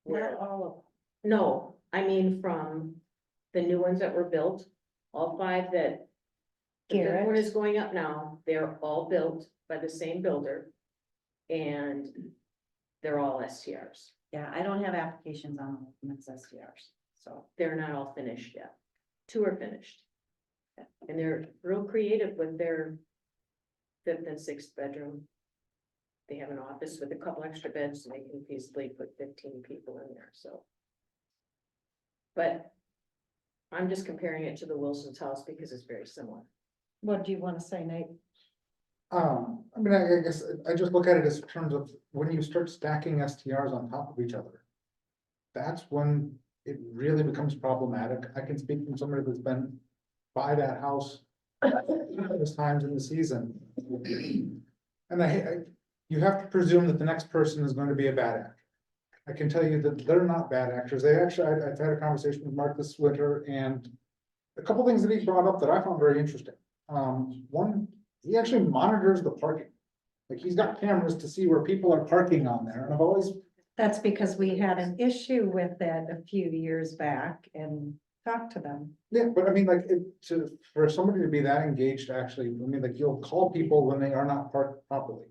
Not all of them. No, I mean from the new ones that were built, all 5 that. The 5th one Garrett. is going up now, they're all built by the same builder. And they're all STRs. Yeah, I don't have applications on all of them as SCRs, so. They're not all finished yet. 2 are finished. And they're real creative with their 5th and 6th bedroom. They have an office with a couple extra beds, and they can easily put 15 people in there, so. But I'm just comparing it to the Wilson's house because it's very similar. What do you want to say, Nate? I mean, I guess I just look at it as terms of when you start stacking STRs on top of each other. That's when it really becomes problematic. I can speak from somebody that's been by that house countless times in the season. And you have to presume that the next person is going to be a bad actor. I can tell you that they're not bad actors. I've had a conversation with Mark this winter, and a couple things that he brought up that I found very interesting. One, he actually monitors the parking. Like, he's got cameras to see where people are parking on there, and I've always, That's because we had an issue with that a few years back and talked to them. yeah, but I mean, like, for somebody to be that engaged, actually, I mean, like, you'll call people when they are not parked properly.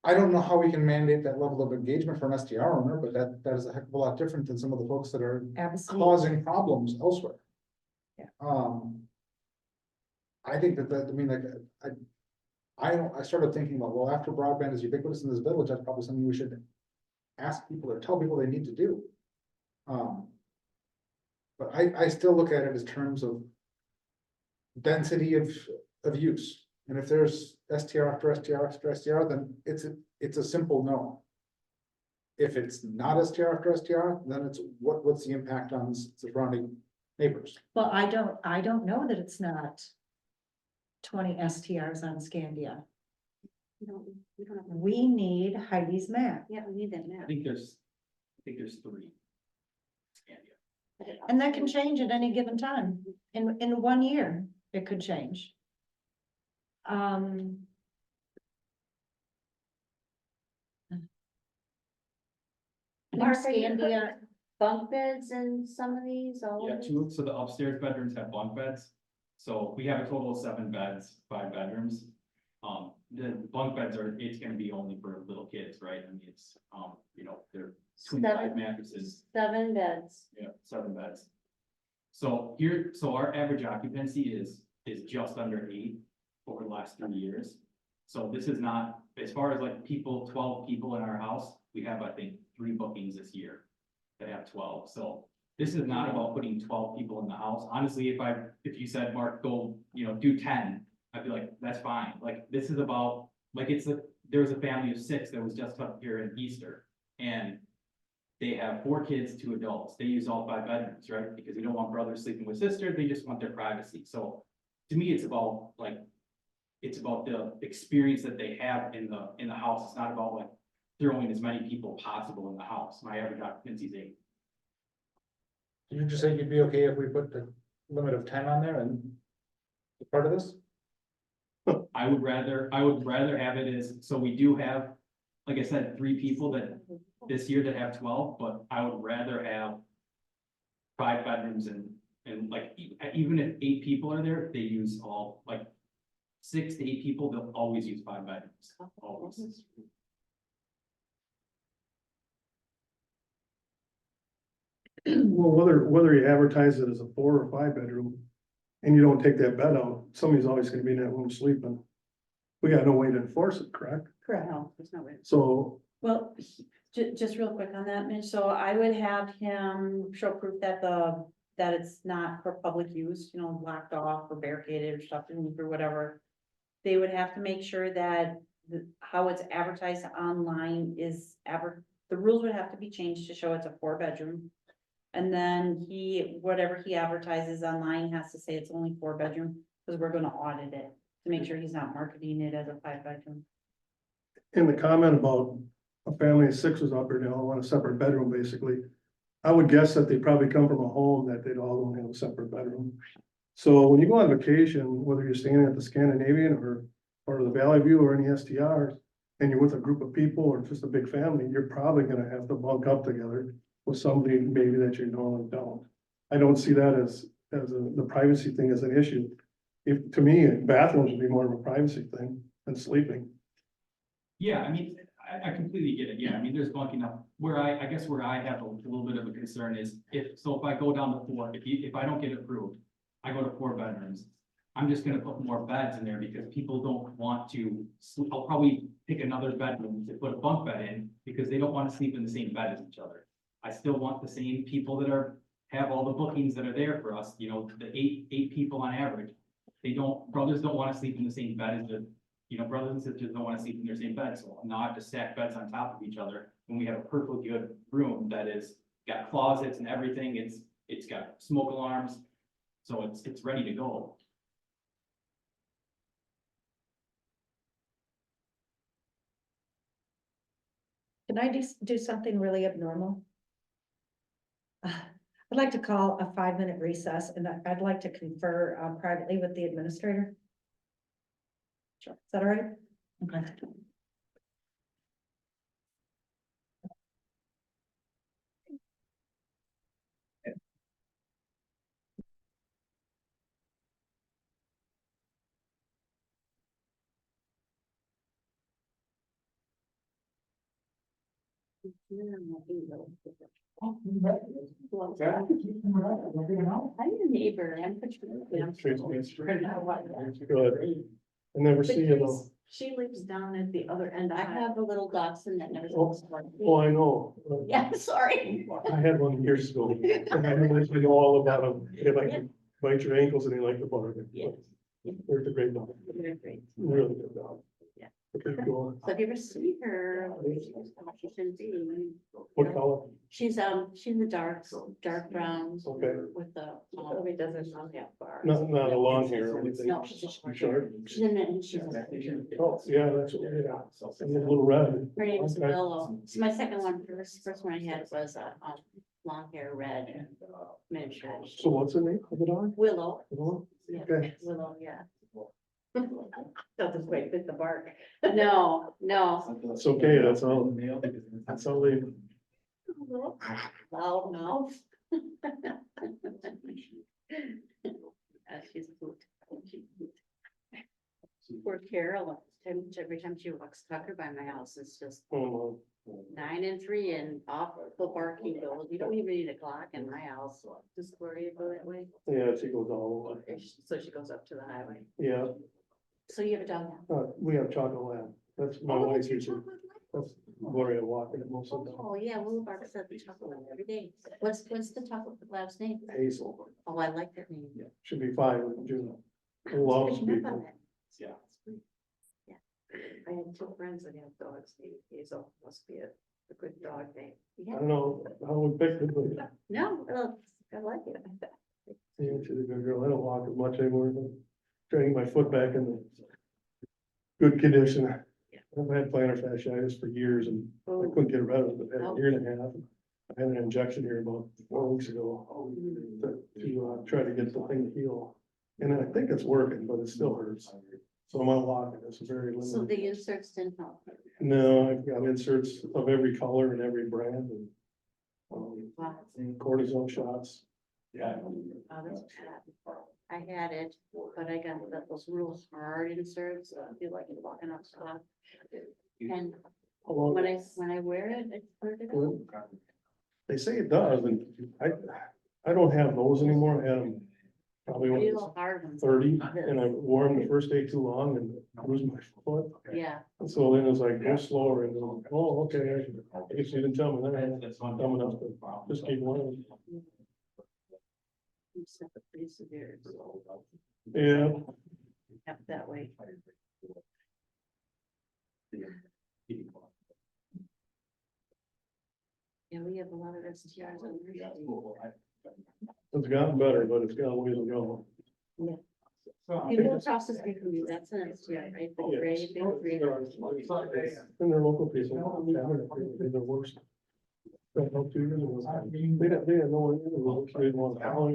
I don't know how we can mandate that level of engagement from STR owner, but that is a heck of a lot different than some of the folks that are Absolutely. causing problems elsewhere. Yeah. I think I mean, like, I started thinking about, well, after broadband is ubiquitous in this village, that's probably something we should ask people or tell people they need to do. But I still look at it as terms of density of use. And if there's STR after STR after STR, then it's a simple no. If it's not STR after STR, then it's what's the impact on the surrounding neighbors? Well, I don't know that it's not 20 STRs on Scandia. We don't have. We need Heidi's map. Yeah, we need that I map. think there's think there's 3. Scandia. And that can change at any given time. In 1 year, it could change. Mark, are you bunk beds in some of these, all Yeah, of these? 2, so the upstairs bedrooms have bunk beds. So we have a total of 7 beds, 5 bedrooms. The bunk beds it's gonna be only for little kids, right? I mean, it's, they're twin size 7 mattresses. 7 beds. Yeah, 7 beds. So our average occupancy is just under 8 over the last 3 years. So this is not, as far as like 12 people in our house, we have, I think, 3 bookings this year that have 12. So this is not about putting 12 people in the house. Honestly, if you said, Mark, go, do 10, I'd be like, that's fine. Like, this is about, like, there was a family of 6 that was just up here in Easter. And they have 4 kids, 2 adults. They use all 5 bedrooms, right? Because you don't want brothers sleeping with sisters. They just want their privacy. So to me, it's about the experience that they have in the house. It's not about like throwing as many people possible in the house. My average occupancy is 8. Did you just say you'd be okay if we put the limit of 10 on there and be part of this? I would rather have it as, so we do have, like I said, 3 people that this year that have 12, but I would rather have 5 bedrooms and like, even if 8 people are there, they use all, like 6 to 8 people, they'll always use 5 bedrooms, always. Well, whether you advertise it as a 4 or 5 bedroom, and you don't take that bed out, somebody's always gonna be in that room sleeping. We got no way to enforce it, correct? Correct. No, there's no way. So, Well, just real quick on that, Mitch, so I would have him show proof that that it's not for public use, locked off or barricaded or stuff or whatever. They would have to make sure that how it's advertised online is the rules would have to be changed to show it's a 4-bedroom. And then whatever he advertises online has to say it's only 4-bedroom, because we're gonna audit it to make sure he's not marketing it as a 5-bedroom. in the comment about a family of 6 was up there, they all want a separate bedroom, basically. I would guess that they probably come from a home that they'd all want to have a separate bedroom. So when you go on vacation, whether you're staying at the Scandinavian or the Valley View or any STRs, and you're with a group of people or just a big family, you're probably gonna have to bunk up together with somebody maybe that you normally don't. I don't see that as the privacy thing as an issue. To me, bathrooms would be more of a privacy thing than sleeping. Yeah, I mean, I completely get it. Yeah, I mean, there's bunking up where I guess where I have a little bit of a concern is if I go down to 4, if I don't get approved, I go to 4 bedrooms. I'm just gonna put more beds in there because people don't want to, I'll probably pick another bedroom to put a bunk bed in because they don't want to sleep in the same bed as each other. I still want the same people that have all the bookings that are there for us, the 8 people on average. Brothers don't want to sleep in the same bed as brothers and sisters don't want to sleep in their same bed, so now I have to stack beds on top of each other when we have a perfectly good room that is got closets and everything, it's got smoke alarms, so it's ready to go. Can I do something really abnormal? I'd like to call a 5-minute recess and I'd like to confer privately with the administrator. Sure. Is that all right? Okay. I'm your neighbor, I'm Good. I never see you though. She lives down at the other end. I have a little dachshund that never. Oh, I know. Yeah, sorry. I had one years ago. And I know all about them. They like to bite your ankles and they like to bark. Yes. They're a great dog. They're great. Really good dog. Okay, cool. So if you ever see her, she shouldn't be. What color? She's the dark brown Okay, with the. Probably doesn't sound that far. not a long hair or anything. No, she's just short. Short. She's in it and she's. Oh, yeah, that's, yeah, and a little red. Her name is Okay. Willow. So my second one, first one I had was long hair, red miniature. So what's the name of the dog? Willow. Willow? Yeah, Okay. Willow, yeah. Doesn't quite fit the bark. No. It's okay, that's all they. Loud mouth. She's cute. Poor Carol, every time she walks Tucker by my house, it's just Oh, 9 and 3 and off the barking goes. You don't even need a clock in my house. Just where you go that way. yeah, she goes all over. So she goes up to the highway. Yeah, So you have a dog now? we have chocolate lab. That's my Oh, wife that's your usually. chocolate That's Gloria walking it most of the time. Oh, yeah, Willow barks at the chocolate every day. What's the chocolate lab's name? Hazel, Oh, I like that name. should be 5 in June. Loves Picking up people. on that. Yeah. Yeah. I have two friends that have dogs named Hazel, must be a good dog name. I don't know how we picked it, but No, I like it. yeah, she's a good girl. I don't walk as much anymore. But Training my foot back in the good condition. I've had plantar fasciitis for years and I Oh, couldn't get rid of it. I've had a year and a half. I had an injection here about 4 weeks ago to try to get the thing to heal. And I think it's working, but it still hurts. So I'm not walking. It's very so limited. the inserts didn't help. No, I've got inserts of every color and every brand and Wow. cortisone shots. Yeah. Oh, that's bad. I had it, but I got those real hard inserts. I feel like you're walking up stuff. And How long- when I wear it, it's pretty good. They say it does, and I don't have those anymore. I had them probably when I Real was hard ones. 30, and I wore them the first day too long and bruised my foot. Yeah. And so then it's like, go slower, and go, oh, okay, I guess you didn't tell me that, That's one. dumb enough to just keep wearing. It's pretty severe. Yeah, Up that way. Yeah, we have a lot of STRs on there. it's gotten better, but it's got a ways to go. People across the street from you, that's an STR, right? The gray, big gray. And they're local people, they're the worst. Don't know, 2 years ago. They had no idea, they didn't want to follow it,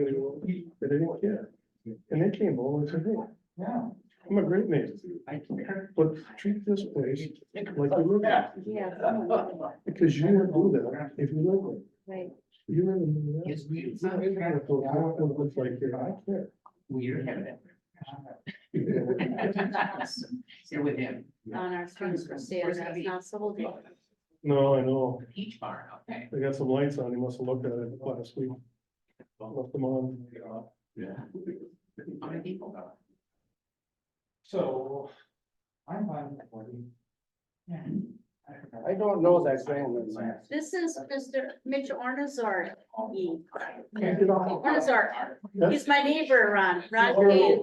they didn't care. And they came over and said, hey, I'm a great neighbor, but treat this place like you live there. Yeah. Because you would do that if you live there. Right. You live in the. It's not even if it looks like here, I care. We're having it. You're with him. On our streets for sale, that's not sold yet. No, I know, Peach barn, okay. they got some lights on, you must have looked at it last week. Left them on. Yeah. How many people? So, I'm fine with 40. I don't know that gentleman. This is Mr. Mitch Ornazar. Okay. Ornazar, he's my neighbor, Ron Kane.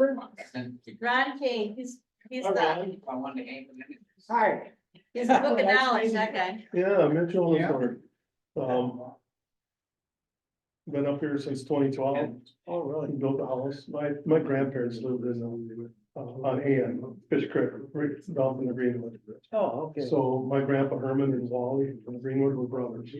Ron Kane, he's the, Hi. he's a book of knowledge, that guy. Yeah, Mitchell is our, been up here since 2012. Oh, really? Built a house. My grandparents lived in, on Ann, Fish Creek, right down from the Greenwood. Oh, okay. So my grandpa Herman and Wally from the Greenwood were brothers.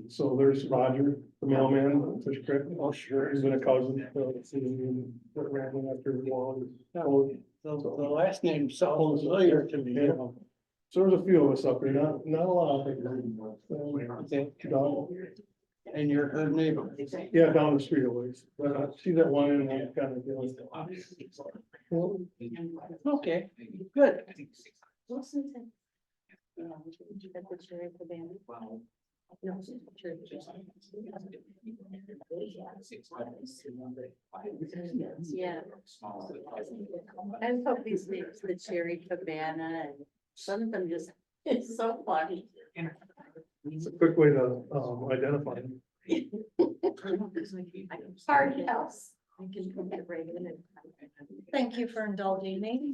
So there's Roger, the mailman, Fish Creek. Oh, sure. He's been a cousin. Ran after Wally. The last name sounds familiar to me. Yeah. So there's a few of us up there, not a lot. And you're her neighbor. Yeah, down the street always. See that one in there kind of deal. Okay, good. Wilson said. Yeah, you got the cherry cabana. No, it's the cherry. Yeah. I hope these names, the cherry cabana, and some of them just, it's so funny. It's a quick way to identify them. Hard house. I can come to break in and. Thank you for indulging me.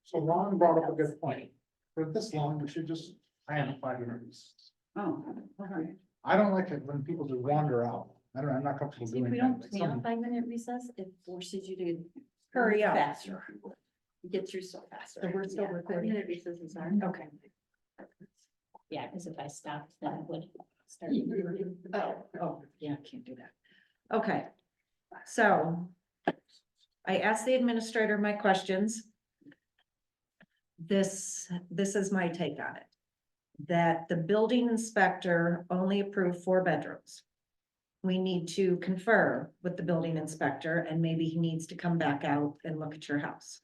So Ron brought up a good point. For this long, we should just plan a 5 year lease. Oh, okay. I don't like it when people just wander out. I'm not comfortable If doing we that. don't Like plan a some- 5-minute recess, it forces you to. Hurry up. Faster. You get through so faster. So we're still Yeah, recording. 5-minute recesses are. Okay. Yeah, because if I stopped, then I would start. Oh, yeah, can't do that. Okay, so I asked the administrator my questions. This is my take on it. That the building inspector only approved 4 bedrooms. We need to confer with the building inspector and maybe he needs to come back out and look at your house.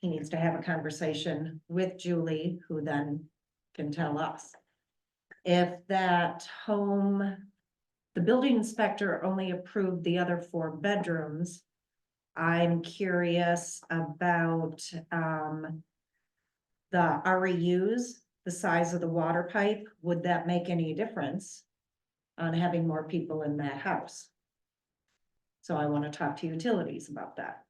He needs to have a conversation with Julie, who then can tell us. If that home, the building inspector only approved the other 4 bedrooms, I'm curious about, the REUs, the size of the water pipe, would that make any difference on having more people in that house? So I want to talk to utilities about that.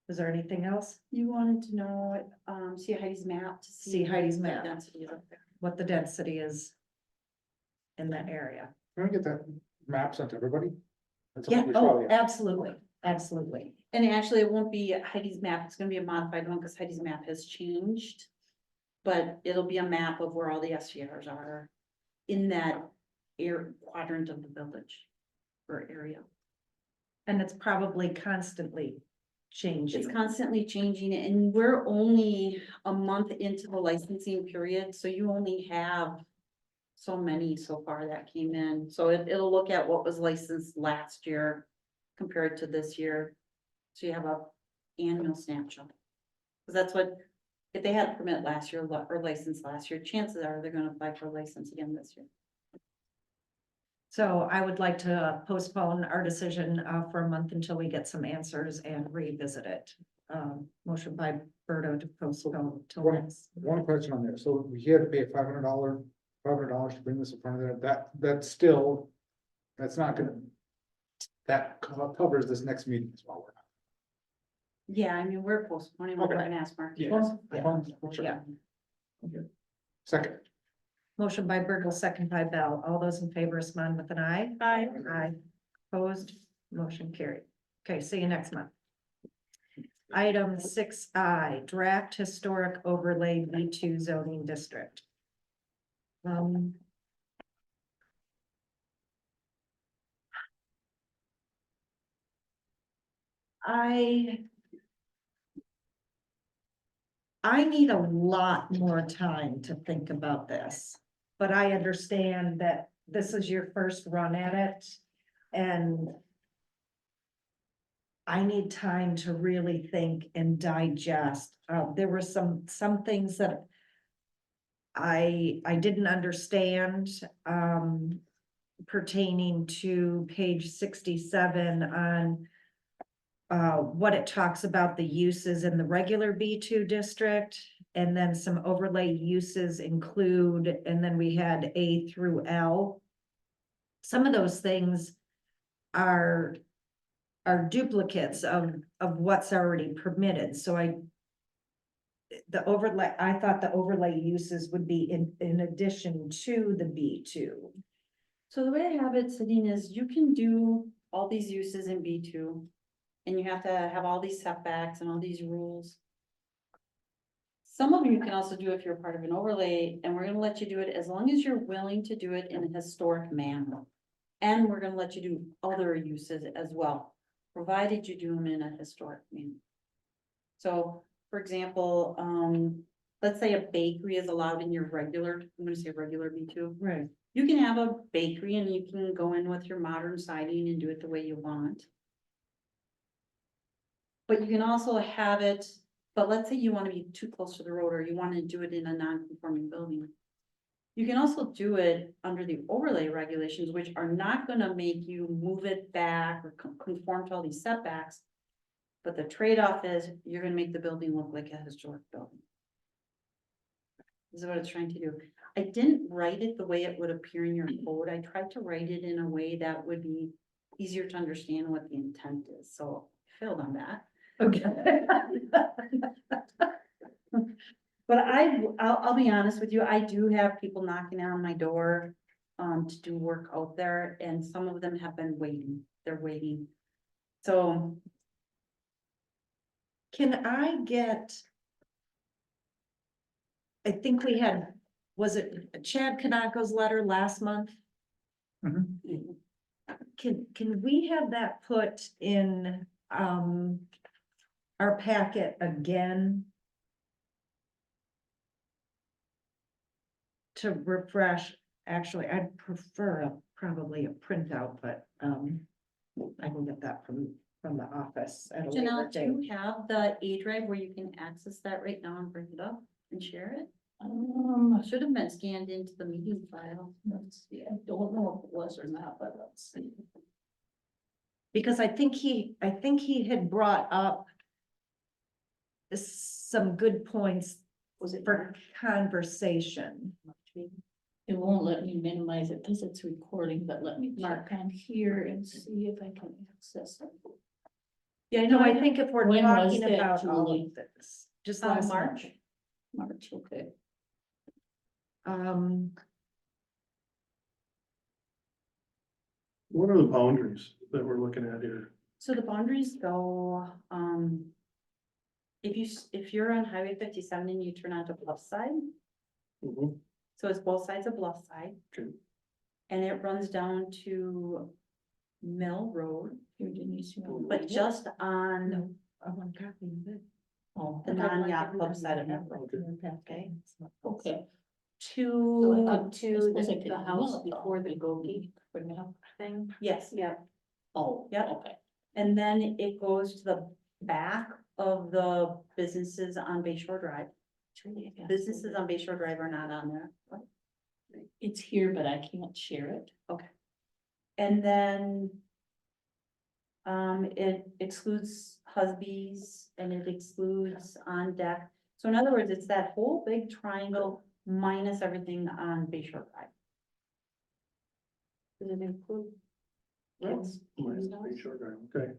Is there anything else? You wanted to know, see Heidi's map to see. See Heidi's what map. density is up there. What the density is in that area? Can we get that map sent to everybody? That's what Yeah, we saw, oh, absolutely, absolutely. And actually, it won't be Heidi's map, it's gonna be a modified one, because Heidi's map has changed. But it'll be a map of where all the SVRs are in that air quadrant of the village or area. And it's probably constantly changing. It's constantly changing, and we're only a month into the licensing period, so you only have so many so far that came in. So it'll look at what was licensed last year compared to this year. So you have a annual snapshot. Because that's what, if they had a permit last year or license last year, chances are they're gonna apply for a license again this year. So I would like to postpone our decision for a month until we get some answers and revisit it. Motion by Berto to postpone till next. One question on there. So we had to pay $500 to bring this in front of that's still, that's not gonna, that covers this next meeting as well. Yeah, I mean, we're postponing, we're Okay. gonna ask Mark. Yeah. Yeah. Second. Motion by Bertle, second by Bell. All those in favor, respond with an eye. Bye. Aye. Opposed, motion carried. Okay, see you next month. Item 6I, draft historic overlay B2 zoning district. I need a lot more time to think about this, but I understand that this is your first run at it and I need time to really think and digest. There were some things that I didn't understand, pertaining to page 67 on what it talks about the uses in the regular B2 district, and then some overlay uses include, and then we had A through L. Some of those things are duplicates of what's already permitted, so I thought the overlay uses would be in addition to the B2. So the way I have it sitting is you can do all these uses in B2. And you have to have all these setbacks and all these rules. Some of them you can also do if you're part of an overlay, and we're gonna let you do it as long as you're willing to do it in a historic manner. And we're gonna let you do other uses as well, provided you do them in a historic manner. So, for example, let's say a bakery is allowed in your regular, I'm gonna say regular B2. Right. You can have a bakery and you can go in with your modern siding and do it the way you want. But you can also have it, but let's say you want to be too close to the road or you want to do it in a non-conforming building. You can also do it under the overlay regulations, which are not gonna make you move it back or conform to all these setbacks. But the trade-off is you're gonna make the building look like a historic building. This is what it's trying to do. I didn't write it the way it would appear in your code. I tried to write it in a way that would be easier to understand what the intent is. So fulfilled on that. Okay. But I'll be honest with you, I do have people knocking on my door, to do work out there, and some of them have been waiting, they're waiting. So, Can I get? I think we had, was it Chad Kanako's letter last month? Mhm. Can we have that put in, our packet again? To refresh, actually, I'd prefer probably a printout, but, I can get that from the office at a later Janelle, do date. you have the A drive where you can access that right now and bring it up and share it? Should have been scanned into the meeting file. Let's see, I don't know if it was or not, but let's see. Because I think he had brought up some good points Was it for conversation. It won't let me minimize it because it's recording, but let me check on here and see if I can access it. Yeah, No, I think if we're When was talking that, about all Julie? of this, just last March. March. March, okay. What are the boundaries that we're looking at here? So the boundaries go, if you're on Highway 57 and you turn onto Bluff side, Mhm. so it's both sides of Bluff side. Okay. And it runs down to Mill Road, Here, Denise, you want to but read it? just on No, I want a copy of it. Oh, the non-yacht club side of Mill Road. Okay. okay. To, Up to suppose I could the house email it before the though. Goki For now. thing. yes, Yep. Oh, Yep. okay. and then it goes to the back of the businesses on Bay Shore Drive. Businesses on Bay Shore Drive are not on there. It's here, but I can't share it. And then it excludes Husby's and it excludes on deck. So in other words, it's that whole big triangle minus everything on Bay Shore Drive. Does it include? Yes. Okay,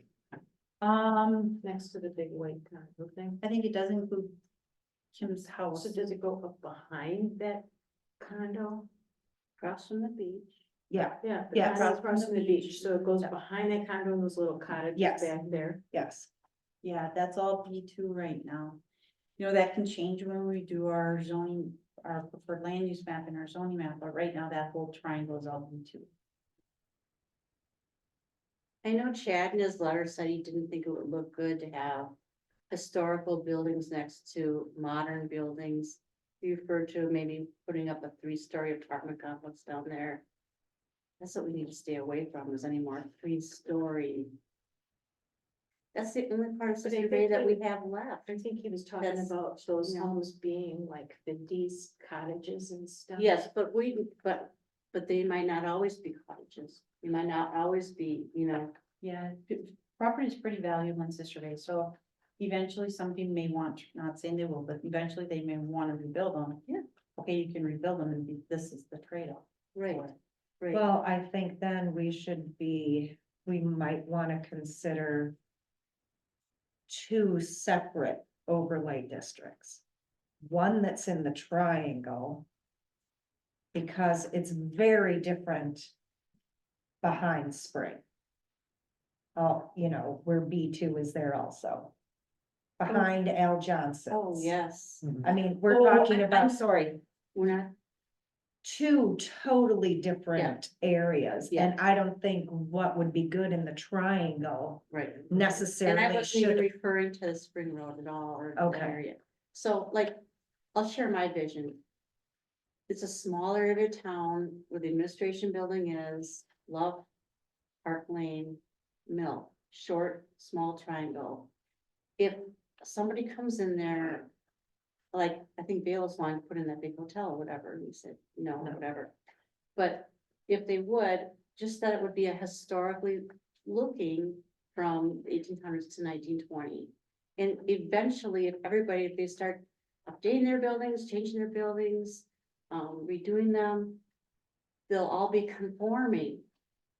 Next to the big white condo thing. I think it does include Kim's house. So does it go up behind that condo? Across from the beach? Yeah, Yeah. the Yes. condo Across from the beach, so it goes Yeah. behind that condo and those little cottages Yes. back there. yes. Yeah, that's all B2 right now. You know, that can change when we do our zoning, our preferred land use map and our zoning map, but right now that whole triangle is all B2. I know Chad in his letter said he didn't think it would look good to have historical buildings next to modern buildings. He referred to maybe putting up a 3-story apartment complex down there. That's what we need to stay away from, is any more 3-story. That's the only part of But I Sister think Bay that we that- have left. I think he was talking That's- about those yeah. homes being like 50s cottages and stuff. Yes, but they might not always be cottages. They might not always be, Yeah, property is pretty valuable in Sister Bay, so eventually somebody may want, not saying they will, but eventually they may want to rebuild them. Yeah. Okay, you can rebuild them and this is the trade-off. right, right. Well, I think then we might want to consider 2 separate overlay districts. One that's in the triangle, because it's very different behind Spring. Oh, where B2 is there also. Behind Al Johnson's. Oh, yes. I mean, we're Oh, talking I'm about sorry. We're not, 2 totally different areas, Yeah. and I don't think what would be good in the triangle right. And necessarily I wasn't even should. referring to Spring Road at all, or that Okay. area. So like, I'll share my vision. It's a small area of town where the administration building is, Love, Park Lane, Mill, short, small triangle. If somebody comes in there, like, I think Bayless wanted to put in that big hotel or whatever, and we said, no, whatever. But if they would, just that it would be a historically looking from 1800s to 1920. And eventually, if they start updating their buildings, changing their buildings, redoing them, they'll all be conforming.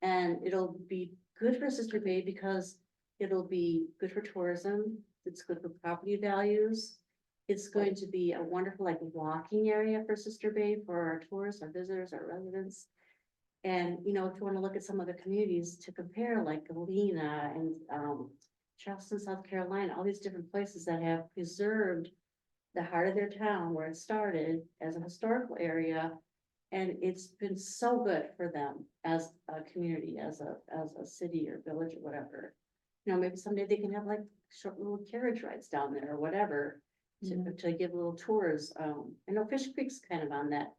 And it'll be good for Sister Bay because It'll be good for tourism. It's good for property values. It's going to be a wonderful like walking area for Sister Bay for our tourists, our visitors, our residents. And, you know, if you want to look at some other communities to compare, like Galena and, Charleston, South Carolina, all these different places that have preserved the heart of their town where it started as a historical area. And it's been so good for them as a community, as a city or village or whatever. You know, maybe someday they can have like short little carriage rides down there or whatever to give little tours. I know Fish Creek's kind of on that.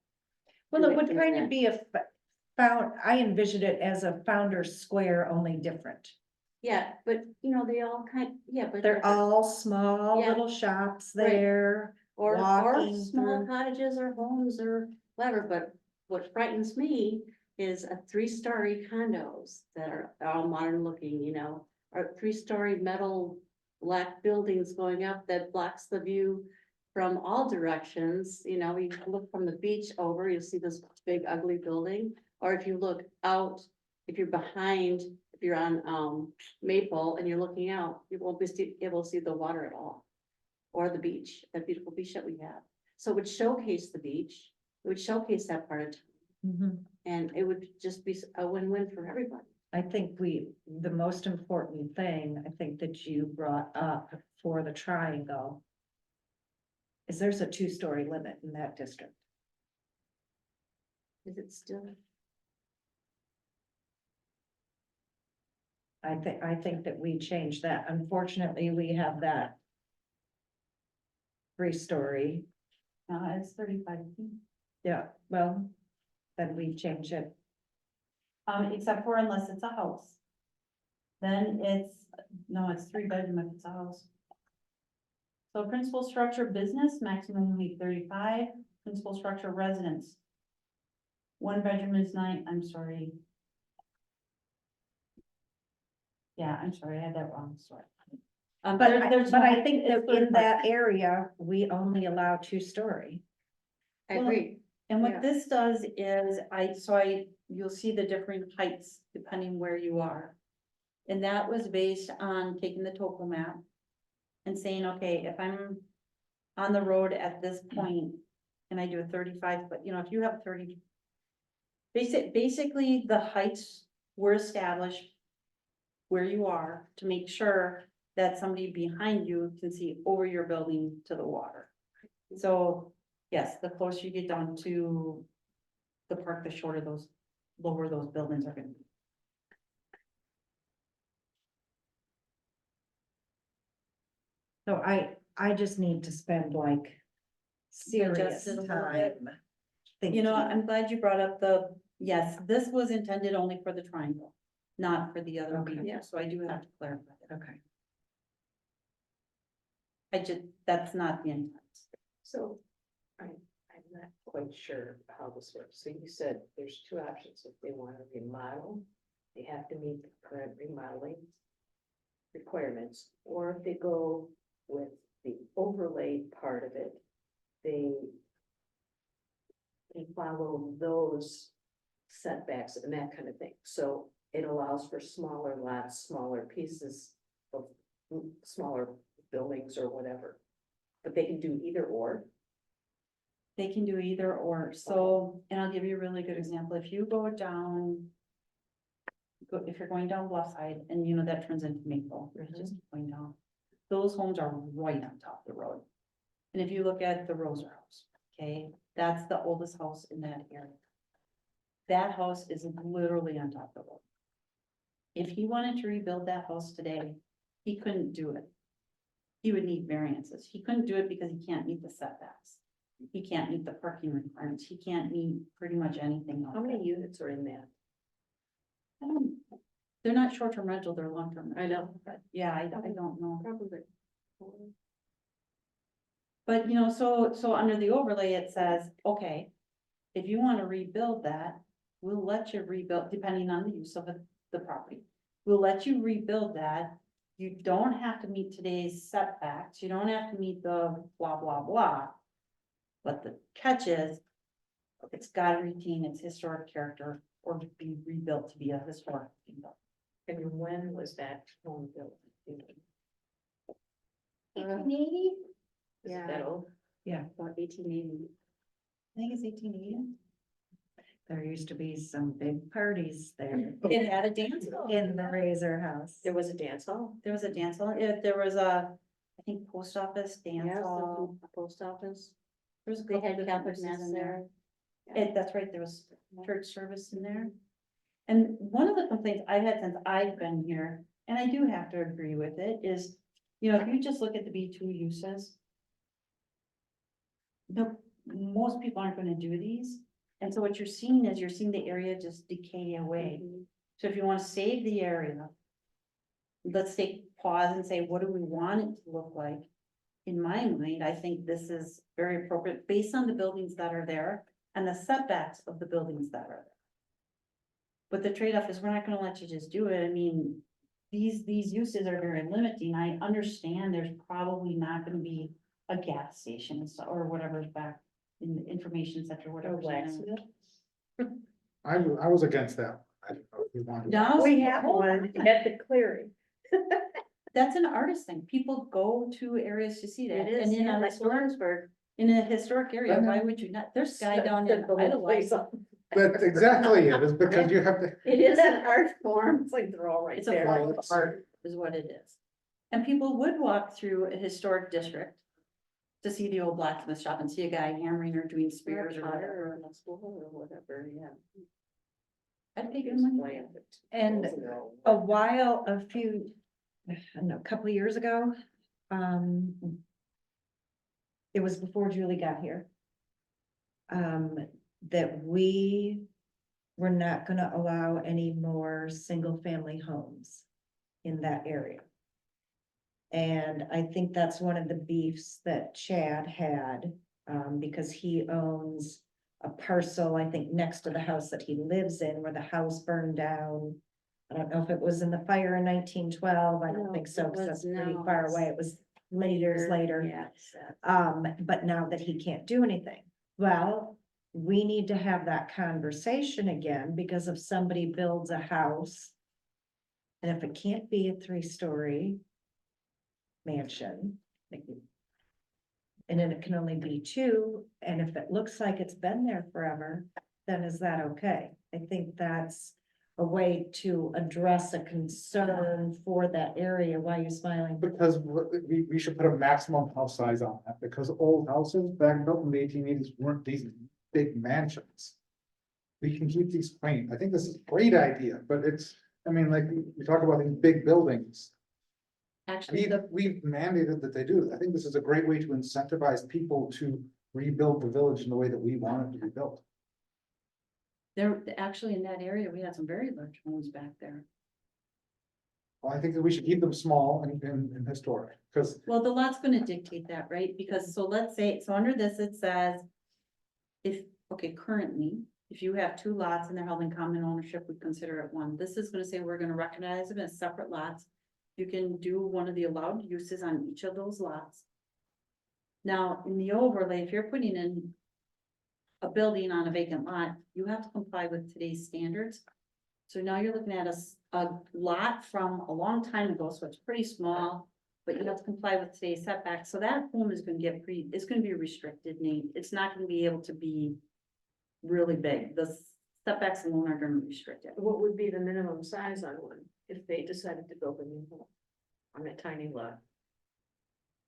Well, it would in kind that- of be I envisioned it as a Founder's Square, only different. Yeah, but you know, they all but. They're all small Yeah. little shops Right. there. Or walking small through. cottages or homes or whatever, but what frightens me is a 3-story condos that are all modern looking, you know, or 3-story metal black buildings going up that blocks the view from all directions, you know, you can look from the beach over, you'll see this big ugly building, or if you look out, if you're behind, if you're on Maple and you're looking out, you won't be able to see the water at all. Or the beach, that beautiful beach that we have. So it would showcase the beach, it would showcase that part of town, Mhm. and it would just be a win-win for everybody. I think the most important thing, I think that you brought up for the triangle is there's a 2-story limit in that district. Is it still? I think that we changed that. Unfortunately, we have that 3-story. It's 35 feet. Yeah, well, then we change it. Except for unless it's a house. Then it's 3 bedroom if it's a house. So principal structure business, maximum will be 35, principal structure residence. 1 bedroom is 9, I'm sorry. Yeah, I'm sorry, I had that wrong, sorry. But I think that in that area, we only allow 2-story. I agree. And Yeah. what this does is you'll see the different heights depending where you are. And that was based on taking the topo map and saying, okay, if I'm on the road at this point and I do a 35 foot, you know, if you have 30. Basically, the heights were established where you are to make sure that somebody behind you can see over your building to the water. So, yes, the closer you get down to the park, the shorter lower those buildings are gonna be. So I just need to spend like serious Digest it a little bit. time. You know, thinking. I'm glad you brought up yes, this was intended only for the triangle, not for the other Okay. region, so I do have to clarify that. Okay. That's not the intent. So I'm not quite sure how this works. So you said there's 2 options. If they want to remodel, they have to meet the current remodeling requirements, or if they go with the overlay part of it, they follow those setbacks and that kind of thing. So it allows for smaller lots, smaller pieces of smaller buildings or whatever. But they can do either or. They can do either or, so, and I'll give you a really good example, if you go down. If you're going down Bluff Side, and you know that turns into Maple, it's just going down, those homes are right on top of the road. And if you look at the Roser House, okay, that's the oldest house in that area. That house is literally on top of the road. If he wanted to rebuild that house today, he couldn't do it. He would need variances, he couldn't do it because he can't meet the setbacks. He can't meet the parking requirements, he can't meet pretty much anything. How many units are in that? They're not short-term rental, they're long-term. I know. But yeah, I don't know. Probably. But you know, so under the overlay, it says, okay, if you want to rebuild that, we'll let you rebuild, depending on the use of the property. We'll let you rebuild that. You don't have to meet today's setbacks. You don't have to meet the blah, blah, blah. But the catch is, it's gotta retain its historic character or be rebuilt to be a historic kingdom. And when was that home built? 1880? Is that old? Yeah. About 1880. I think it's 1880. There used to be some big parties there It had a dance hall. in the Razor House. There was a dance hall? There was a dance hall. There was a, I think, post office dance Yeah, hall. the post office. There was a They couple had different Catholic places mass in there. there. That's right, there was church service in there. And one of the complaints I've had since I've been here, and I do have to agree with it, is, if you just look at the B2 uses. Most people aren't gonna do these, and so what you're seeing is you're seeing the area just decay away. So if you wanna save the area. Let's take pause and say, what do we want it to look like? In my mind, I think this is very appropriate based on the buildings that are there and the setbacks of the buildings that are there. But the trade-off is we're not gonna let you just do it. I mean, these uses are very limiting. I understand there's probably not gonna be a gas station or whatever's back in the information center, whatever. I was against that. I don't know if you wanted. Now, We have one at the clearing. that's an artist thing. People go to areas to see that. It is, And in yeah, a like historic, Lawrenceburg. in a historic area, why would you not? There's a guy down in Idlewild. That's exactly it, is because you have to, It is an art form. It's like they're all right It's a there. form of art is what it is. And people would walk through a historic district to see the old blacksmith shop and see a guy hammering or doing spears or whatever. Or in a school or whatever, yeah. I'd pay good money. And a couple of years ago, it was before Julie got here. That we were not gonna allow any more single-family homes in that area. And I think that's one of the beefs that Chad had, because he owns a parcel, I think, next to the house that he lives in, where the house burned down. I don't know if it was in the fire in 1912, I don't No, think so, it because that's was- pretty no, far it's away, it was years later. Yes. But now that he can't do anything, well, we need to have that conversation again, because if somebody builds a house. And if it can't be a 3-story mansion. And then it can only be 2, and if it looks like it's been there forever, then is that okay? I think that's a way to address a concern for that area. Why are you smiling? because we should put a maximum house size on that, because old houses back built in the 1880s weren't these big mansions. We can keep these quaint. I think this is a great idea, but it's, I mean, like, we talk about these big buildings. Actually, We've mandated that they do. I think this is a great way to incentivize people to rebuild the village in the way that we want it to be built. actually in that area, we had some very large homes back there. Well, I think that we should keep them small and historic, because Well, the lot's gonna dictate that, right? Because, so let's say, so under this, it says. Currently, if you have 2 lots and they're held in common ownership, we consider it one. This is gonna say we're gonna recognize them as separate lots. You can do one of the allowed uses on each of those lots. Now, in the overlay, if you're putting in. A building on a vacant lot, you have to comply with today's standards. So now you're looking at a lot from a long time ago, so it's pretty small. But you have to comply with today's setbacks, so that home is gonna get it's gonna be restricted, Nate, it's not gonna be able to be. Really big, the setbacks alone are gonna restrict it. What would be the minimum size on one if they decided to build a new home on a tiny lot?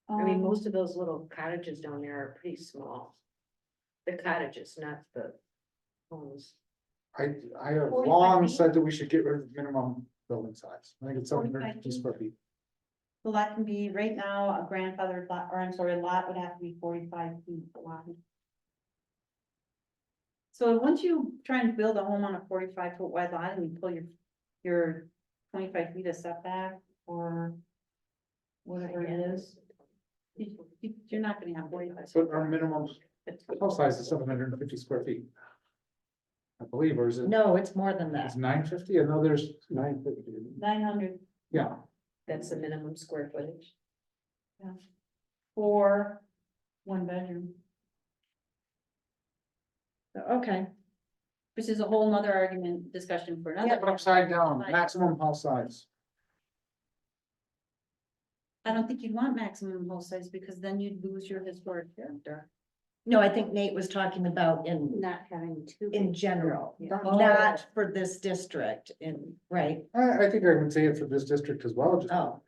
I mean, most of those little cottages down there are pretty small. The cottages, not the homes. I have long said that we should get rid of minimum building size. I think it's 750 square feet. The lot can be, right now, a grandfathered lot, or I'm sorry, a lot would have to be 45 feet wide. So once you try and build a home on a 45-foot wide lot and you pull your 25 feet of setback or whatever it is, you're not gonna have 45. So our minimum house size is 750 square feet. I believe, or is it? No, it's more than that. It's 950. I know there's 950. 900 Yeah, That's the minimum square footage. for 1 bedroom, Okay, which is a whole nother argument, discussion for another. yeah, but upside down, maximum house size. I don't think you'd want maximum house size because then you'd lose your historic character. No, I think Nate was talking about Not having two. in general, Yeah. not for this district right? I think I would say it for this district as well, just. Oh,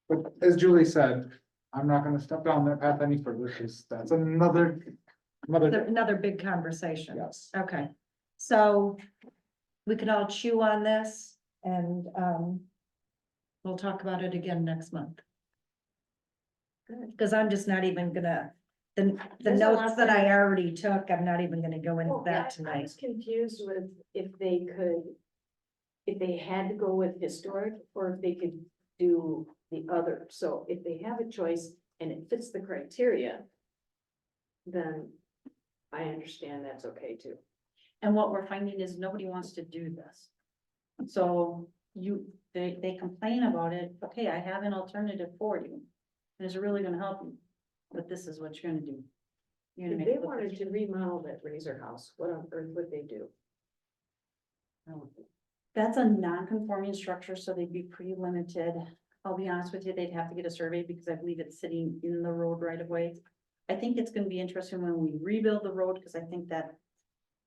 But as Julie said, I'm not gonna step down that path any further, because that's another. another big conversation. Yes. Okay, so we can all chew on this and, we'll talk about it again next month. Good. Cause I'm just not even gonna, the There's a lot notes that I there. already took, I'm not even gonna go into Well, that I tonight. was confused with if they could, if they had to go with historic, or if they could do the other. So if they have a choice and it fits the criteria, then I understand that's okay too. And what we're finding is nobody wants to do this. So they complain about it, okay, I have an alternative for you. And it's really gonna help you, but this is what you're gonna do. You're gonna If make they it look wanted good. to remodel that Razor house, what on earth would they do? That's a non-conforming structure, so they'd be pretty limited. I'll be honest with you, they'd have to get a survey because I believe it's sitting in the road right of way. I think it's gonna be interesting when we rebuild the road, because I think that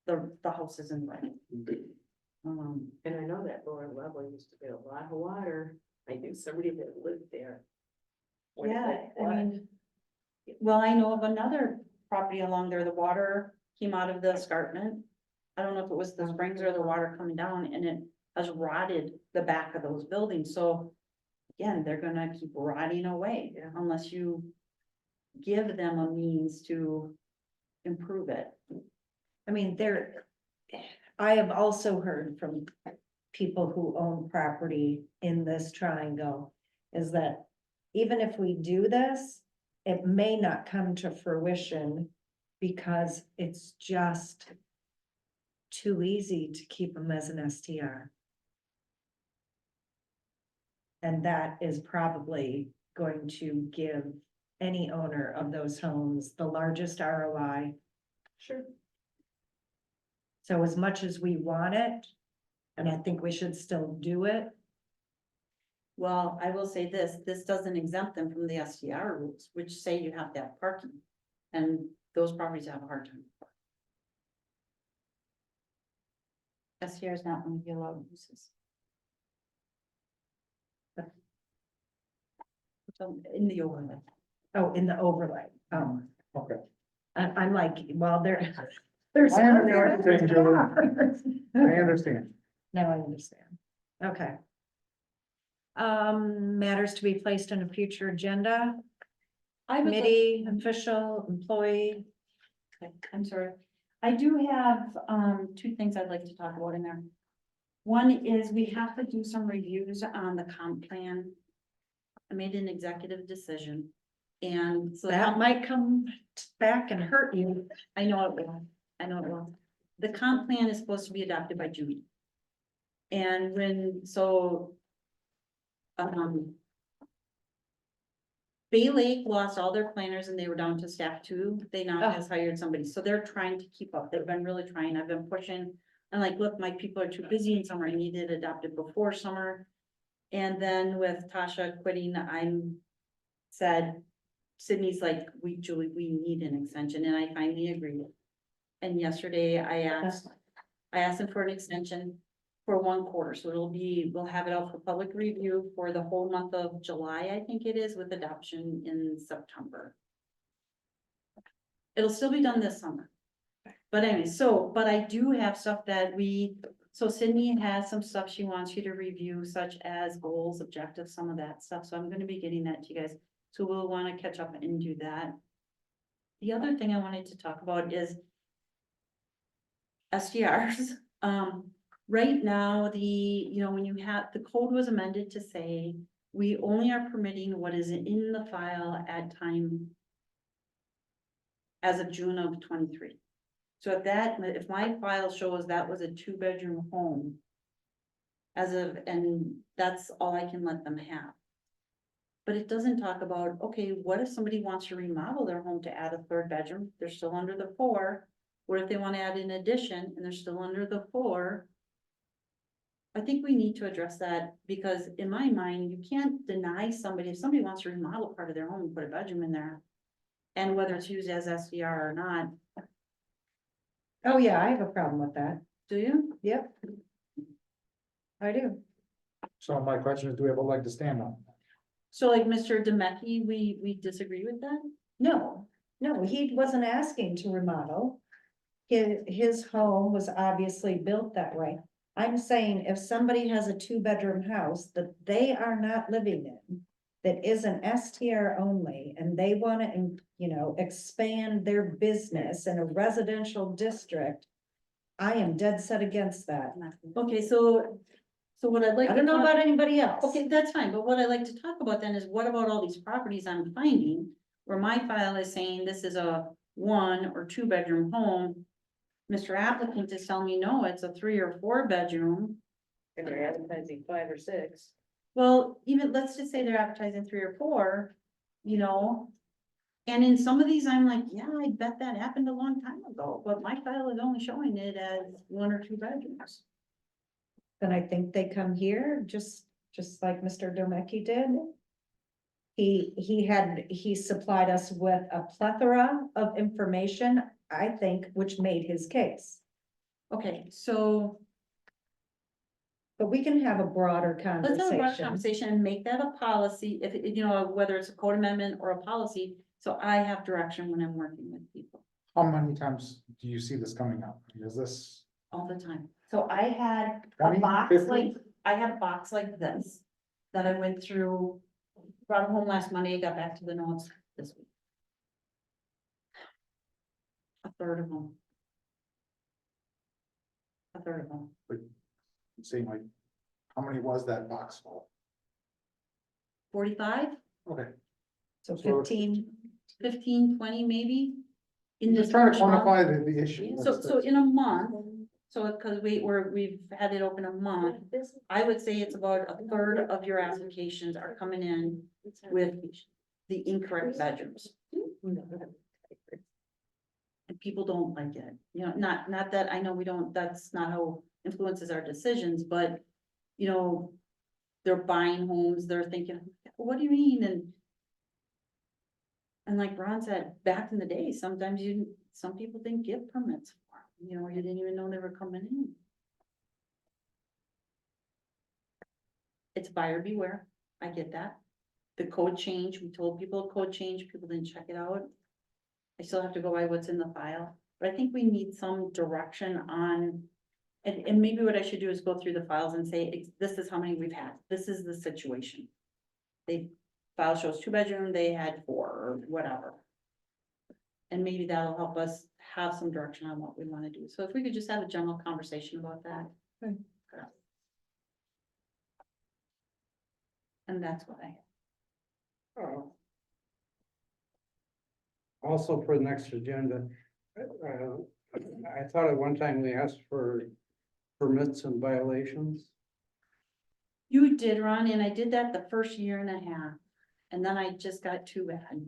the house is in the right. And I know that lower level used to get a lot of water. I knew somebody that lived there. When it Yeah, went I flood. mean, well, I know of another property along there, the water came out of the escarpment. I don't know if it was the springs or the water coming down, and it has rotted the back of those buildings, so. Again, they're gonna keep rotting away Yeah. unless you give them a means to improve it. I mean, I have also heard from people who own property in this triangle, is that even if we do this, it may not come to fruition because it's just too easy to keep them as an STR. And that is probably going to give any owner of those homes the largest ROI. Sure. So as much as we want it, and I think we should still do it, Well, I will say this doesn't exempt them from the STR rules, which say you have to have parking. And those properties have a hard time. STR is not one of the allowed uses. In the overlay. oh, in the overlay, Okay. I'm like, well, there's. I understand what you're saying, Julie. I understand. Now I understand, okay. Matters to be placed on a future agenda, I would like- committee, official, employee, Okay, I'm sorry. I do have, two things I'd like to talk about in there. One is we have to do some reviews on the comp plan. I made an executive decision, and so that might come back and hurt you. I know it will, I know it will. The comp plan is supposed to be adopted by June. And Bay Lake lost all their planners and they were down to staff 2. They now Oh. has hired somebody, so they're trying to keep up. They've been really trying. I've been pushing. And like, look, my people are too busy in summer. I need it adopted before summer. And then with Tasha quitting, Sydney's like, Julie, we need an extension, and I finally agreed. And yesterday I asked them for an extension for 1 quarter, so we'll have it out for public review for the whole month of July, I think it is, with adoption in September. It'll still be done this summer. But anyway, but I do have stuff so Sydney has some stuff she wants you to review, such as goals, objectives, some of that stuff, so I'm gonna be getting that to you guys. So we'll wanna catch up and do that. The other thing I wanted to talk about is SDRs. Right now, when you have, the code was amended to say, we only are permitting what is in the file at time as of June of 23. So if my file shows that was a 2-bedroom home and that's all I can let them have. But it doesn't talk about, okay, what if somebody wants to remodel their home to add a 3rd bedroom? They're still under the 4. What if they want to add an addition and they're still under the 4? I think we need to address that, because in my mind, you can't deny somebody, if somebody wants to remodel part of their home and put a bedroom in there. And whether it's used as SDR or not, Oh, yeah, I have a problem with that. do you? Yep. I do. So my question is, do we have a leg to stand on? So like Mr. Demeki, we disagree with that? No, no, he wasn't asking to remodel. His home was obviously built that way. I'm saying if somebody has a 2-bedroom house that they are not living in, that is an STR only, and they want to, expand their business in a residential district, I am dead set against that. Okay, so what I'd like. I don't to know talk- about anybody else. Okay, that's fine, but what I like to talk about then is what about all these properties I'm finding? Where my file is saying this is a 1 or 2-bedroom home. Mr. Applicant is telling me, no, it's a 3 or 4-bedroom. And they're advertising 5 or 6. Well, even, let's just say they're advertising 3 or 4, And in some of these, I'm like, yeah, I bet that happened a long time ago, but my file is only showing it as 1 or 2 bedrooms. Then I think they come here, just like Mr. Domecki did. He supplied us with a plethora of information, I think, which made his case. Okay, so But we can have a broader let's have a broad conversation. conversation and make that a policy, if, whether it's a code amendment or a policy, so I have direction when I'm working with people How many times do you see this coming up? Is this all the time. So I had a 20, box 50? like, I had a box like this that I went through, brought home last Monday, got back to the notes this week. A third of them. A third of them. saying like, how many was that box full? 45, Okay. So So- 15, 20 maybe. In this Just trying to first month. quantify the issue. So in a month, so because we've had it open a month, I would say it's about a third of your applications are coming in with the incorrect bedrooms. And people don't like it, not that, I know we don't, that's not how influences our decisions, but, they're buying homes, they're thinking, what do you mean? And like Ron said, back in the day, sometimes some people didn't get permits for, 'em, you didn't even know they were coming in. It's buyer beware, I get that. The code change, we told people code change, people didn't check it out. I still have to go by what's in the file, but I think we need some direction on. And maybe what I should do is go through the files and say, this is how many we've had, this is the situation. File shows 2-bedroom, they had 4 or whatever. And maybe that'll help us have some direction on what we want to do. So if we could just have a general conversation about that. Okay. And that's what I. Also for the next agenda, I thought at one time we asked for permits and violations. You did, Ron, and I did that the first year and a half, and then I just got too bad.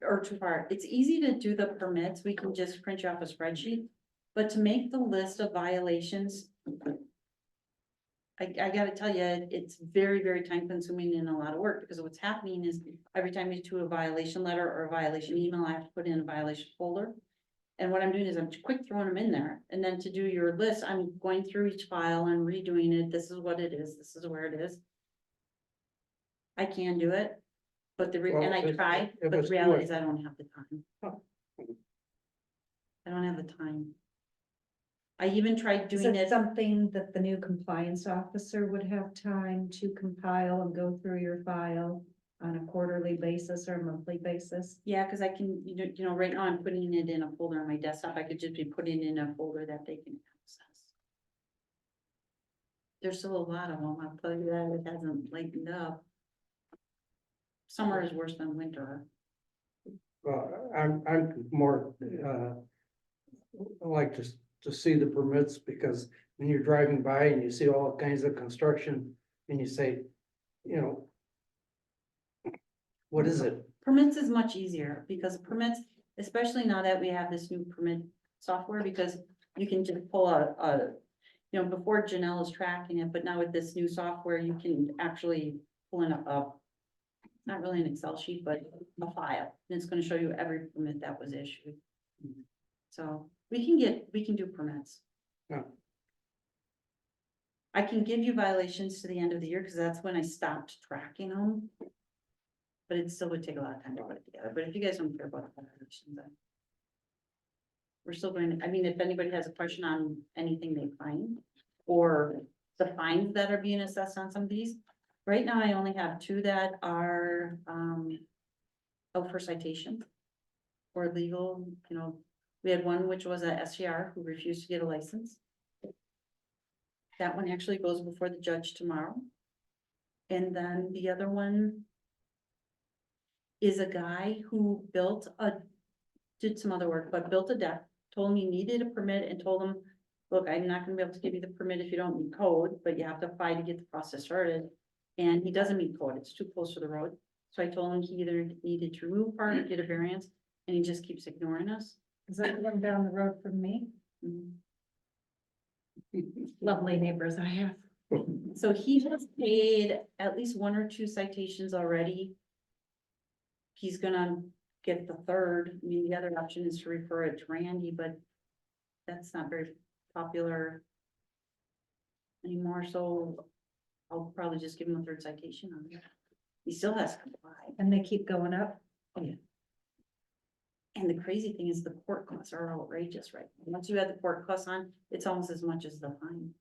Or too far. It's easy to do the permits, we can just print you off a spreadsheet, but to make the list of violations. I gotta tell you, it's very, very time consuming and a lot of work, because what's happening is every time you do a violation letter or a violation email, I have to put in a violation folder. And what I'm doing is I'm quick throwing them in there, and then to do your list, I'm going through each file and redoing it, this is what it is, this is where it is. I can do it, but and I try, but the reality is I don't have the time. I don't have the time. I even tried Is doing it it, something that the new compliance officer would have time to compile and go through your file on a quarterly basis or monthly basis? yeah, because I can, right now I'm putting it in a folder on my desktop, I could just be putting in a folder that they can access. There's still a lot of them, I'll tell you that, it hasn't lightened up. Summer is worse than winter. I'm more, I like to see the permits, because when you're driving by and you see all kinds of construction and you say, what is it? Permits is much easier, because permits, especially now that we have this new permit software, because you can just pull you know, before Janelle is tracking it, but now with this new software, you can actually pull in not really an Excel sheet, but a file, and it's gonna show you every permit that was issued. So we can do permits. Yeah. I can give you violations to the end of the year, because that's when I stopped tracking them. But it still would take a lot of time to put it together, but if you guys don't care about the violations, then. We're still going to, I mean, if anybody has a question on anything they find, or the fines that are being assessed on some of these. Right now, I only have 2 that are, out for citation. Or legal, you know, we had one which was a SCR who refused to get a license. That one actually goes before the judge tomorrow. And then the other one is a guy who did some other work, but built a deck, told me he needed a permit and told him, look, I'm not gonna be able to give you the permit if you don't meet code, but you have to apply to get the process started. And he doesn't meet code, it's too close to the road. So I told him he either needed to remove part or get a variance, and he just keeps ignoring us. Is that one down the road from me? Mhm. Lovely neighbors I have. So he has paid at least 1 or 2 citations already. He's gonna get the 3rd. I mean, the other option is to refer it to Randy, but that's not very popular anymore, so I'll probably just give him a 3rd citation on it. He still has to comply. And they keep going up. And the crazy thing is the court costs are outrageous, right? Once you add the court costs on, it's almost as much as the fine.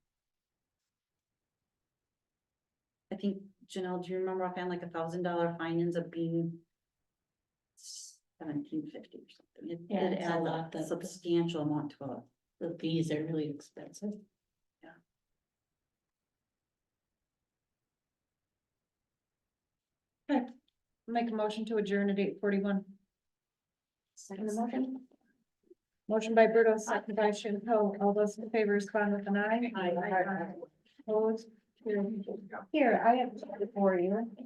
I think, Janelle, do you remember offhand, like $1,000 fine ends up being $17.50 or something? Yeah, It it's a adds lot, a substantial amount to it. The fees are really expensive. Make a motion to adjourn at 8:41. Second the motion? Motion by Bruto, second by Shinko. All those in favor respond with an eye. Aye. Opposed? Here, I have it for you.